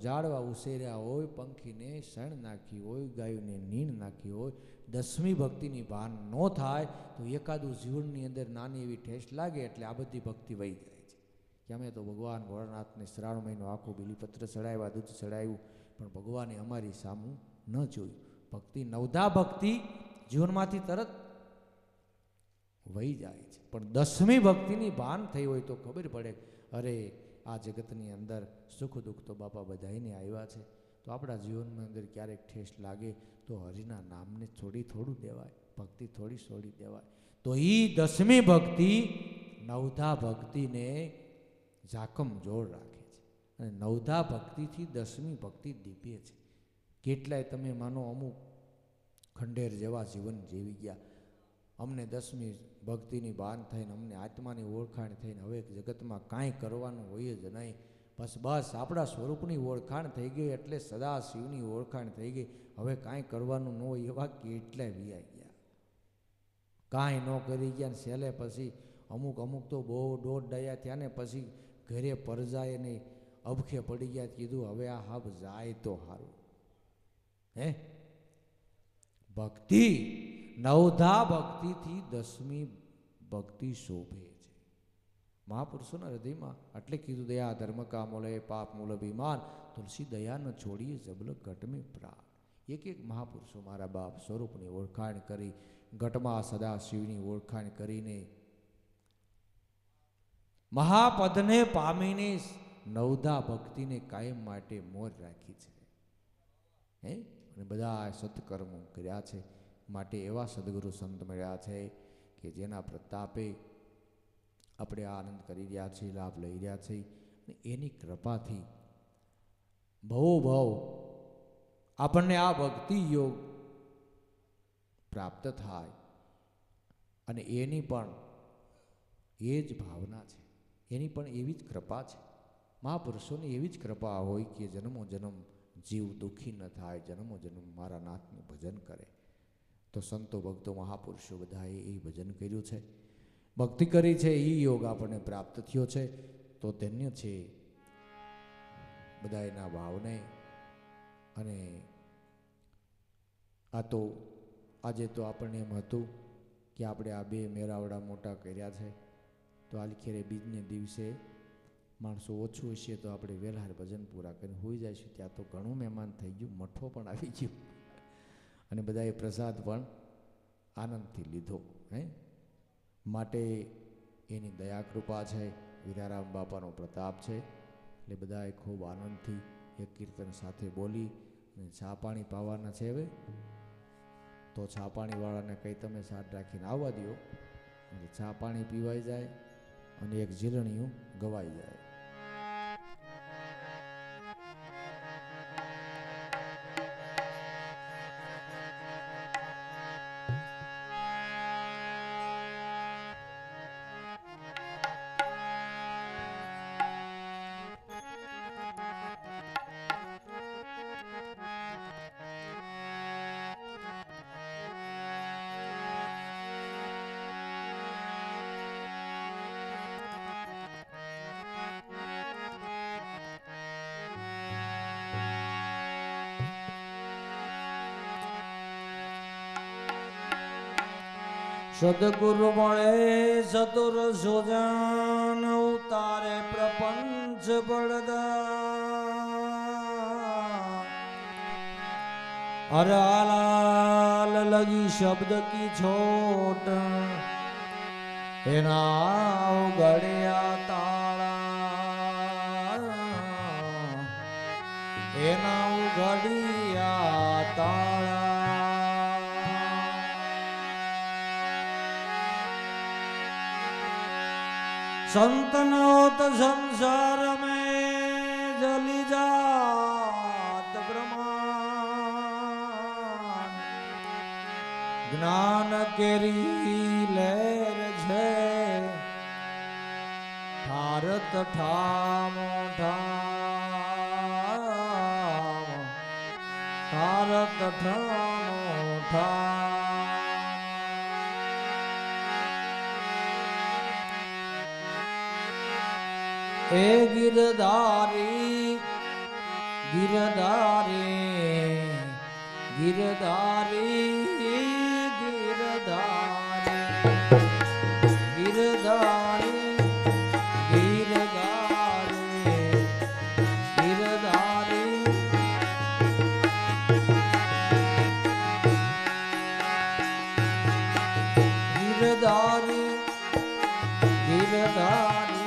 ઝાડવા ઉછેર્યા હોય, પંખીને શણ નાખી હોય, ગાયોને નીણ નાખી હોય, 10મી ભક્તિની ભાન ન થાય તો એકાદું જીવનની અંદર નાની એવી ઠેસ લાગે એટલે આ બધી ભક્તિ વહી જાય છે. કે અમે તો ભગવાન ભોળાનાથને શ્રાવણ મહિનો આખો બિલીપત્ર ચડાવ્યા, દૂધ ચડાવ્યું, પણ ભગવાને અમારી સામું ન જોયું. ભક્તિ નવધા ભક્તિ જીવનમાંથી તરત વહી જાય છે. પણ 10મી ભક્તિની ભાન થઈ હોય તો ખબર પડે અરે આ જગતની અંદર સુખ દુઃખ તો બાપા બધાઈને આવ્યા છે. તો આપણા જીવનમાં અંદર ક્યારેક ઠેસ લાગે તો હરિના નામને થોડું દેવાય, ભક્તિ થોડી છોડી દેવાય. તો એ 10મી ભક્તિ નવધા ભક્તિને ઝાકમ જોડ રાખે છે. અને નવધા ભક્તિથી 10મી ભક્તિ દીપે છે. કેટલાય તમે માનો અમુક ખંડેર જેવા જીવન જીવી ગયા, અમને 10મી ભક્તિની ભાન થઈને, અમને આત્માની ઓળખાણ થઈને હવે જગતમાં કાંઈ કરવાનું હોય જ નહીં. બસ આપણા સ્વરૂપની ઓળખાણ થઈ ગઈ એટલે સદા શિવની ઓળખાણ થઈ ગઈ. હવે કાંઈ કરવાનું ન હોય એવા કેટલાય વિયાઈ ગયા, કાંઈ ન કરી ગયા. ને છેલ્લે પછી અમુક તો બહુ દોઢ ડાયા થયા ને પછી ઘરે પરજાય નહીં, અબખે પડી ગયા. કીધું હવે આ હબ જાય તો સારું. હે ભક્તિ નવધા ભક્તિથી 10મી ભક્તિ શોભે છે. મહાપુરુષોના હૃદયમાં એટલે કીધું દયા ધર્મ કા મૂલે પાપ મૂલ અભિમાન, તુલસી દયા ન છોડીએ જબલ ઘટ મેં પ્રાણ. એક મહાપુરુષો મારા બાપ સ્વરૂપની ઓળખાણ કરી, ઘટમાં સદા શિવની ઓળખાણ કરીને મહાપદને પામીને નવધા ભક્તિને કાયમ માટે મોર રાખી છે. હે અને બધા સત્કર્મો કર્યા છે. માટે એવા સદગુરુ સંત મળ્યા છે કે જેના પ્રતાપે આપણે આનંદ કરી રહ્યા છીએ, લાભ લઈ રહ્યા છીએ. અને એની કૃપાથી ભવ આપણને આ ભક્તિ યોગ પ્રાપ્ત થાય. અને એની પણ એ જ ભાવના છે, એની પણ એવી જ કૃપા છે. મહાપુરુષોની એવી જ કૃપા હોય કે જન્મો જન્મ જીવ દુઃખી ન થાય, જન્મો જન્મ મારા નાથનું ભજન કરે. તો સંતો ભક્તો મહાપુરુષો બધાએ એ ભજન કર્યું છે, ભક્તિ કરી છે, એ યોગ આપણને પ્રાપ્ત થયો છે. તો ધન્ય છે બધા એના ભાવને. અને આ તો આજે તો આપણને એમ હતું કે આપણે આ 2 મેરાવડા મોટા કર્યા છે, તો આલખેરે બીજને દિવસે માણસો ઓછું હશે તો આપણે વહેલા ભજન પૂરા કરીને હોઈ જઈશું. ત્યાં તો ઘણું મહેમાન થઈ ગયું, મઠો પણ આવી ગયો અને બધાએ પ્રસાદ પણ આનંદથી લીધો. માટે એની દયા કૃપા છે, વીરારામ બાપાનો પ્રતાપ છે. એટલે બધાએ ખૂબ આનંદથી એક કીર્તન સાથે બોલી અને ચા પાણી પાવાના છે. હવે તો ચા પાણીવાળાને કંઈ તમે સાથ રાખીને આવવા દો એટલે ચા પાણી પીવાઈ જાય અને એક ઝીલણીયું ગવાઈ જાય. સદગુરુ મળે ચતુર સુજાન ઉતારે પ્રપંચ પડદા અરે હાલાલ લગી શબ્દ કી છોટ એના ઉગડ્યા તાળા એના ઉગડ્યા તાળા संतनोत संसार में जली जात ब्रह्मांड ज्ञान केरी लहर छे भारत ठामो ठाम भारत ठामो ठाम ए गिरधारी गिरधारी गिरधारी गिरधारी गिरधारी गिरधारी गिरधारी गिरधारी गिरधारी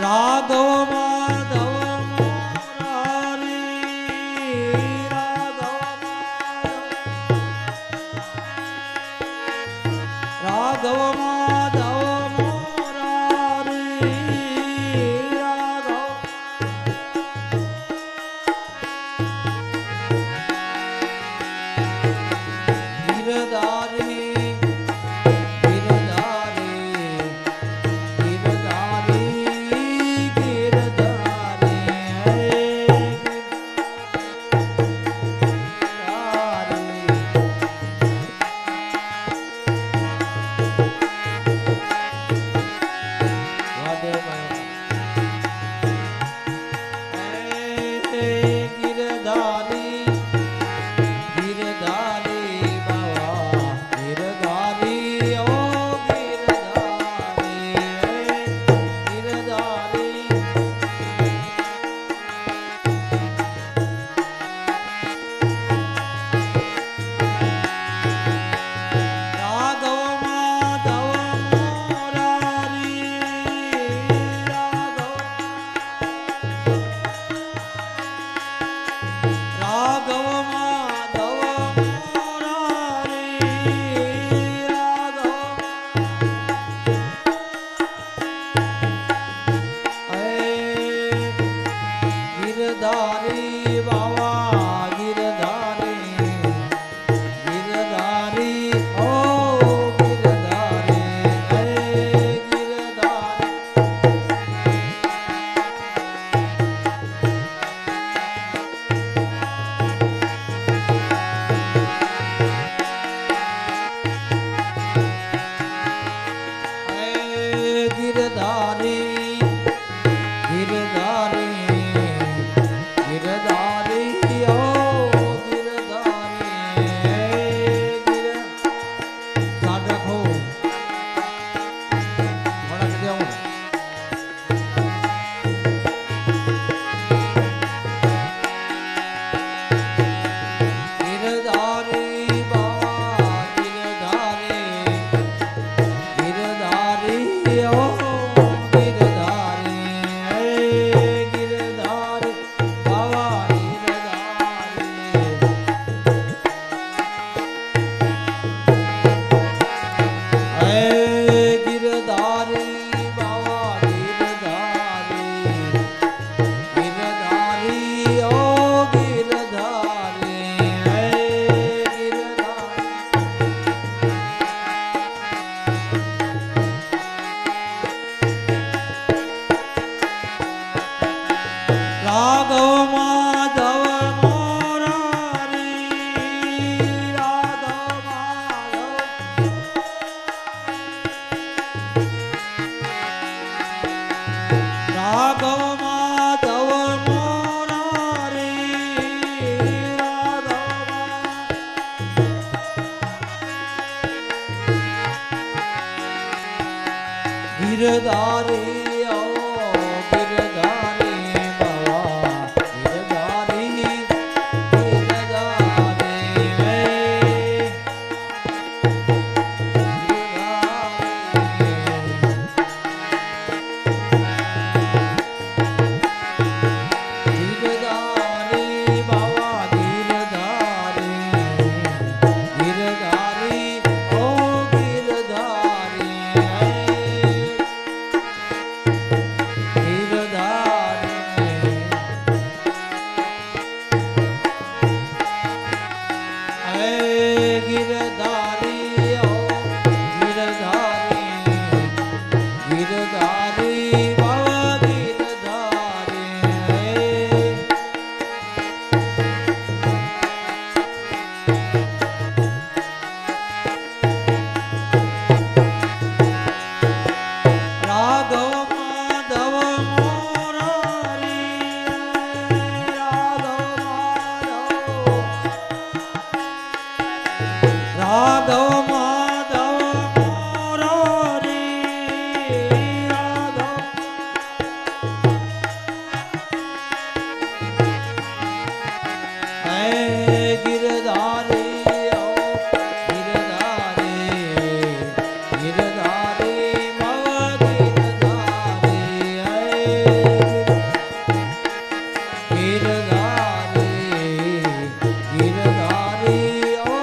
राघव माधव मुरारी राघव माधव मुरारी गिरधारी गिरधारी गिरधारी गिरधारी गिरधारी गिरधारी गिरधारी ओ गिरधारी गिर साथ रखो वणक देव गिरधारी बाबा गिरधारी गिरधारी ओ गिरधारी गिरधारी बाबा गिरधारी गिरधारी बाबा गिरधारी गिरधारी ओ गिरधारी राघव माधव मोरारी राघव माधव राघव माधव मोरारी गिरधारी ओ गिरधारी बाबा गिरधारी गिरधारी बाबा गिरधारी गिरधारी ओ गिरधारी गिरधारी ओ गिरधारी गिरधारी बाबा गिरधारी राघव माधव मोरारी राघव माधव राघव माधव मोरारी राघव गिरधारी ओ गिरधारी गिरधारी बाबा गिरधारी गिरधारी गिरधारी ओ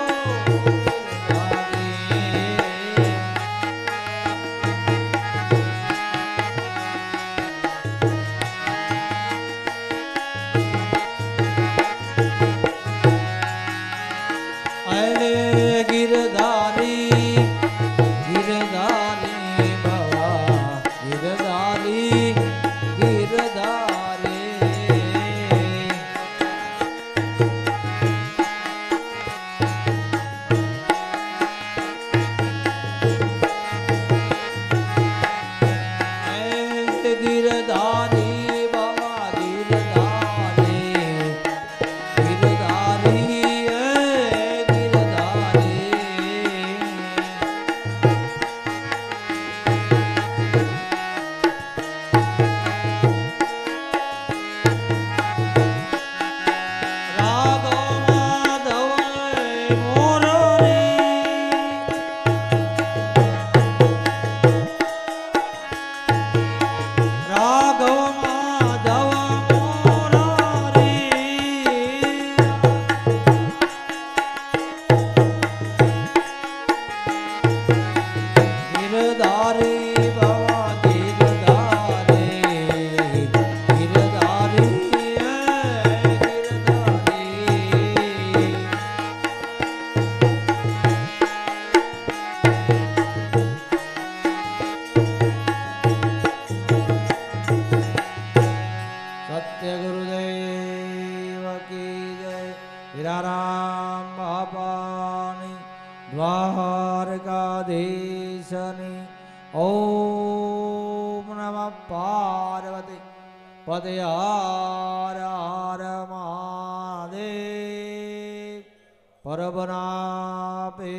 गिरधारी गिरधारी बाबा गिरधारी गिरधारी गिरधारी बाबा गिरधारी गिरधारी गिरधारी राघव माधव मोरारी राघव माधव मोरारी गिरधारी बाबा गिरधारी गिरधारी सत्य गुरुदेव की जय हीराराम बापानी द्वारकाधीशनी ओ નમઃ પાર્વતી પતે હર હર મહાદેવ પરબના પે